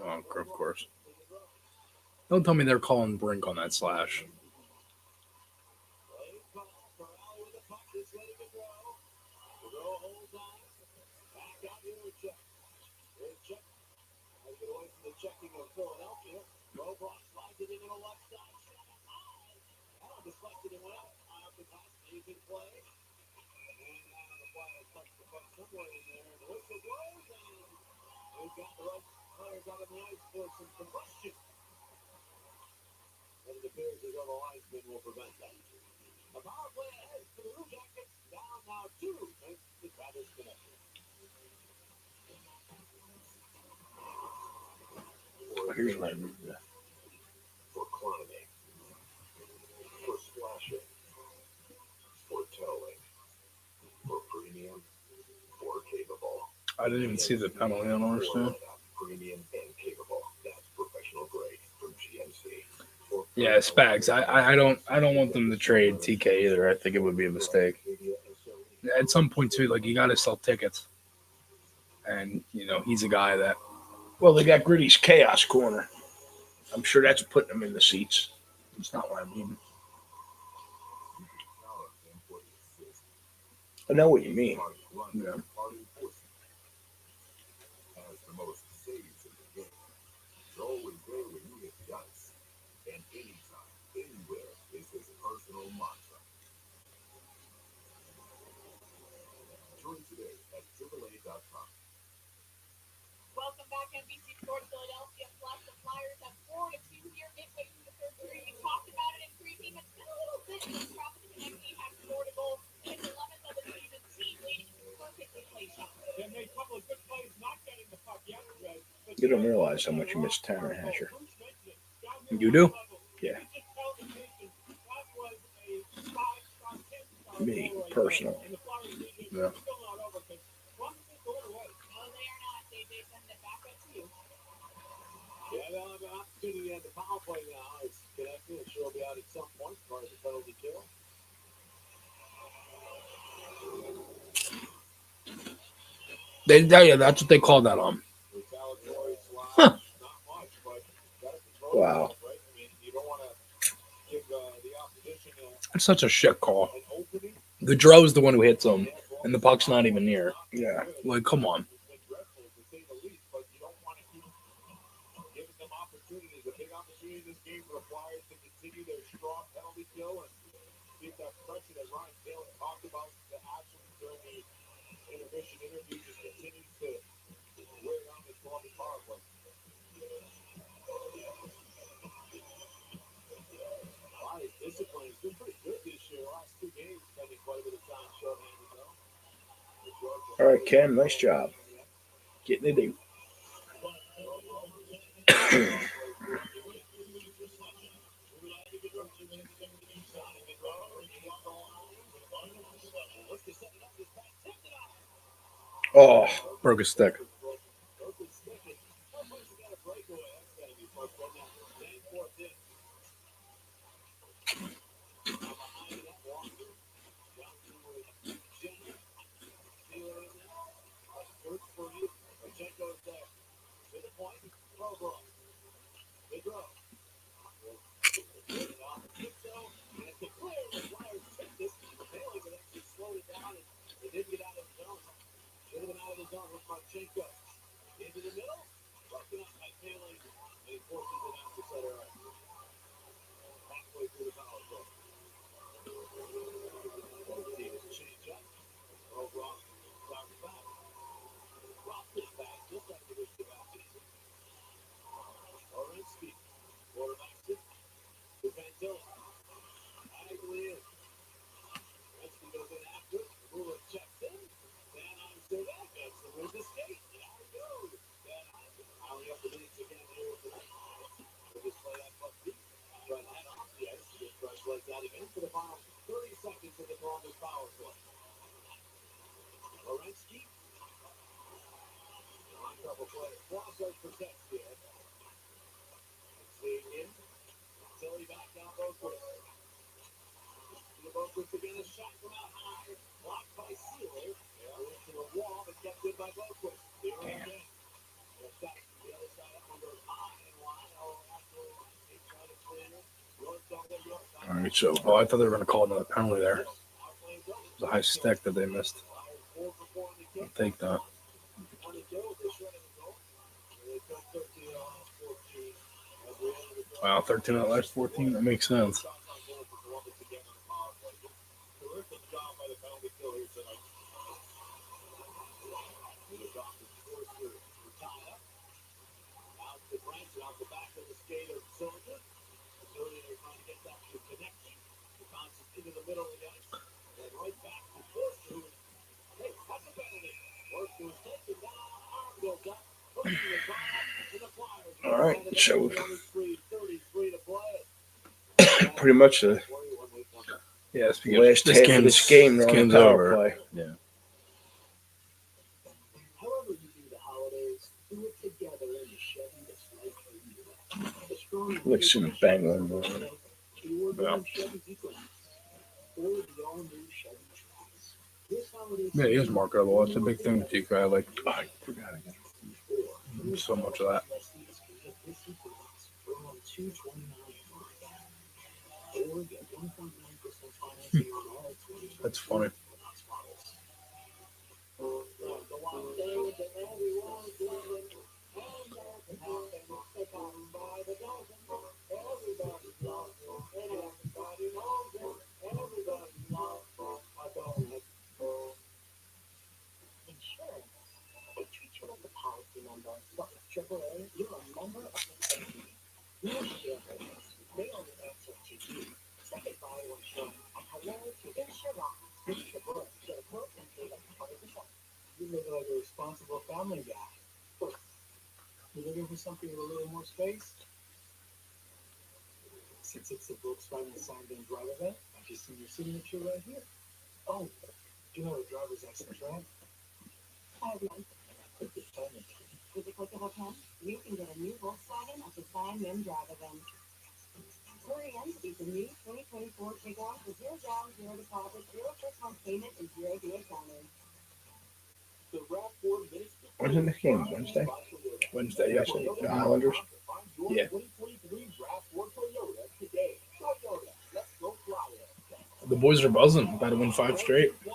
Oh, of course. Don't tell me they're calling Brink on that slash. for clowning, for splashing, for toweling, for premium, for capable. I didn't even see the penalty. I don't understand. Premium and capable. That's professional grade from GMC. Yeah, Spags. I don't want them to trade TK either. I think it would be a mistake. At some point too, like you got to sell tickets, and he's a guy that. Well, they got Gritty's Chaos Corner. I'm sure that's putting them in the seats. It's not what I mean. I know what you mean. Yeah. Has the most saves in the game. It's always there when you hit the ice. And anytime, anywhere is his personal mantra. Join today at AAA.com. Welcome back, NBC Sports Philadelphia. Plus, the Flyers have 4-2 here midway through the third period. We talked about it in pregame. It's been a little bit since Travis Konecny has scored a goal in his 11th of the season. Team leading perfectly placed shot. They made a couple of good plays not getting the puck yesterday. You don't realize how much you miss Tanner Hatcher. You do? Yeah. Me, personal. Yeah. Yeah, they'll have an opportunity at the power play now. It's connected. It should be out at some point. Part of the penalty kill. Yeah, that's what they call that on. Retaliatory slide. Huh. Not much, but gotta control Wow. yourself, right? I mean, you don't want to give the opposition It's such a shit call. an opening. Gaudreau's the one who hits him, and the puck's not even near. Yeah. Like, come on. It's been dreadful, to say the least, but you don't want to keep giving them opportunities. A big opportunity in this game for the Flyers to continue their strong penalty kill and keep that pressure that Ryan Taylor talked about, the actions during the intermission interview just continues to wear down this Columbus power play. Flyers discipline has been pretty good this year. Last two games, spending quite a bit of time shorthanded though. All right, Ken. Nice job. Getting it in. Oh, Broke a stick. Into the middle, broken up by Taylor, and he forces it out to center ice. Halfway through the power play. Both teams change up. Ross starts back. Ross is back, just like the Wichita Badgers. Orensky, quarterbacks it to Fantilli. Bagley in. Orensky goes in after it. Mueller checks in. Van Eyck gets the win to skate. There we go. Van Eyck piling up the minutes again here tonight. We'll just play that puck deep. Try to head off the ice. Get fresh legs out again for the final 30 seconds of the Columbus power play. Orensky. On couple play. Crossover protects here. Staying in. Tilly back down Boquist. To Boquist again. A shot from out high. Blocked by Sealer. Went to the wall, but kept in by Boquist. Here again. Back to the other side. That one goes high and wide. After they try to clear. All right, so I thought they were going to call another penalty there. It was a high stick that they missed. I'll take that. Wow, 13 out of the last 14. That makes sense. all right. So pretty much the Yes, because last half of this game they're on game's the power over. play. Yeah. However you do the holidays, do it together in the Chevy that's right for you. The strong Like some bang one more. or the Yeah. new Chevy Equinox, or the all-new Chevy Trax. This holiday Yeah, he is season, Mark Elwell. It's a big thing with Chico. I like I forgot again. so much of that. Leslies can get this Equinox for around $229 a month. Or get 1.9% financing on all 2020 That's funny. Equinox models. The one thing that everyone's doing, and that happens to come by the dozen. Everybody loves it, and everybody knows it. Everybody loves a donut. Insurance. They treat you like a policy member. Look, AAA, you're a member of the family. You're shareholders. They only answer to you. Say goodbye to insurance and hello to insurance. It's the book. Get a quote and pay like 20%. You look like a responsible family guy. You looking for something with a little more space? Since it's a Volkswagen signed in drive event, I've just seen your signature right here. Oh, do you have a driver's license, right? I have one. With the family. With the click of a pen, you can get a new Volkswagen at the Sign Them Drive event. Hurry in to beat the new 2024 Tiguan with 0 down, 0 deposit, 0 first month payment, and 0 days counted. The RAV4 Ministry When's the game? Wednesday? Wednesday, yeah. The Islanders? Yeah. 2023 RAV4 Toyota today. Toyota, let's go fly it. The boys are buzzing. About to win 5 straight. The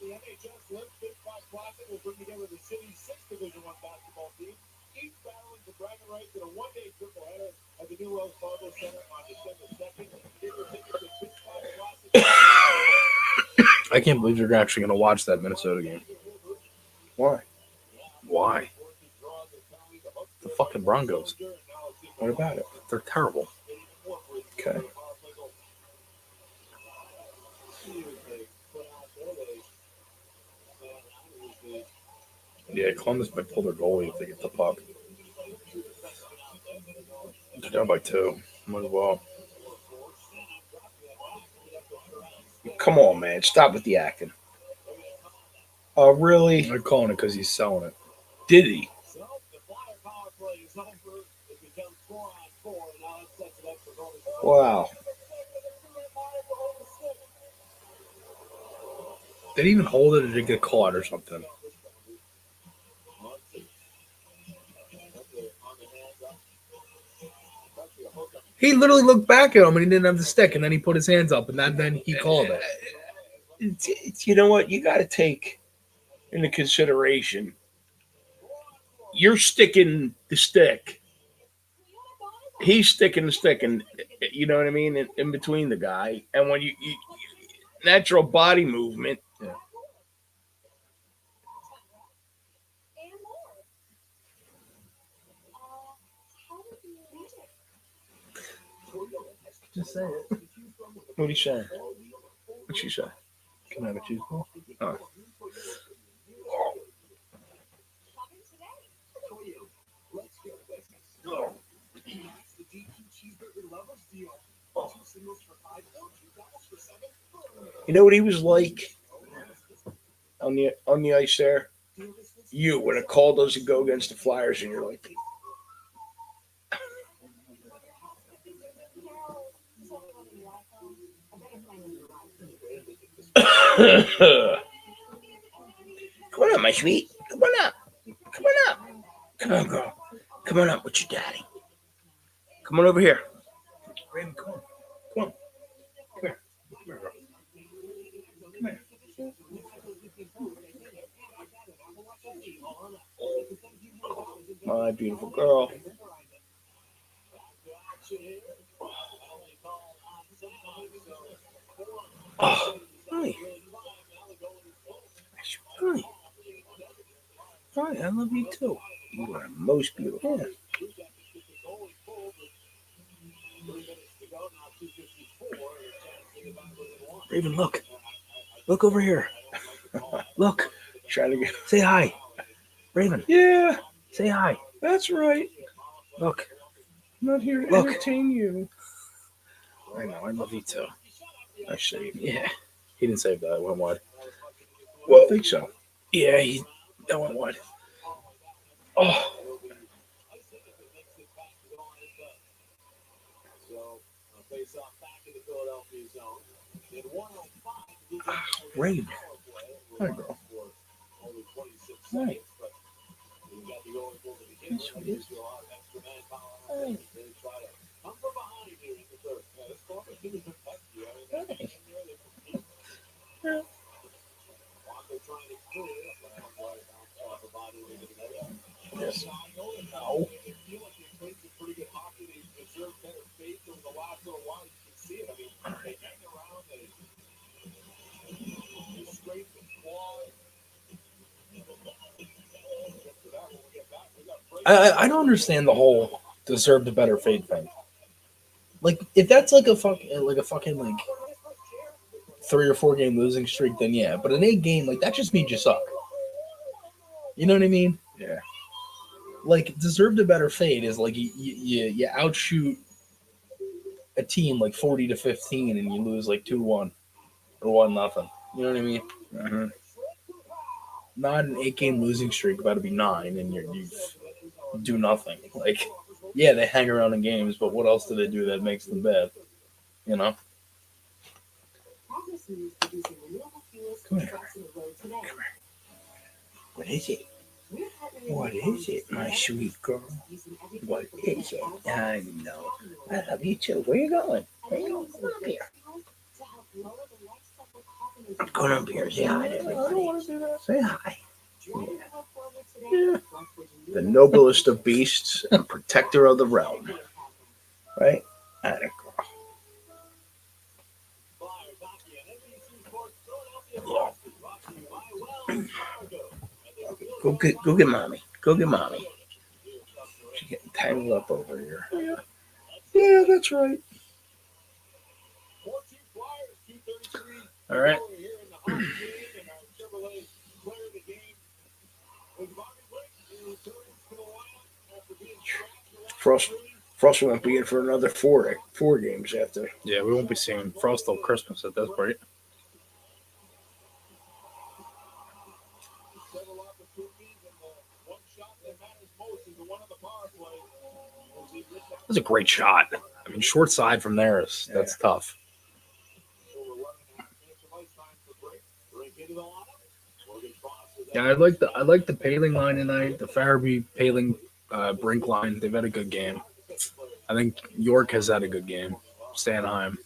NHS Limp Big 5 Classic will bring together the city's 6th Division I basketball team, each battling for bragging rights in a one-day triple header at the new Wells Fargo Center on December 2nd. Get your tickets at Big 5 Classic. I can't believe you're actually going to watch that Minnesota game. Why? Why? The fucking Broncos. What about it? They're terrible. Okay. Yeah, Columbus might pull their goalie if they get the puck. They're down by 2. Might as well. Come on, man. Stop with the acting. Oh, really? They're calling it because he's selling it. Did he? So the Flyer power play is over. It becomes 4-on-4. Now that sets it up for going forward. Wow. They didn't even hold it or did it get caught or something? He literally looked back at him and he didn't have the stick, and then he put his hands up, and then he called it. You know what? You got to take into consideration. You're sticking the stick. He's sticking the stick, and you know what I mean, in between the guy. And when you natural body movement. Yeah. And more. How did you use it? Just say it. What are you saying? What'd she say? Can I have a cheese ball? Oh. Shopping today. Let's get business. That's the DQ Cheeseburger Lovers Deal. 2 singles for $5 or 2 doubles for $7. You know what he was like on the ice there? You, when a call doesn't go against the Flyers, and you're like, come on up, my sweet. Come on up. Come on up. Come on, girl. Come on up with your daddy. Come on over here. Raven, come on. Come on. Come here. Come here, girl. Come here. My beautiful girl. Oh, hi. Hi. Hi, I love you too. You are most beautiful. Yeah. Raven, look. Look over here. Look. Trying to get. Say hi. Raven, Yeah, say hi. that's right. Look, I'm not here to Look. entertain you. I know, I love you too. I say, Yeah, he didn't save that. It went wide. well, I think so. Yeah, that went wide. Oh, Face off back in the Philadelphia zone. In 105, Rain. Hi, girl. only 26 Hi. seconds, but you got the going for the beginning. Yes, we is. A lot of extra manpower. They try to come from behind here in the third. Yeah, this Columbus team has been pesky. I mean, they compete. Walker trying to clear, but I don't know why bounced off the body into the net. Yes. No. They feel like they played some pretty good hockey. They deserve better faith over the last little while. You can see it. I mean, they hang around, they scrape and claw. I don't understand the whole deserved a better fate thing. Like, if that's like a fucking like 3 or 4 game losing streak, then yeah. But an 8 game, like, that just means you suck. You know what I mean? Yeah. Like, deserved a better fate is like you outshoot a team like 40-15 and you lose like 2-1 or 1-0. You know what I mean? Uh-huh. Not an 8 game losing streak about to be 9 and you do nothing. Like, yeah, they hang around in games, but what else do they do that makes them bad? You know? Come here. What is it? What is it, my sweet girl? What is it? I know. I love you too. Where you going? Where you going? Come up here. Come up here. Say hi to everybody. Say hi. Yeah. The noblest of beasts and protector of the realm. Right? Atta girl. Go get mommy. Go get mommy. She's getting tangled up over here. Yeah, that's right. All right. Frost won't be in for another four games after. Yeah, we won't be seeing Frost till Christmas at this point. That's a great shot. I mean, short side from there that's tough. Yeah, I like the Paling line tonight. The Farabee Paling Brink line. They've had a good game. I think York has had a good game. Sanheim's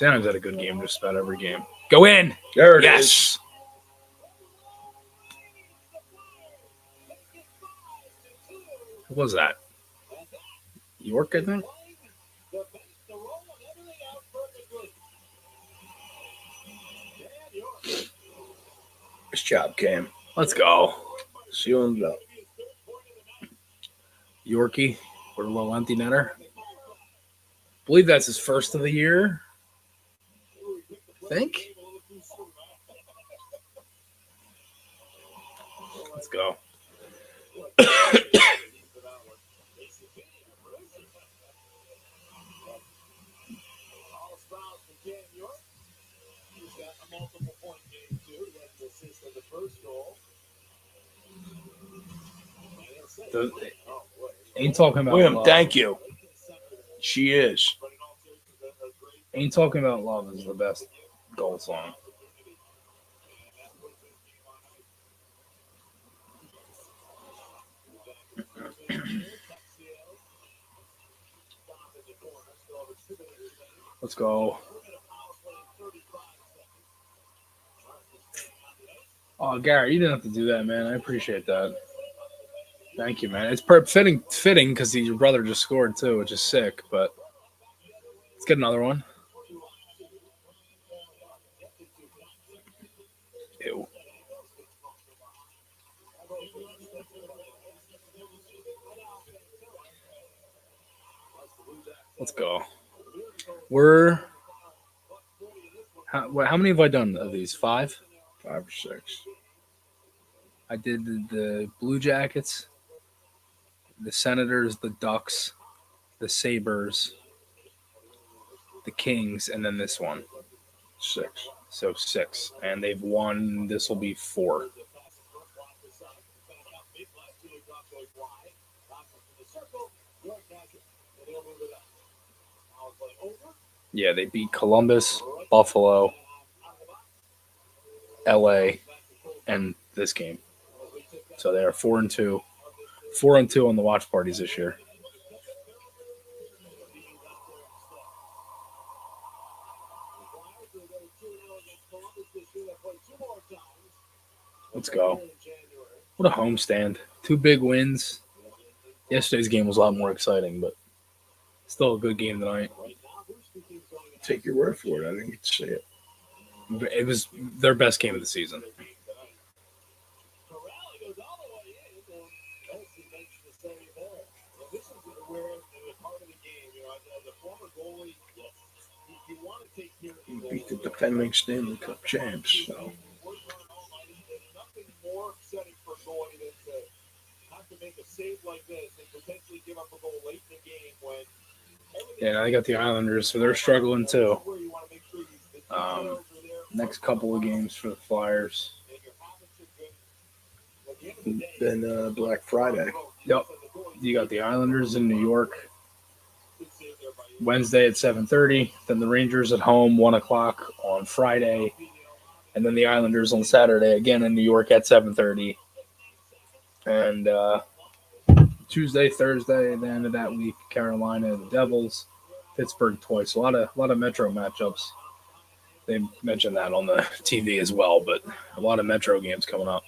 had a good game just about every game. Go in. There it is. Yes. Who was that? York, I think. Nice job, Cam. Let's go. Sealing it up. Yorkie with a little empty netter. I believe that's his first of the year. I think. Let's go. Ain't talking about William, love. thank you. She is. Ain't talking about love is the best goal song. Let's go. Oh, Gary, you didn't have to do that, man. I appreciate that. Thank you, man. It's fitting because your brother just scored too, which is sick. But let's get another one. Ew. Let's go. How many have I done of these? 5? 5 or 6. I did the Blue Jackets. the Senators, the Ducks, the Sabres, the Kings, and then this one. 6. So 6. And they've won. This will be 4. Yeah, they beat Columbus, Buffalo, LA, and this game. So they are 4-2. 4-2 on the watch parties this year. Let's go. What a homestand. 2 big wins. Yesterday's game was a lot more exciting, but still a good game tonight. Take your word for it. I didn't get to see it. It was their best game of the season. You beat the defending Stanley Cup champs. So. Yeah, I got the Islanders, so they're struggling too. Next couple of games for the Flyers. Then Black Friday. Yep. You got the Islanders in New York Wednesday at 7:30. Then the Rangers at home 1:00 on Friday, and then the Islanders on Saturday again in New York at 7:30. And Tuesday, Thursday, the end of that week, Carolina, the Devils, Pittsburgh twice. A lot of Metro matchups. They mentioned that on the TV as well, but a lot of Metro games coming up.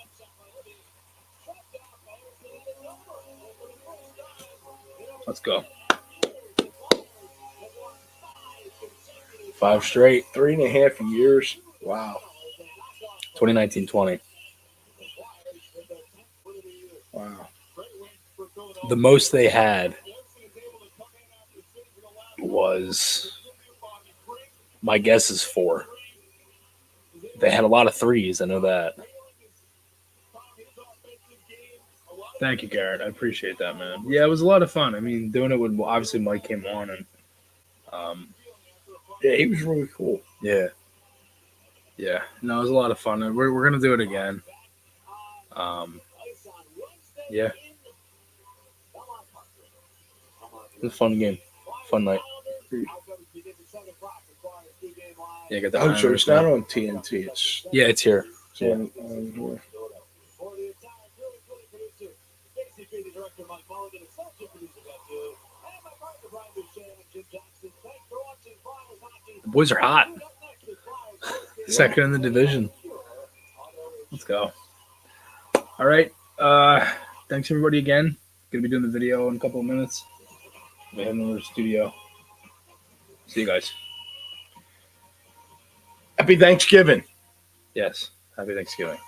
Let's go. 5 straight. 3.5 years. Wow. 2019-20. Wow. The most they had was, my guess is 4. They had a lot of 3s. I know that. Thank you, Garrett. I appreciate that, man. Yeah, it was a lot of fun. I mean, doing it with, obviously, Mike came on, and yeah, he was really cool. Yeah. No, it was a lot of fun. We're gonna do it again. Yeah. It was a fun game. Fun night. Yeah, get the Oh, so Islanders it's not now. on TNT. It's Yeah, it's here. on The boys are hot. Second in the division. Let's go. All right. Thanks everybody again. Gonna be doing the video in a couple of minutes. We're heading over to the studio. See you guys. Happy Thanksgiving. Yes. Happy Thanksgiving.